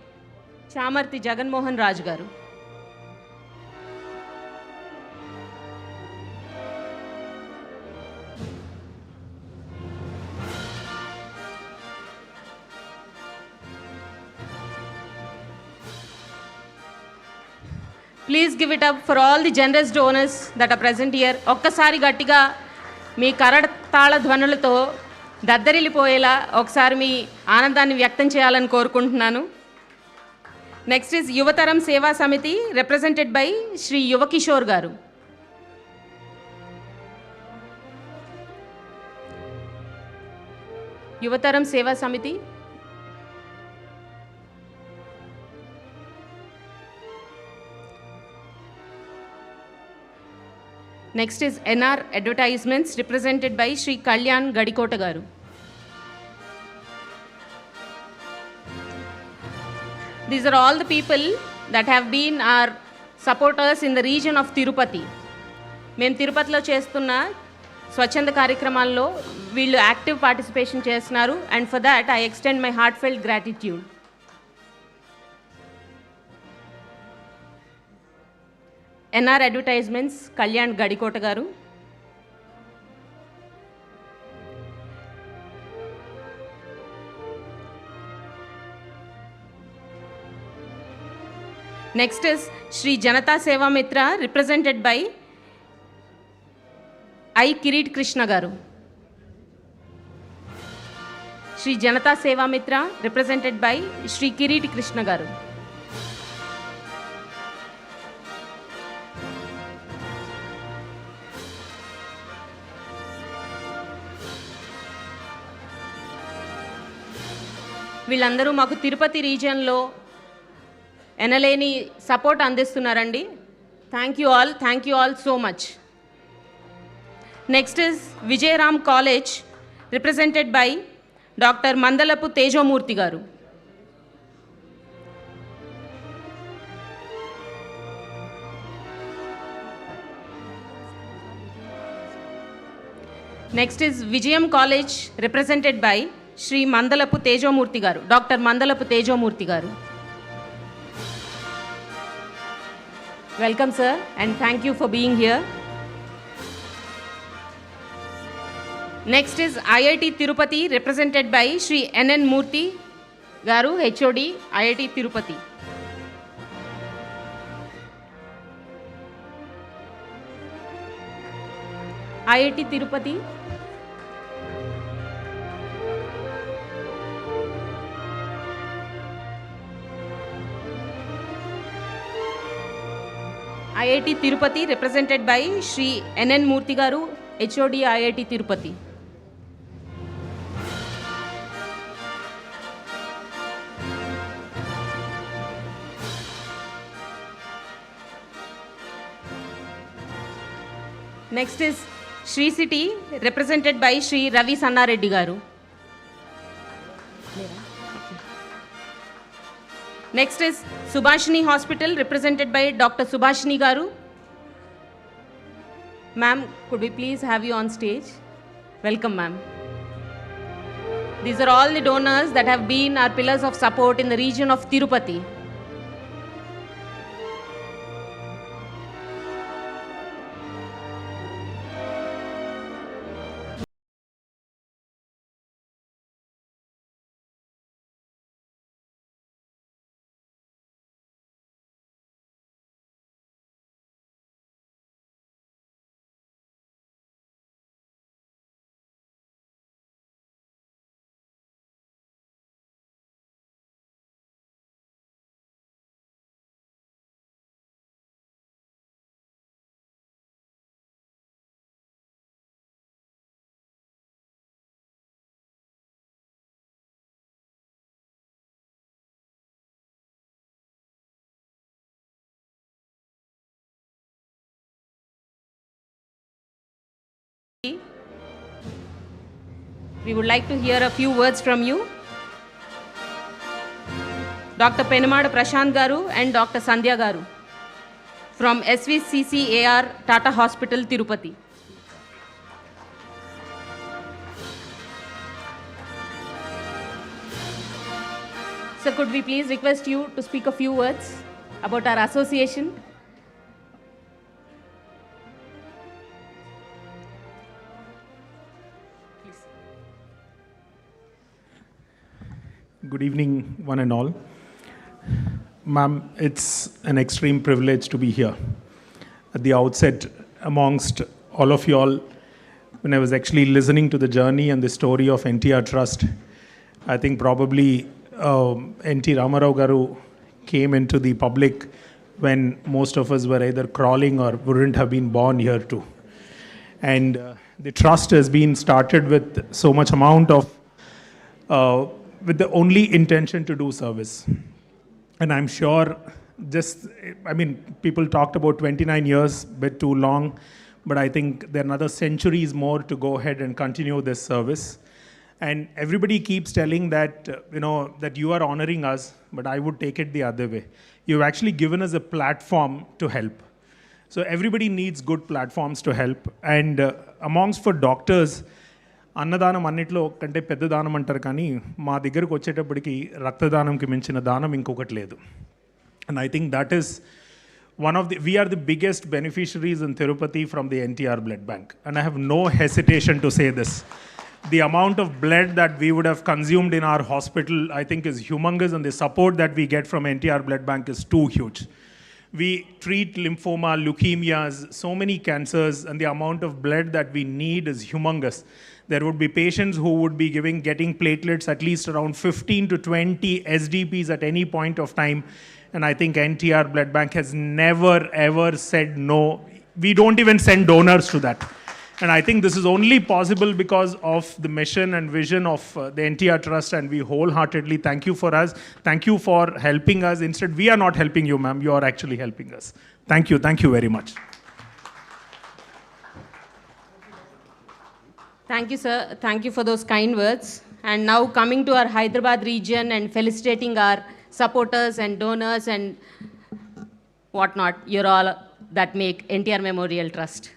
Chamarthi Jaganmohan Raju garu. Please give it up for all the generous donors that are present here. ఒక్కసారి గట్టిగా మీ కరతాళ ధ్వనులతో దద్దరిల్లిపోయేలా ఒకసారి మీ ఆనందాన్ని వ్యక్తం చేయాలని కోరుకుంటున్నాను. Next is Yuvataram Seva Samiti, represented by Shri Yuvakishore Garu. Yuvataram Seva Samiti. Next is NR Advertisements, represented by Shri Kalyan Gadikota Garu. These are all the people that have been our supporters in the region of Tirupati. మేము తిరుపతిలో చేస్తున్న స్వచ్ఛంద కార్యక్రమాల్లో వీళ్ళు active participation చేస్తున్నారు, and for that I extend my heartfelt gratitude. NR advertisements, Kalyan Gadikota గారు. Next is Shri Janata Seva Mitra, represented by I. Kirit Krishna Garu. Shri Janata Seva Mitra, represented by Shri Kirit Krishna Garu. వీళ్ళందరూ మాకు తిరుపతి రీజియన్లో ఎనలేని support అందిస్తున్నారండి. Thank you all so much. Next is Vijayaram college, represented by doctor Mandalapu Tejomurthy garu. Next is Vijayam college, represented by Shri Mandalapu Tejomurthy garu, doctor Mandalapu Tejomurthy గారు. Welcome sir, and thank you for being here. Next is IIT Tirupati, represented by Shri NN Murthy Garu, HOD, IIT Tirupati. IIT Tirupati. IIT Tirupati, represented by Shri NN Murthy Garu, HOD, IIT Tirupati. Next is Shri City, represented by Shri Ravi Sanna Reddy Garu. Next is Subhashini Hospital, represented by Dr. Subhashini Garu. Ma'am, could we please have you on stage? Welcome, ma'am. These are all the donors that have been our pillars of support in the region of Tirupati. We would like to hear a few words from you. Dr. Penamada Prashant Garu and Dr. Sandhya Garu from SVCCAR Tata Hospital, Tirupati. So could we please request you to speak a few words about our association? Good evening, one and all. Ma'am, it's an extreme privilege to be here. At the outset, amongst all of you all, when I was actually listening to the journey and the story of NTRTrust, I think probably NT Ramarao Garu came into the public when most of us were either crawling or wouldn't have been born here too. And the trust has been started with so much amount of, with the only intention to do service. And I'm sure people talked about 29 years, bit too long, but I think there are another centuries more to go ahead and continue this service. And everybody keeps telling that, that you are honoring us, but I would take it the other way. You've actually given us a platform to help. So everybody needs good platforms to help. And amongst for doctors, అన్నదానం అన్నిట్లో కంటే పెద్ద దానం అంటారు కానీ మా దగ్గరకు వచ్చేటప్పటికి రక్తదానంకి మించిన దానం ఇంకొకటి లేదు. And I think that is we are the biggest beneficiaries in Tirupati from the NTR blood bank. And I have no hesitation to say this. The amount of blood that we would have consumed in our hospital, I think, is humongous, and the support that we get from NTR blood bank is too huge. We treat lymphoma, leukemias, so many cancers, and the amount of blood that we need is humongous. There would be patients who would be getting platelets at least around 15 to 20 SDPs at any point of time. And I think NTR Blood Bank has never, ever said no. We don't even send donors to that. And I think this is only possible because of the mission and vision of the NTR Trust, and we wholeheartedly thank you for us. Thank you for helping us. Instead, we are not helping you, ma'am. You are actually helping us. Thank you. Thank you very much. Thank you, sir. Thank you for those kind words. And now coming to our Hyderabad region and felicitating our supporters and donors and whatnot, you're all that make NTR Memorial Trust.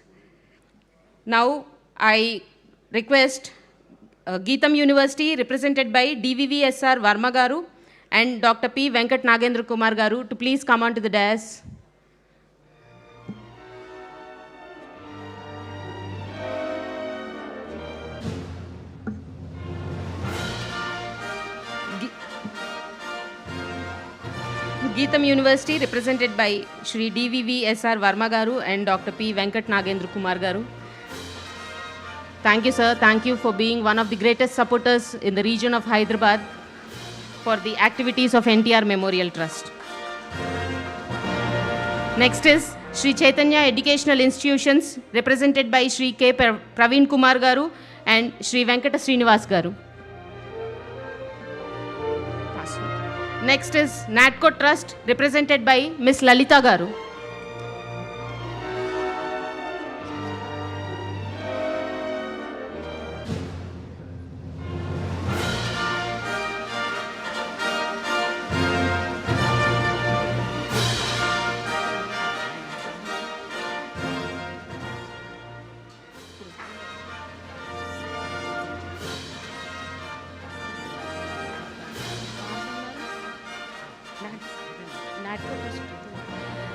Now, I request Geetam University, represented by DVVSR Varma Garu and Dr. P. Venkat Nagendra Kumar Garu, to please come onto the dais. Geetam University, represented by Shri DVVSR Varma Garu and Dr. P. Venkat Nagendra Kumar Garu. Thank you, sir. Thank you for being one of the greatest supporters in the region of Hyderabad for the activities of NTR Memorial Trust. Next is Shri Chaitanya Educational Institutions, represented by Shri K. Praveen Kumar Garu and Shri Venkata Srinivas Garu. Next is NATCO Trust, represented by Ms. Lalita Garu.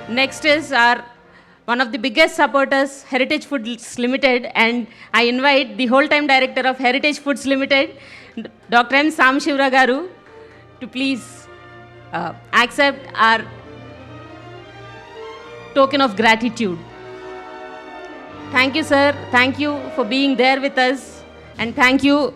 Next is our one of the biggest supporters, Heritage Foods Limited, and I invite the whole-time director of Heritage Foods Limited, Dr. M. Samshivra Garu, to please accept our token of gratitude. Thank you, sir. Thank you for being there with us, and thank you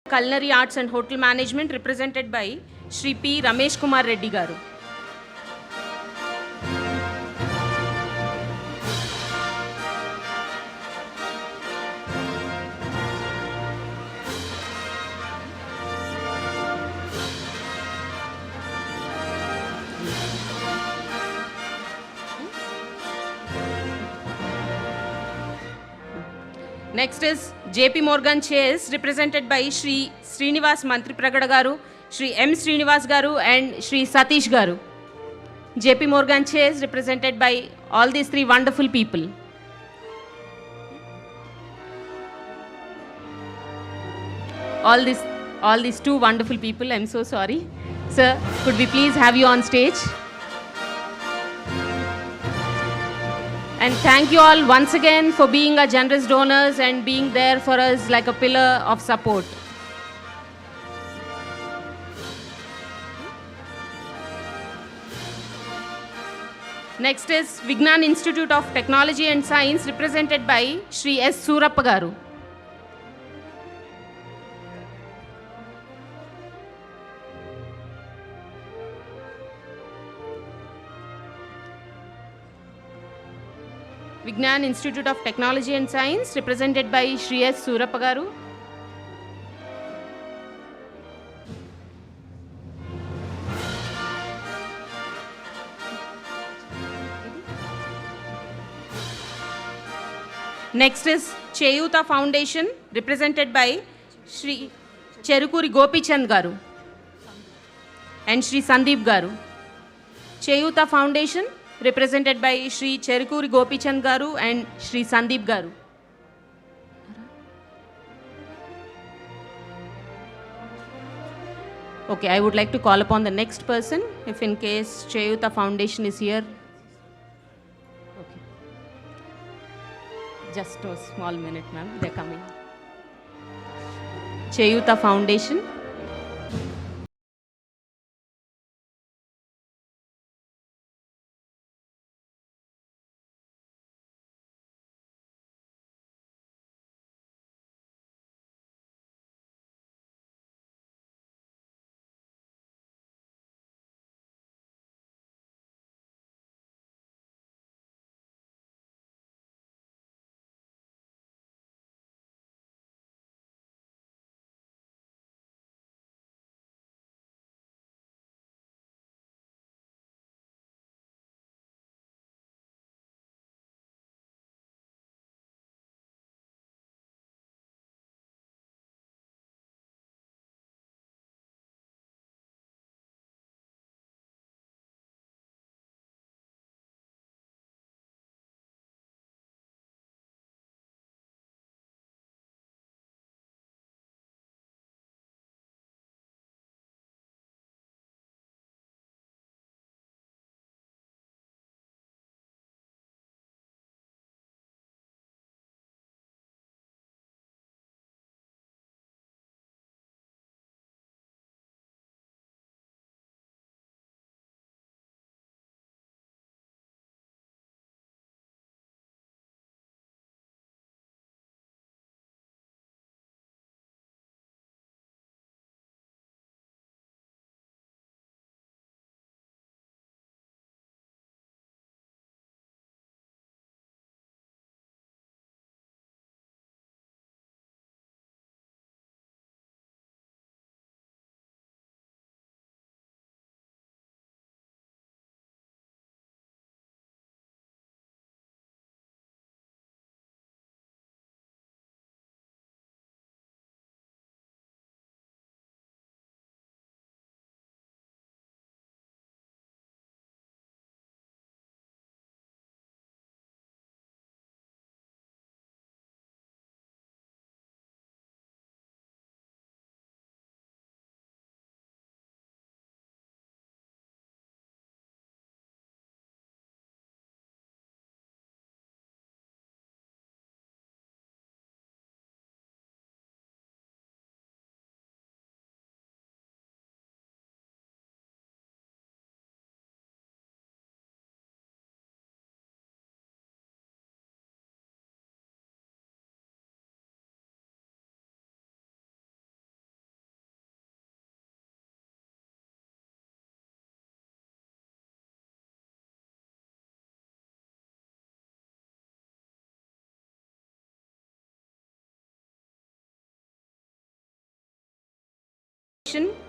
Culinary Arts and Hotel Management, represented by Shri P. Ramesh Kumar Reddy garu. Next is JP Morgan Chase, represented by Shri Srinivas Mantri Pragada garu, Shri M. Srinivas garu, and Shri Satish garu. JP Morgan Chase, represented by all these three wonderful people. All these two wonderful people, I'm so sorry. Sir, could we please have you on stage? And thank you all once again for being our generous donors and being there for us like a pillar of support. Next is Vignan Institute of Technology and Science, represented by Shri S. Surappa garu. Vignan Institute of Technology and Science, represented by Shri S. Surappa garu. Next is Cheyuta Foundation, represented by Shri Cherukuri Gopichand garu and Shri Sandeep garu. Cheyuta Foundation, represented by Shri Cherukuri Gopichand garu and Shri Sandeep garu. Okay, I would like to call upon the next person, if in case Cheyuta Foundation is here. Okay. Just a small minute, ma'am. They're coming. Cheyuta Foundation.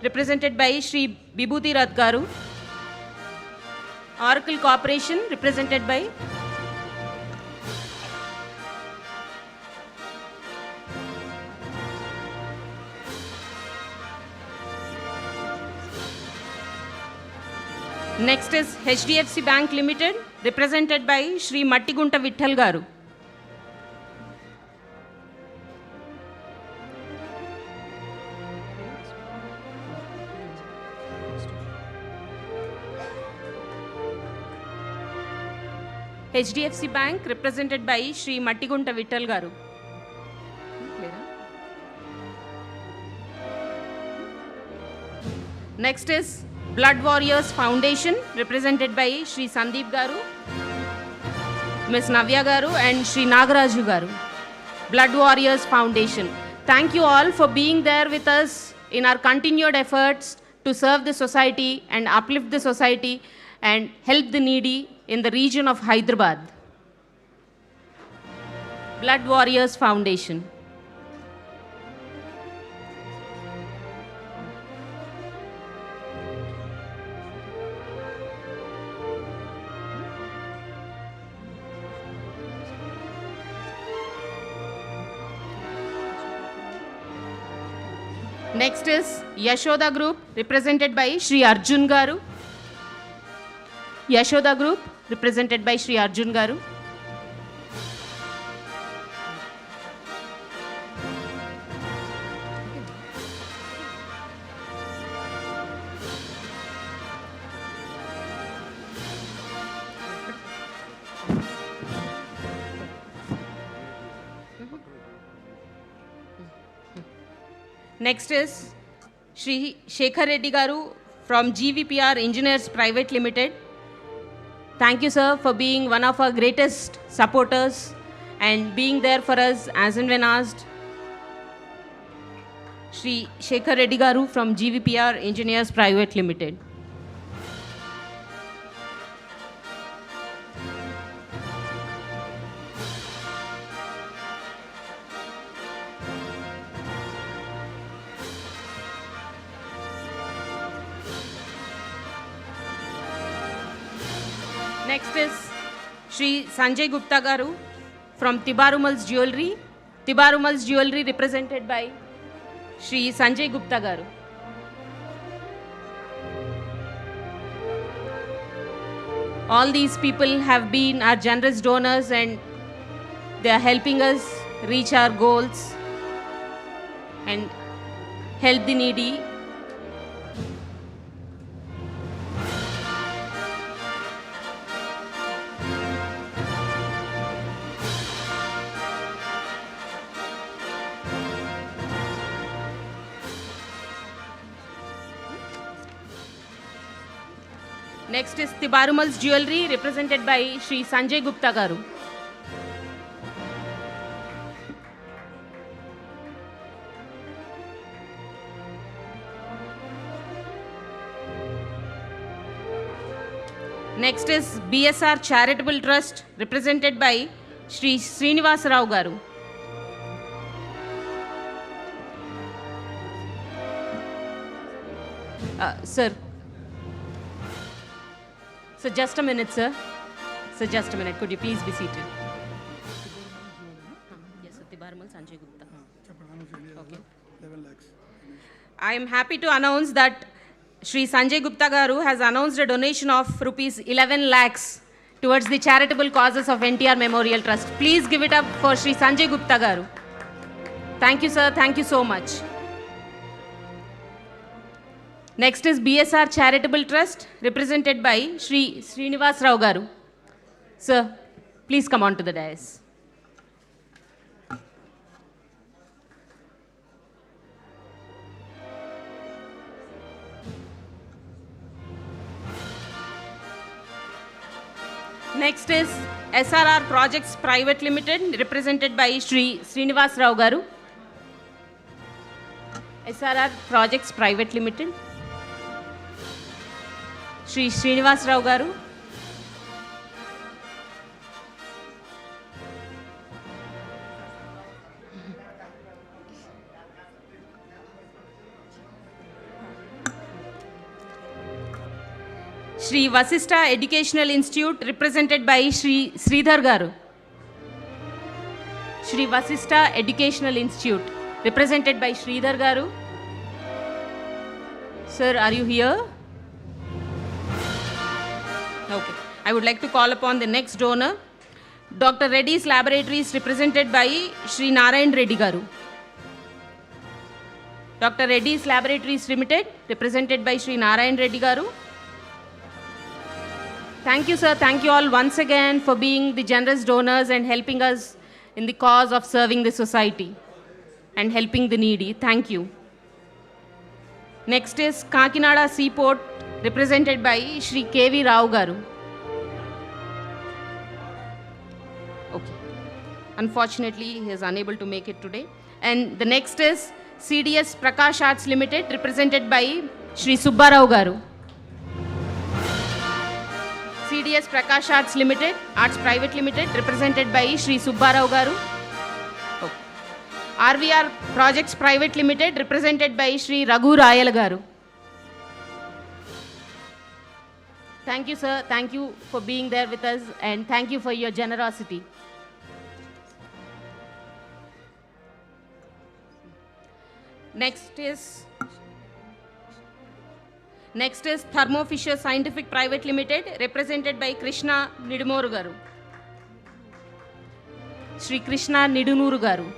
represented by Shri Bibhuti Rath Garu. Oracle Corporation represented by Next is HDFC Bank Limited, represented by Shri Mattigunta Vitthal Garu. HDFC Bank, represented by Shri Mattigunta Vitthal Garu. Next is Blood Warriors Foundation, represented by Shri Sandeep Garu, Ms. Navya Garu and Shri Nagaraju Garu. Blood Warriors Foundation. Thank you all for being there with us in our continued efforts to serve the society and uplift the society and help the needy in the region of Hyderabad. Blood Warriors Foundation. Next is Yashoda Group, represented by Shri Arjun Garu. Yashoda Group, represented by Shri Arjun Garu. Next is Shri Shekhar Reddy Garu from GVPR Engineers Private Limited. Thank you, sir, for being one of our greatest supporters and being there for us as and when asked. Shri Shekhar Reddy Garu from GVPR Engineers Private Limited. Next is Shri Sanjay Gupta Garu from Tibarumal's Jewelry. Tibarumal's Jewelry, represented by Shri Sanjay Gupta Garu. All these people have been our generous donors and they are helping us reach our goals and help the needy. Next is Tibarumal's Jewelry, represented by Shri Sanjay Gupta Garu. Next is BSR Charitable Trust, represented by Shri Srinivas Rao Garu. Sir. So just a minute, sir. So just a minute. Could you please be seated? Yes, sir. Tibarumal Sanjay Gupta. Okay. 11 lakhs. I am happy to announce that Shri Sanjay Gupta Garu has announced a donation of rupees 11 lakhs towards the charitable causes of NTR Memorial Trust. Please give it up for Shri Sanjay Gupta Garu. Thank you, sir. Thank you so much. Next is BSR Charitable Trust, represented by Shri Srinivas Rao Garu. Sir, please come on to the dais. Next is SRR Projects Private Limited, represented by Shri Srinivas Rao Garu. SRR Projects Private Limited. Shri Srinivas Rao Garu. Shri Vasista Educational Institute, represented by Shri Sridhar Garu. Shri Vasista Educational Institute, represented by Sridhar Garu. Sir, are you here? Okay. I would like to call upon the next donor, Dr. Reddy's Laboratories, represented by Shri Narayan Reddy Garu. Dr. Reddy's Laboratories Limited, represented by Shri Narayan Reddy Garu. Thank you, sir. Thank you all once again for being the generous donors and helping us in the cause of serving the society and helping the needy. Thank you. Next is Kakinada Seaport, represented by Shri K.V. Rao Garu. Okay. Unfortunately, he is unable to make it today. And the next is CDS Prakash Arts Limited, represented by Shri Subbarao Garu. CDS Prakash Arts Limited, Arts Private Limited, represented by Shri Subbarao Garu. Okay. RVR Projects Private Limited, represented by Shri Raghu Rayal Garu. Thank you, sir. Thank you for being there with us, and thank you for your generosity. Next is Thermo Fisher Scientific Private Limited, represented by Krishna Nidumuru Garu. Shri Krishna Nidunuru Garu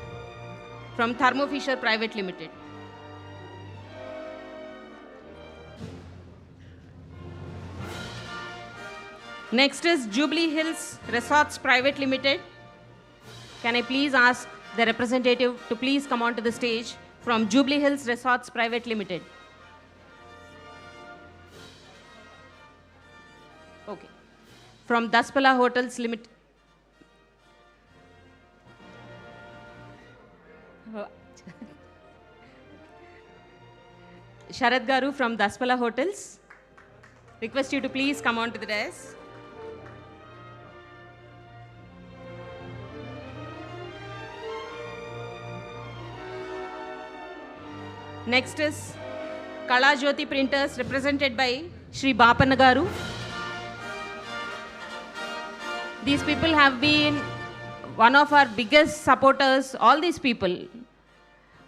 from Thermo Fisher Private Limited. Next is Jubilee Hills Resorts Private Limited. Can I please ask the representative to please come onto the stage from Jubilee Hills Resorts Private Limited. Okay. From Daspala Hotels Limited. Sharad Garu from Daspala Hotels. Request you to please come on to the dais. Next is Kala Jyoti Printers, represented by Shri Bapanna Garu. These people have been one of our biggest supporters. All these people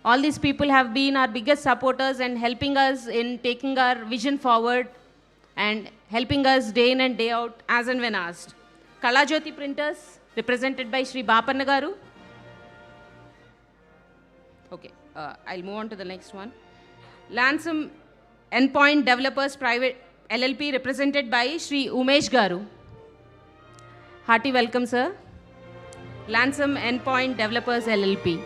have been our biggest supporters and helping us in taking our vision forward and helping us day in and day out as and when asked. Kala Jyoti Printers, represented by Shri Bapanna Garu. Okay. I'll move on to the next one. Lansam Endpoint Developers Private LLP, represented by Shri Umesh Garu. Hearty welcome, sir. Lansam Endpoint Developers LLP.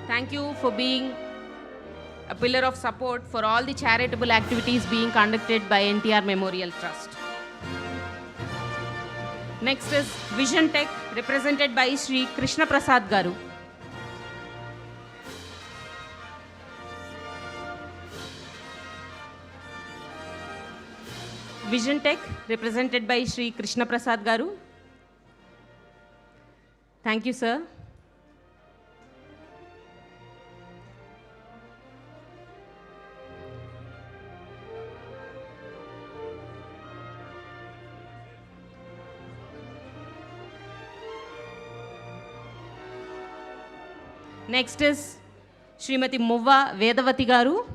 Thank you for being a pillar of support for all the charitable activities being conducted by NTR Memorial Trust. Next is Vision Tech, represented by Shri Krishna Prasad Garu. Vision Tech, represented by Shri Krishna Prasad Garu. Thank you, sir. Next is Srimati Muvva Vedavati Garu.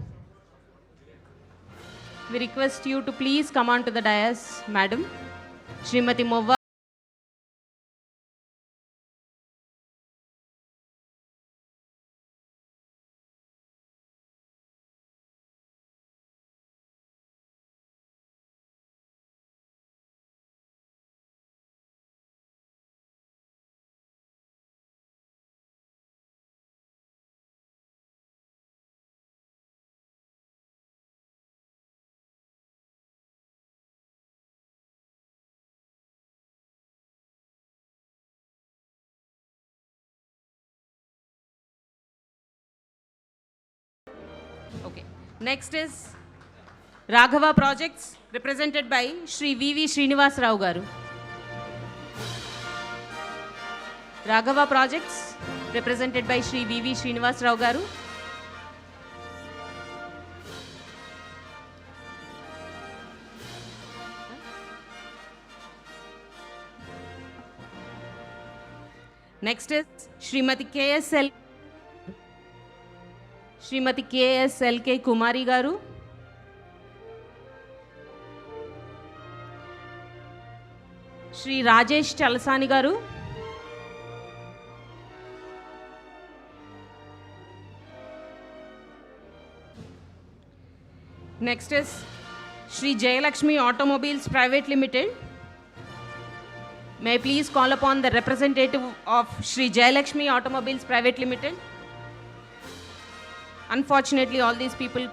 We request you to please come on to the dais, madam. Srimati Muvva. Okay. Next is Raghava Projects, represented by Shri V.V. Srinivas Rao Garu. Raghava Projects, represented by Shri V.V. Srinivas Rao Garu. Next is Srimati KSLK Kumari garu. Shri Rajesh Chalasani garu. Next is Shri Jayalakshmi Automobiles Private Limited. May I please call upon the representative of Shri Jayalakshmi Automobiles Private Limited. Unfortunately, all these people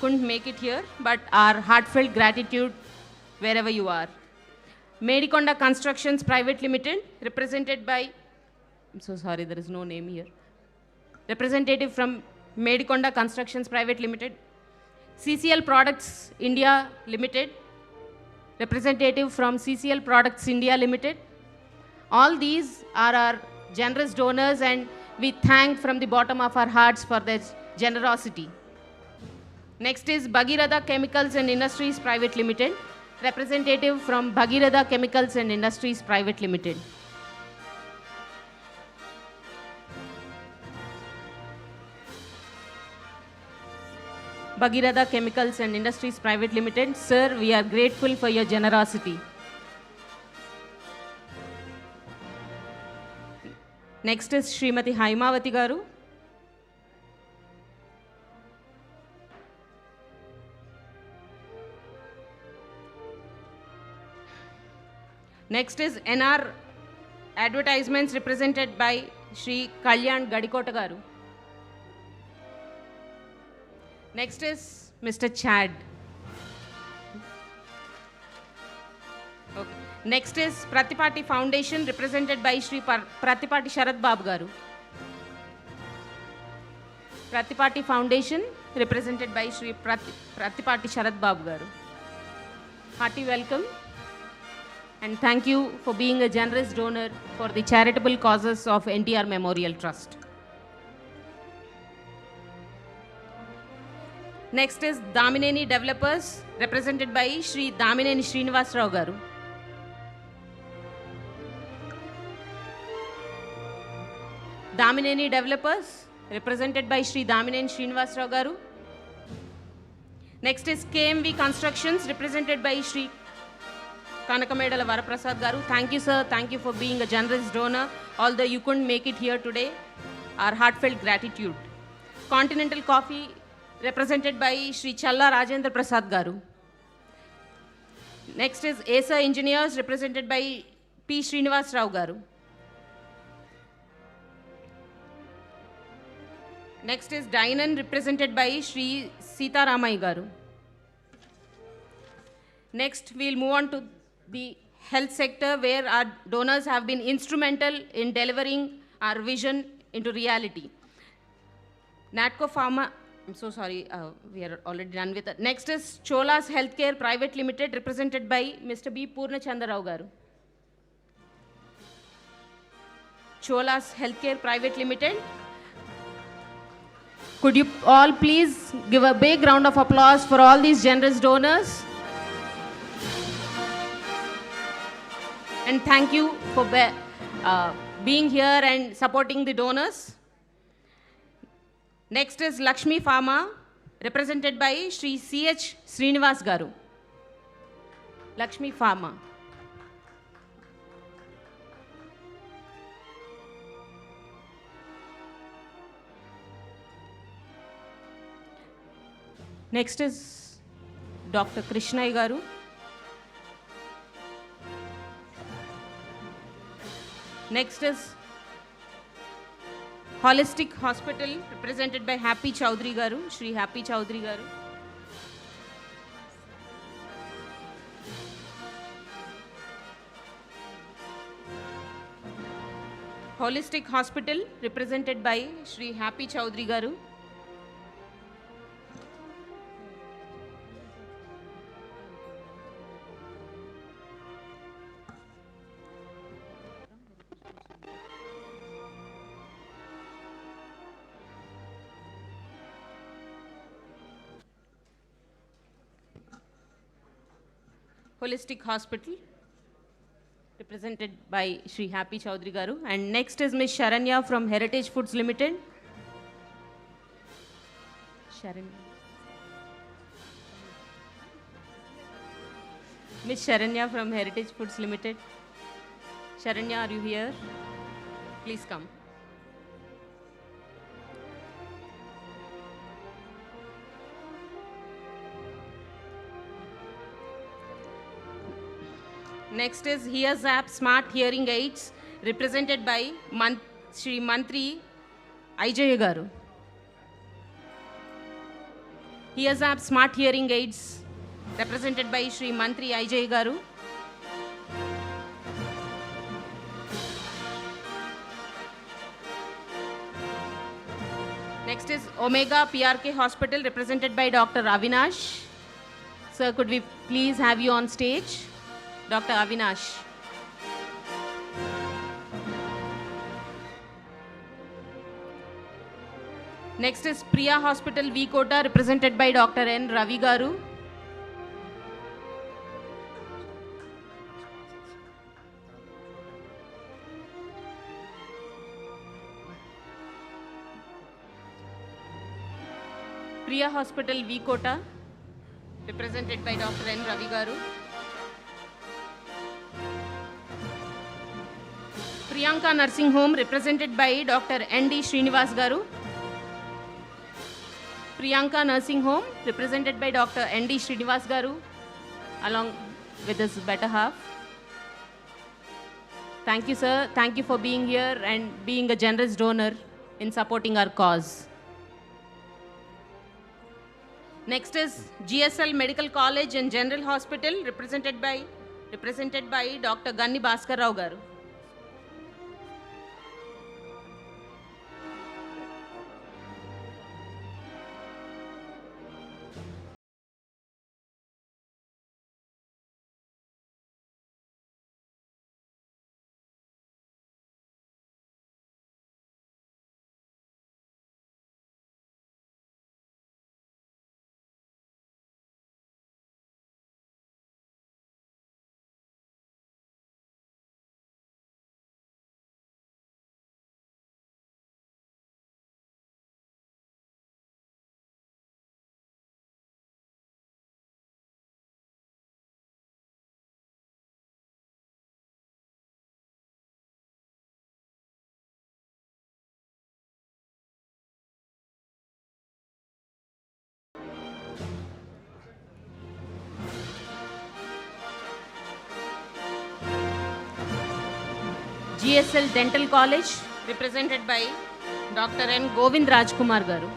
couldn't make it here, but our heartfelt gratitude wherever you are. Medikonda Constructions Private Limited, represented by, I'm so sorry, there is no name here. Representative from Medikonda Constructions Private Limited. CCL Products India Limited, representative from CCL Products India Limited. All these are our generous donors, and we thank from the bottom of our hearts for their generosity. Next is Bhagiratha Chemicals and Industries Private Limited, representative from Bhagiratha Chemicals and Industries Private Limited. Bhagiratha Chemicals and Industries Private Limited. Sir, we are grateful for your generosity. Next is Srimati Haimavati garu. Next is NR Advertisements, represented by Shri Kalyan Gadikota garu. Next is Mr. Chad. Okay. Next is Pratipati Foundation, represented by Shri Pratipati Sharad Babu garu. Pratipati Foundation, represented by Shri Pratipati Sharad Babu garu. Hearty welcome, and thank you for being a generous donor for the charitable causes of NTR Memorial Trust. Next is Damineni Developers, represented by Shri Damineni Srinivas Rao garu. Damineni Developers, represented by Shri Damineni Srinivas Rao garu. Next is KMV Constructions, represented by Shri Kanakamedala Varaprasad garu. Thank you, sir. Thank you for being a generous donor. Although you couldn't make it here today, our heartfelt gratitude. Continental Coffee, represented by Shri Challa Rajendra Prasad garu. Next is ASA Engineers, represented by P. Srinivas Rao garu. Next is Dainan, represented by Shri Sita Ramai garu. Next, we'll move on to the health sector, where our donors have been instrumental in delivering our vision into reality. Natco Pharma, I'm so sorry, we are already done with it. Next is Chola's Healthcare Private Limited, represented by Mr. B. Purnachandra Rao garu. Chola's Healthcare Private Limited. Could you all please give a big round of applause for all these generous donors? And thank you for being here and supporting the donors. Next is Lakshmi Pharma, represented by Shri C.H. Srinivas garu. Lakshmi Pharma. Next is Dr. Krishnai garu. Next is Holistic Hospital, represented by Happy Chowdhury garu, Shri Happy Chowdhury garu. Holistic Hospital, represented by Shri Happy Chowdhury garu. Holistic Hospital, represented by Shri Happy Chaudhary Garu. And next is Ms. Sharanya from Heritage Foods Limited. Sharanya. Ms. Sharanya from Heritage Foods Limited. Sharanya, are you here? Please come. Next is Hears App Smart Hearing Aids, represented by Shri Mantri Ajay Garu. Hears App Smart Hearing Aids, represented by Shri Mantri Ajay Garu. Next is Omega PRK Hospital, represented by Dr. Avinash. Sir, could we please have you on stage? Dr. Avinash. Next is Priya Hospital, V Kota, represented by Dr. N. Ravi Garu. Priya Hospital, V Kota, represented by Dr. N. Ravi Garu. Priyanka Nursing Home, represented by Dr. N.D. Srinivas Garu. Priyanka Nursing Home, represented by Dr. N.D. Srinivas Garu, along with his better half. Thank you, sir. Thank you for being here and being a generous donor in supporting our cause. Next is GSL Medical College and General Hospital, represented by Dr. Ganni Bhaskar Rao Garu. GSL Dental College, represented by Dr. N. Govind Rajkumar Garu.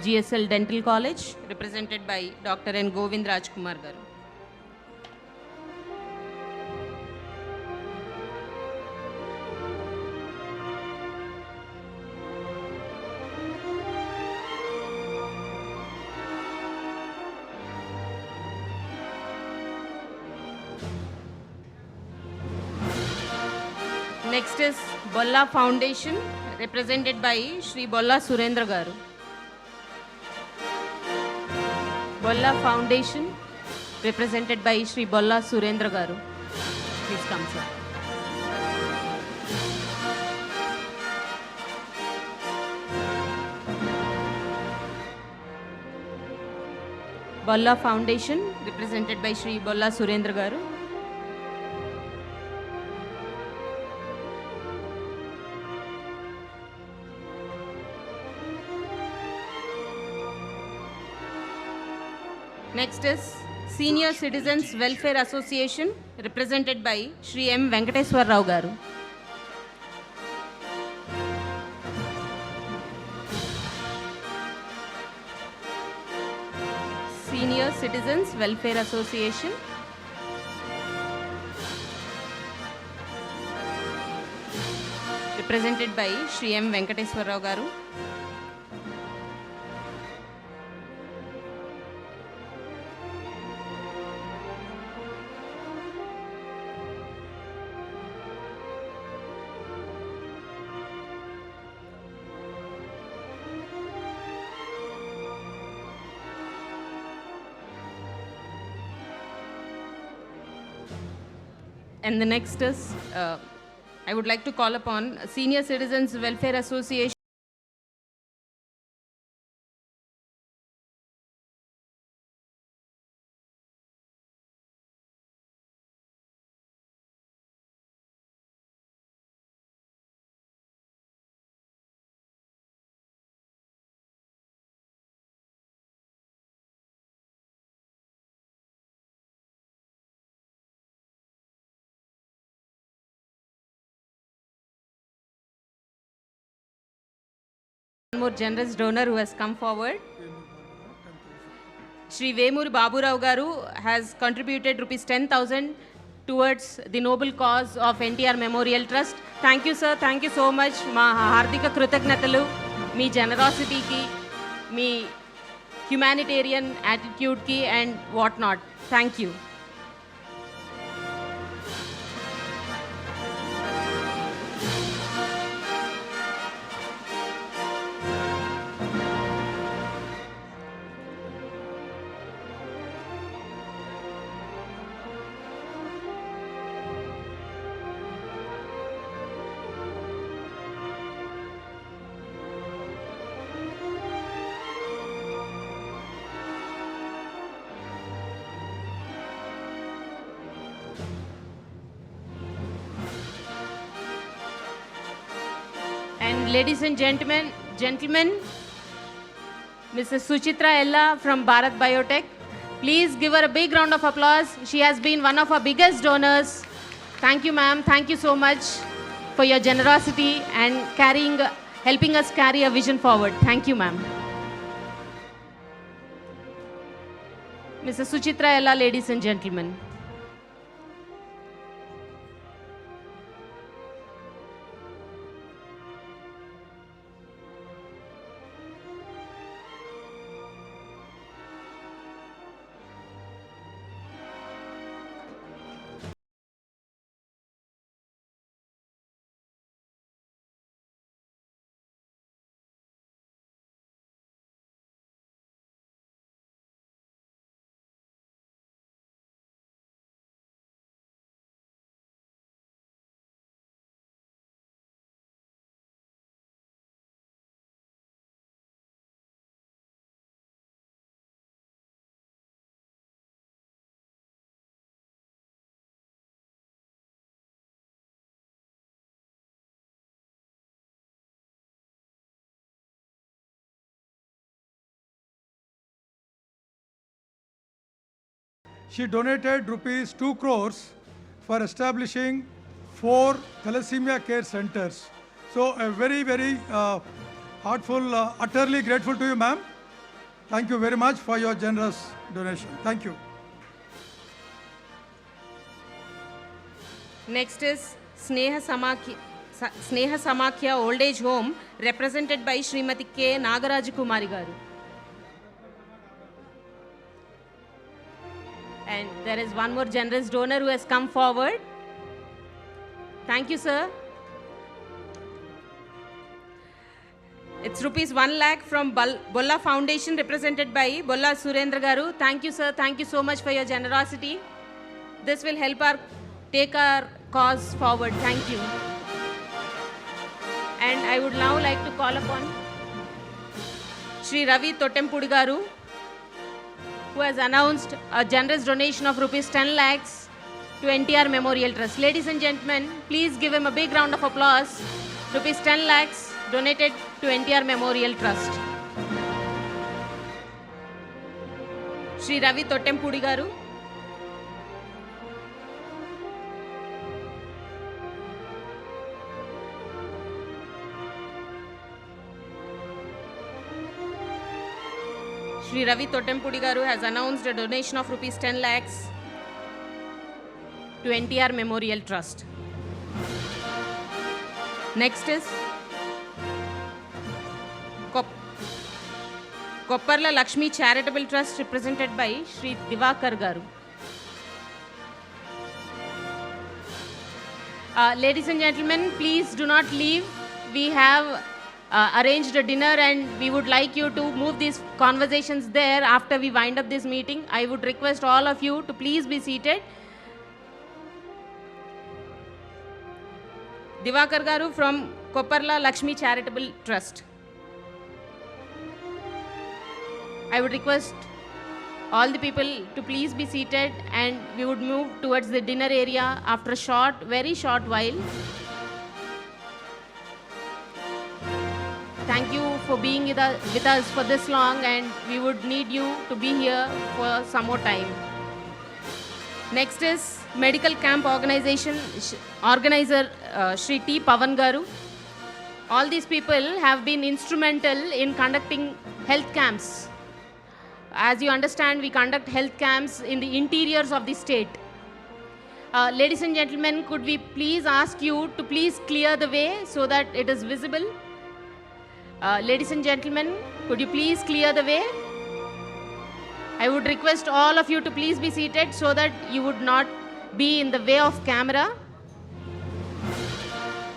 GSL Dental College, represented by Dr. N. Govind Rajkumar Garu. Next is Bolla Foundation, represented by Shri Bolla Surendra Garu. Bolla Foundation, represented by Shri Bolla Surendra Garu. Please come, sir. Bolla Foundation, represented by Shri Bolla Surendra Garu. Next is Senior Citizens Welfare Association, represented by Shri M. Venkateswar Rao Garu. Senior Citizens Welfare Association. Represented by Shri M. Venkateswar Rao Garu. And the next is, I would like to call upon Senior Citizens Welfare Association. One more generous donor who has come forward. Shri Vemuri Baburao Garu has contributed rupees 10,000 towards the noble cause of NTR Memorial Trust. Thank you, sir. Thank you so much. Ma hardika krutajnatalu, me generosity-ki, me humanitarian attitude-ki and what not. Thank you. And ladies and gentlemen, Mrs. Suchitra Ella from Bharat Biotech. Please give her a big round of applause. She has been one of our biggest donors. Thank you, ma'am. Thank you so much for your generosity and helping us carry a vision forward. Thank you, ma'am. Mrs. Suchitra Ella, ladies and gentlemen. She donated rupees 2 crores for establishing 4 thalassemia care centers. So a very, very heartful, utterly grateful to you, ma'am. Thank you very much for your generous donation. Thank you. Next is Sneha Samakhya Old Age Home, represented by Srimati K. Nagaraj Kumari Garu. And there is one more generous donor who has come forward. Thank you, sir. It's rupees 1 lakh from Bolla Foundation, represented by Bolla Surendra Garu. Thank you, sir. Thank you so much for your generosity. This will help take our cause forward. Thank you. And I would now like to call upon Shri Ravi Totempudi Garu, who has announced a generous donation of rupees 10 lakhs to NTR Memorial Trust. Ladies and gentlemen, please give him a big round of applause. Rupees 10 lakhs donated to NTR Memorial Trust. Shri Ravi Totempudi Garu. Shri Ravi Totempudi Garu has announced a donation of rupees 10 lakhs to NTR Memorial Trust. Next is Kopparla Lakshmi Charitable Trust, represented by Shri Divakar Garu. Ladies and gentlemen, please do not leave. We have arranged a dinner and we would like you to move these conversations there after we wind up this meeting. I would request all of you to please be seated. Divakar Garu from Kopparla Lakshmi Charitable Trust. I would request all the people to please be seated, and we would move towards the dinner area after a short, very short while. Thank you for being with us for this long, and we would need you to be here for some more time. Next is Medical Camp Organization organizer Shri T. Pavan Garu. All these people have been instrumental in conducting health camps. As you understand, we conduct health camps in the interiors of the state. Ladies and gentlemen, could we please ask you to please clear the way so that it is visible? Ladies and gentlemen, could you please clear the way? I would request all of you to please be seated so that you would not be in the way of camera.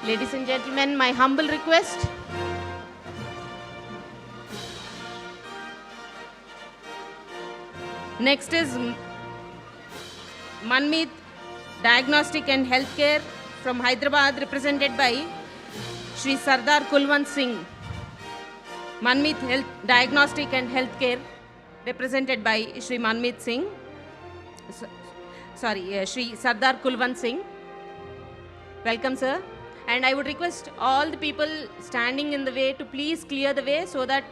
Ladies and gentlemen, my humble request. Next is Manmeet Diagnostic and Healthcare from Hyderabad, represented by Shri Sardar Kulwant Singh. Manmeet Diagnostic and Healthcare, represented by Shri Manmeet Singh. Shri Sardar Kulwant Singh. Welcome, sir. And I would request all the people standing in the way to please clear the way so that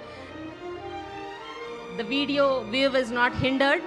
the video view is not hindered.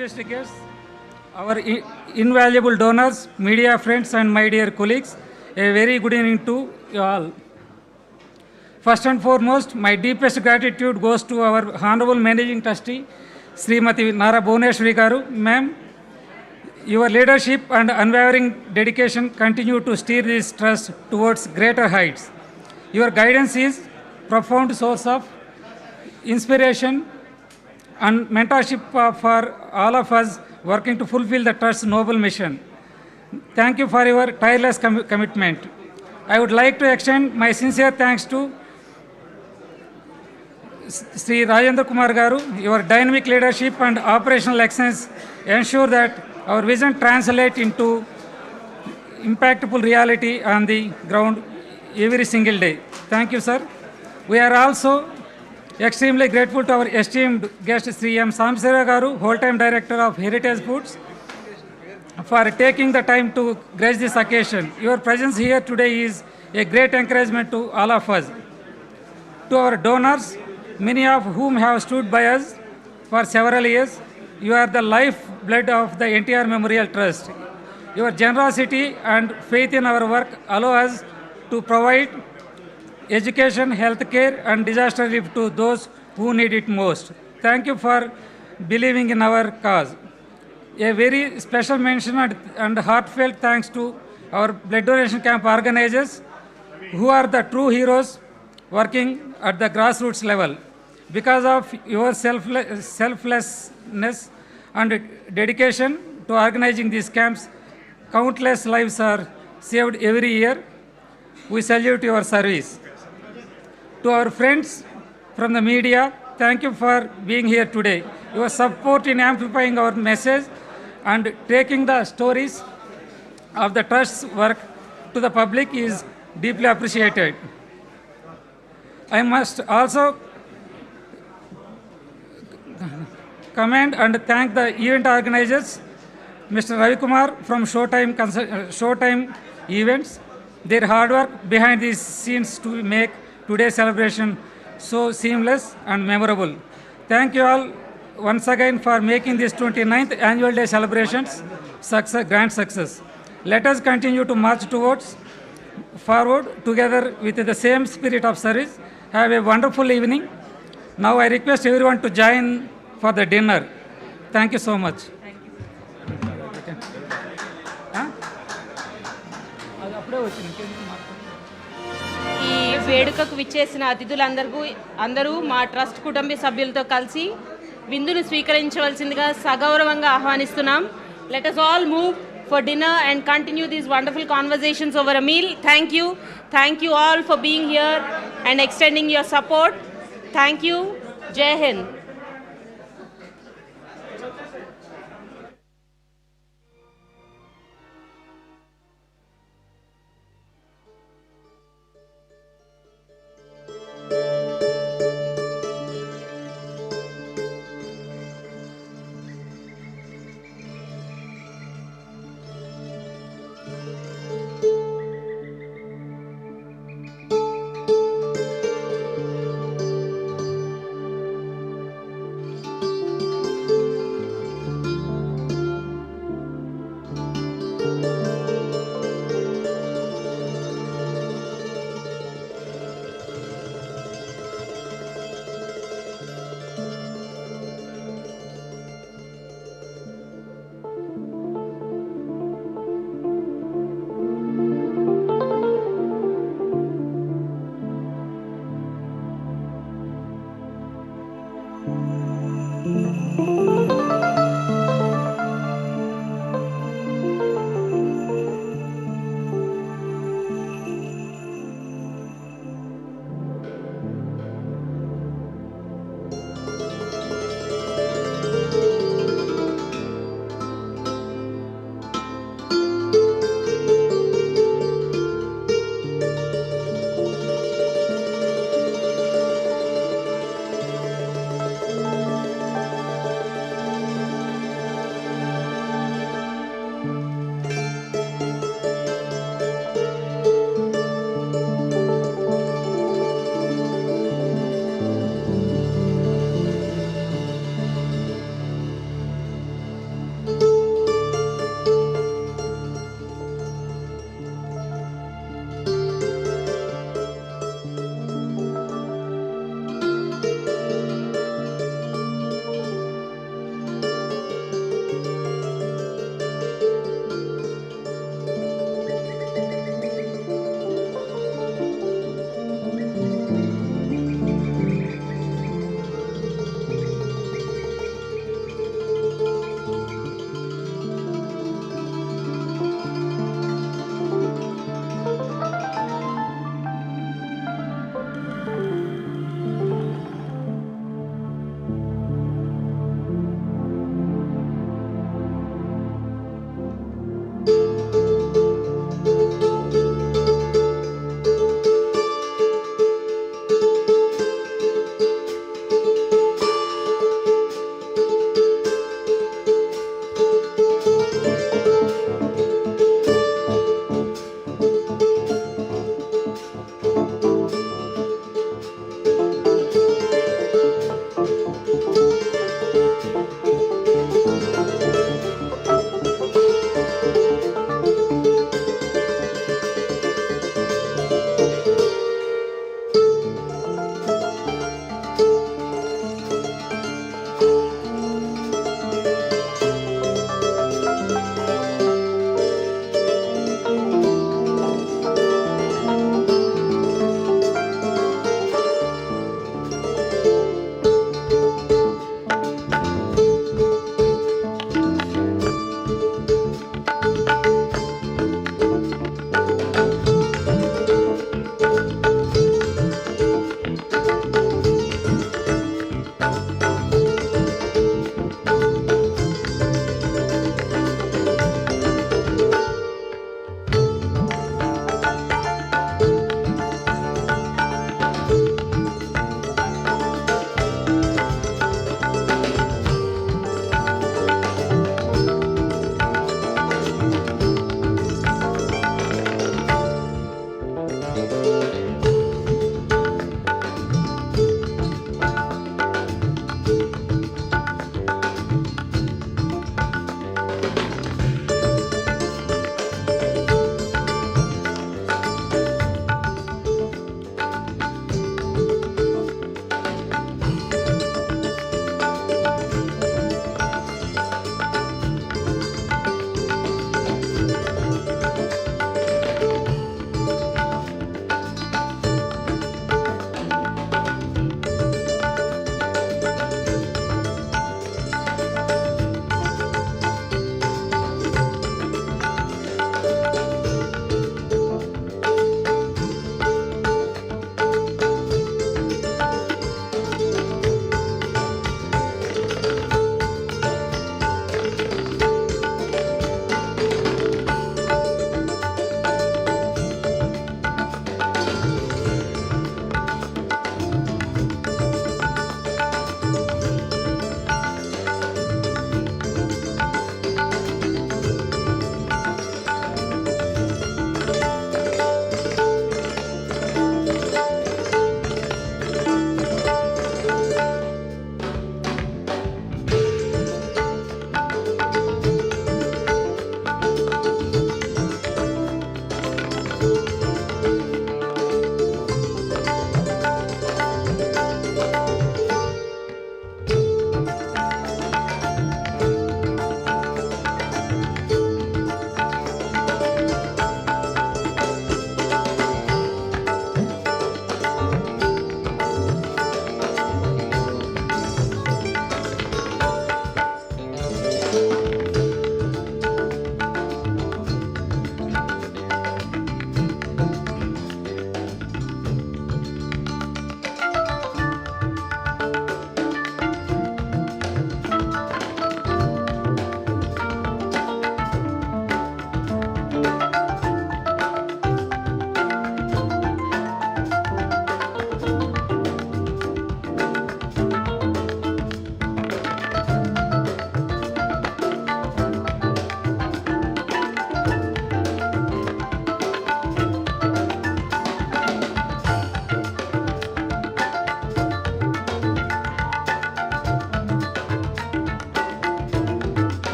Distinguished guests, our invaluable donors, media friends, and my dear colleagues, a very good evening to you all. First and foremost, my deepest gratitude goes to our Honorable Managing Trustee, Srimati Nara Bhuvneshwari Garu. Ma'am, your leadership and unwavering dedication continue to steer this trust towards greater heights. Your guidance is profound source of inspiration and mentorship for all of us working to fulfill the Trust's noble mission. Thank you for your tireless commitment. I would like to extend my sincere thanks to Sri Rajendra Kumar Garu. Your dynamic leadership and operational excellence ensure that our vision translates into impactful reality on the ground every single day. Thank you, sir. We are also extremely grateful to our esteemed guest, Sri M. Samsara Garu, whole-time director of Heritage Foods, for taking the time to grace this occasion. Your presence here today is a great encouragement to all of us. To our donors, many of whom have stood by us for several years, you are the lifeblood of the NTR Memorial Trust. Your generosity and faith in our work allow us to provide education, healthcare, and disaster relief to those who need it most. Thank you for believing in our cause. A very special mention and heartfelt thanks to our blood donation camp organizers, who are the true heroes working at the grassroots level. Because of your selflessness and dedication to organizing these camps, countless lives are saved every year. We salute your service. To our friends from the media, thank you for being here today. Your support in amplifying our message and taking the stories of the Trust's work to the public is deeply appreciated. I must also commend and thank the event organizers, Mr. Ravi Kumar from Showtime Events, their hard work behind these scenes to make today's celebration so seamless and memorable. Thank you all once again for making this 29th annual day celebrations grand success. Let us continue to march forward together with the same spirit of service. Have a wonderful evening. Now I request everyone to join for the dinner. Thank you so much. ఈ వేడుకకు విచ్చేసిన అందరూ మా trust కుటుంబ సభ్యులతో కలిసి విందును స్వీకరించవలసిందిగా సగౌరవంగా ఆహ్వానిస్తున్నాం. Let us all move for dinner and continue these wonderful conversations over a meal. Thank you. Thank you all for being here and extending your support. Thank you. Jai Hind.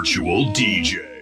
Virtual DJ.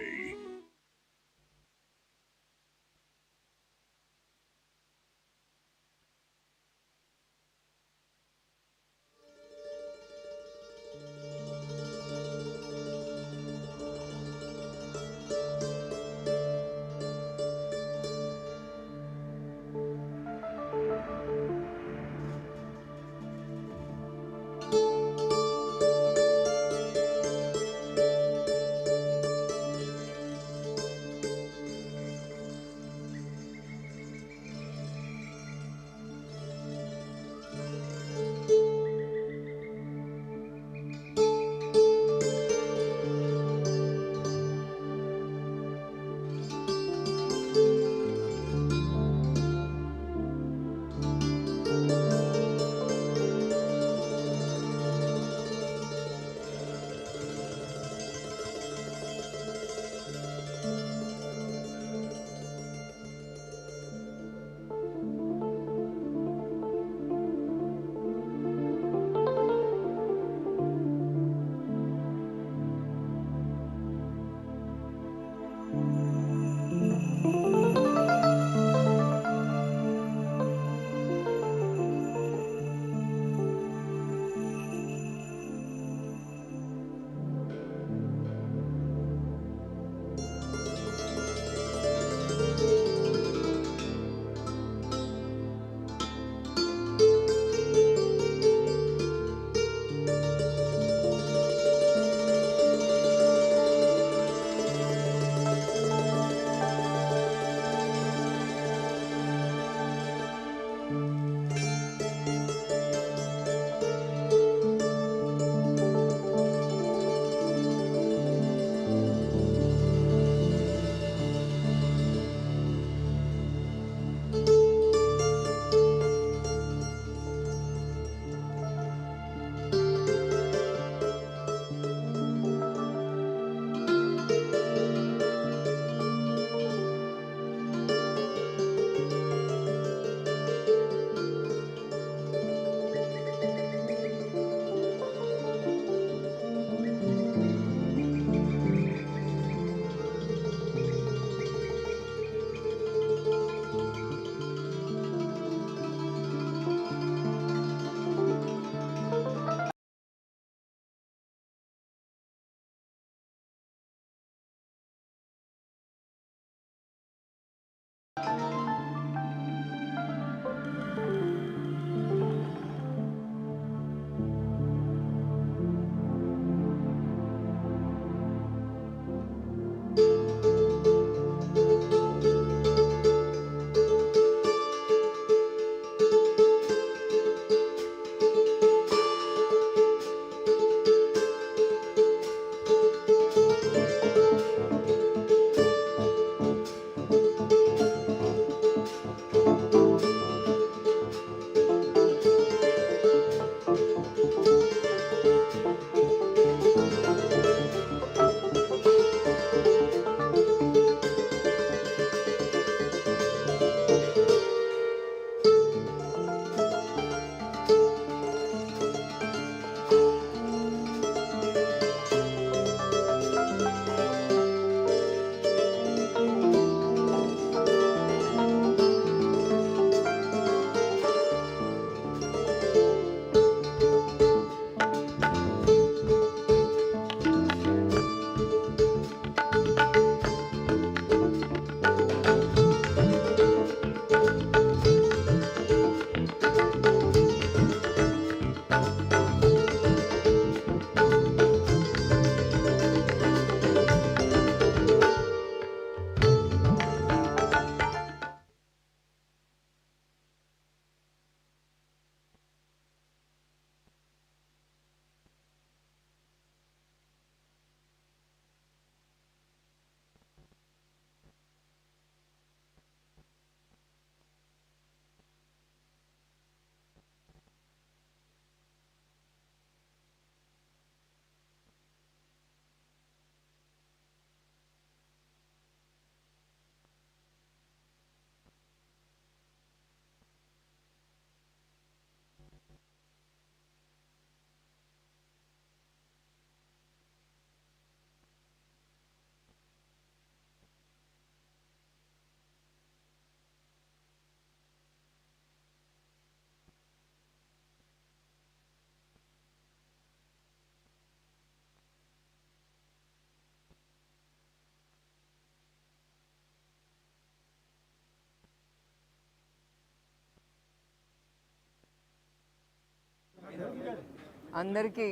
అందరికీ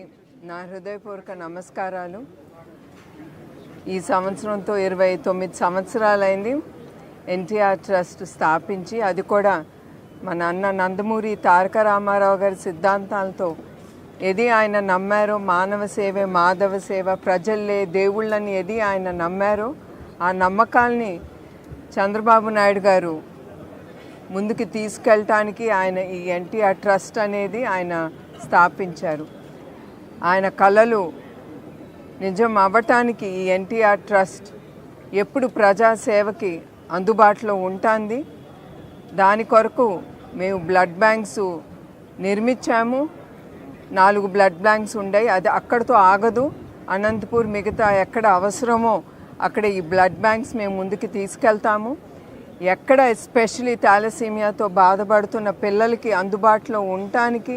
నా హృదయపూర్వక నమస్కారాలు. ఈ సంవత్సరంతో 29 సంవత్సరాలైంది NTR trust స్థాపించి, అది కూడా మన అన్న నందమూరి తారక రామారావు గారి సిద్ధాంతాలతో ఏది ఆయన నమ్మారో, మానవ సేవే మాధవ సేవ, ప్రజల్లే దేవుళ్ళని ఏది ఆయన నమ్మారో ఆ నమ్మకాల్ని చంద్రబాబు నాయుడు గారు ముందుకు తీసుకెళ్ళటానికి ఆయన ఈ ఎన్టీఆర్ ట్రస్ట్ అనేది ఆయన స్థాపించారు. ఆయన కలలు నిజం అవ్వటానికి ఈ ఎన్టీఆర్ ట్రస్ట్ ఎప్పుడు ప్రజాసేవకి అందుబాటులో ఉంటుంది. దాని కొరకు మేము బ్లడ్ బ్యాంక్స్ నిర్మించాము. 4 బ్లడ్ బ్యాంక్స్ ఉన్నాయి. అది అక్కడితో ఆగదు. అనంతపూర్ మిగతా ఎక్కడ అవసరమో అక్కడ ఈ బ్లడ్ బ్యాంక్స్ మేము ముందుకు తీసుకెళ్తాము. ఎక్కడ ఎస్పెషలీ థాలసీమియాతో బాధపడుతున్న పిల్లలకి అందుబాటులో ఉండటానికి,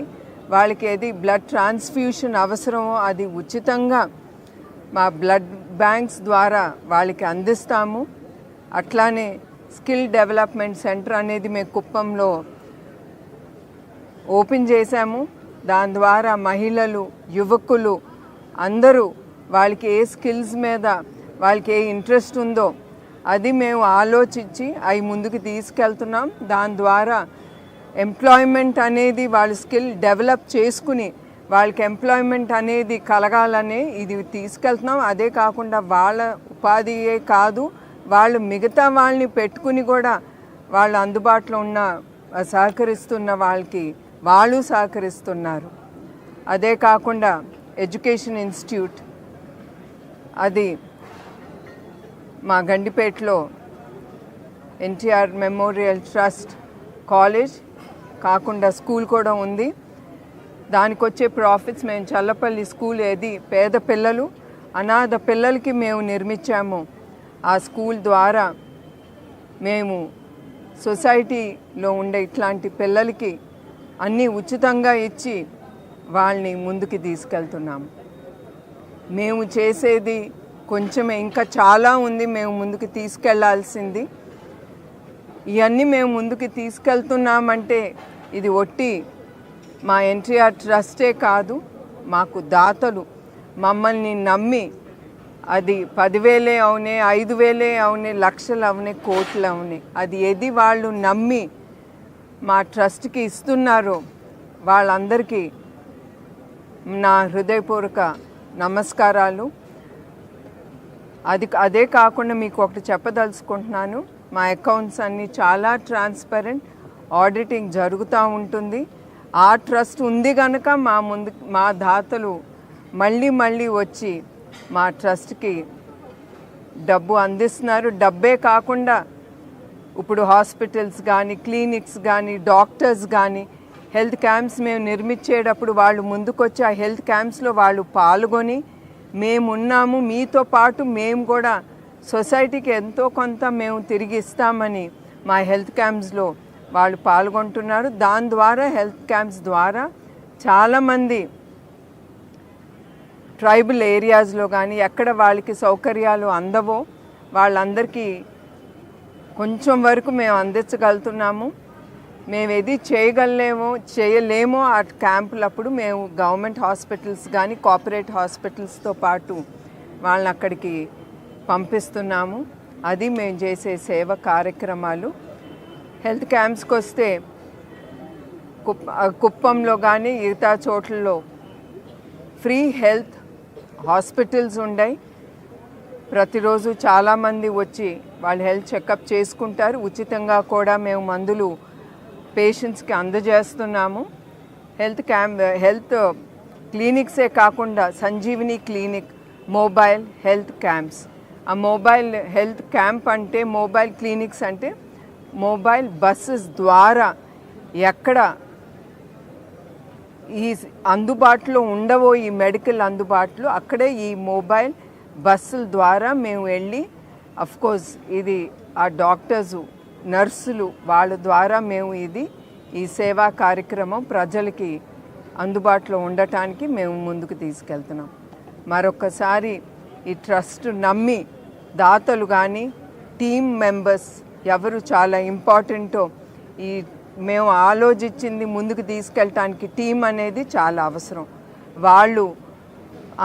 వాళ్ళకి ఏది బ్లడ్ ట్రాన్స్ఫ్యూషన్ అవసరమో అది ఉచితంగా మా బ్లడ్ బ్యాంక్స్ ద్వారా వాళ్ళకి అందిస్తాము. అట్లానే స్కిల్ డెవలప్మెంట్ సెంటర్ అనేది మేము కుప్పంలో ఓపెన్ చేశాము. దాని ద్వారా మహిళలు, యువకులు అందరూ వాళ్ళకి ఏ స్కిల్స్ మీద వాళ్ళకి ఏ ఇంట్రెస్ట్ ఉందో అది మేము ఆలోచించి అవి ముందుకు తీసుకెళ్తున్నాం. దాని ద్వారా ఎంప్లాయ్మెంట్ అనేది వాళ్ళు స్కిల్ డెవలప్ చేసుకుని వాళ్ళకి ఎంప్లాయ్మెంట్ అనేది కలగాలనే ఇది తీసుకెళ్తున్నాం. అదే కాకుండా వాళ్ళ ఉపాధియే కాదు, వాళ్ళు మిగతా వాళ్ళని పెట్టుకుని కూడా వాళ్ళు అందుబాటులో ఉన్న సహకరిస్తున్న వాళ్ళకి వాళ్ళు సహకరిస్తున్నారు. అదే కాకుండా ఎడ్యుకేషన్ ఇన్స్టిట్యూట్ అది మా గండిపేటలో ఎన్టీఆర్ మెమోరియల్ ట్రస్ట్ కాలేజ్ కాకుండా స్కూల్ కూడా ఉంది. దానికి వచ్చే ప్రాఫిట్స్ మేము చల్లపల్లి స్కూల్ ఏది పేద పిల్లలు, అనాథ పిల్లలకి మేము నిర్మించాము. ఆ స్కూల్ ద్వారా మేము సొసైటీలో ఉండే ఇట్లాంటి పిల్లలకి అన్నీ ఉచితంగా ఇచ్చి వాళ్ళని ముందుకు తీసుకెళ్తున్నాము. మేము చేసేది కొంచెమే, ఇంకా చాలా ఉంది మేము ముందుకు తీసుకెళ్లాల్సింది. ఇవన్నీ మేము ముందుకు తీసుకెళ్తున్నామంటే ఇది ఒట్టి మా ఎన్టీఆర్ ట్రస్టే కాదు, మాకు దాతలు మమ్మల్ని నమ్మి అది 10,000 అవునే, 5,000 అవునే, లక్షలు అవునే, కోట్లు అవునే, అది ఏది వాళ్ళు నమ్మి మా ట్రస్ట్కి ఇస్తున్నారో వాళ్ళందరికీ నా హృదయపూర్వక నమస్కారాలు. అదే కాకుండా మీకు ఒకటి చెప్పదలుచుకుంటున్నాను. మా అకౌంట్స్ అన్నీ చాలా ట్రాన్స్పరెంట్, ఆడిటింగ్ జరుగుతూ ఉంటుంది. ఆ ట్రస్ట్ ఉంది కనుక మా దాతలు మళ్ళీ వచ్చి మా ట్రస్ట్కి డబ్బు అందిస్తున్నారు. డబ్బే కాకుండా ఇప్పుడు హాస్పిటల్స్ కానీ, క్లినిక్స్ కానీ, డాక్టర్స్ కానీ, హెల్త్ క్యాంప్స్ మేము నిర్మించేటప్పుడు వాళ్ళు ముందుకొచ్చి ఆ హెల్త్ క్యాంప్స్లో వాళ్ళు పాల్గొని మేమున్నాము, మీతో పాటు మేము కూడా సొసైటీకి ఎంతో కొంత మేము తిరిగి ఇస్తామని మా హెల్త్ క్యాంప్స్లో వాళ్ళు పాల్గొంటున్నారు. దాని ద్వారా హెల్త్ క్యాంప్స్ ద్వారా చాలామంది ట్రైబల్ ఏరియాస్లో కానీ ఎక్కడ వాళ్ళకి సౌకర్యాలు అందవో వాళ్ళందరికీ కొంచెం వరకు మేము అందించగలుగుతున్నాము. మేము ఏది చేయలేమో ఆ క్యాంపులప్పుడు మేము గవర్నమెంట్ హాస్పిటల్స్ కానీ కార్పొరేట్ హాస్పిటల్స్తో పాటు వాళ్ళని అక్కడికి పంపిస్తున్నాము. అది మేము చేసే సేవ కార్యక్రమాలు. హెల్త్ క్యాంప్స్కి వస్తే కుప్పంలో కానీ మిగతా చోట్లలో ఫ్రీ హెల్త్ హాస్పిటల్స్ ఉన్నాయి. ప్రతిరోజు చాలామంది వచ్చి వాళ్ళు హెల్త్ చెకప్ చేసుకుంటారు. ఉచితంగా కూడా మేము మందులు పేషెంట్స్కి అందజేస్తున్నాము. హెల్త్ క్లినిక్సే కాకుండా Sanjeevini clinic, mobile health camps. ఆ మొబైల్ హెల్త్ క్యాంప్ అంటే, మొబైల్ క్లినిక్స్ అంటే మొబైల్ బస్సెస్ ద్వారా ఎక్కడ ఈ అందుబాటులో ఉండవో ఈ మెడికల్ అందుబాటులో అక్కడే ఈ మొబైల్ బస్సుల ద్వారా మేము వెళ్ళి, అఫ్కోర్స్ ఇది ఆ డాక్టర్సు, నర్సులు వాళ్ళ ద్వారా మేము ఈ సేవా కార్యక్రమం ప్రజలకి అందుబాటులో ఉండటానికి మేము ముందుకు తీసుకెళ్తున్నాం. మరొకసారి ఈ ట్రస్ట్ నమ్మి దాతలు కానీ టీమ్ మెంబర్స్ ఎవరు చాలా ఇంపార్టెంటో ఈ మేము ఆలోచించింది ముందుకు తీసుకెళ్ళటానికి టీం అనేది చాలా అవసరం. వాళ్ళు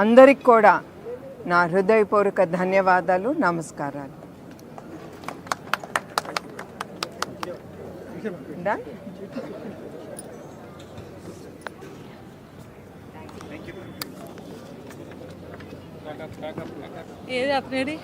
అందరికి కూడా నా హృదయపూర్వక ధన్యవాదాలు, నమస్కారాలు. Done? ఏది అప్నేది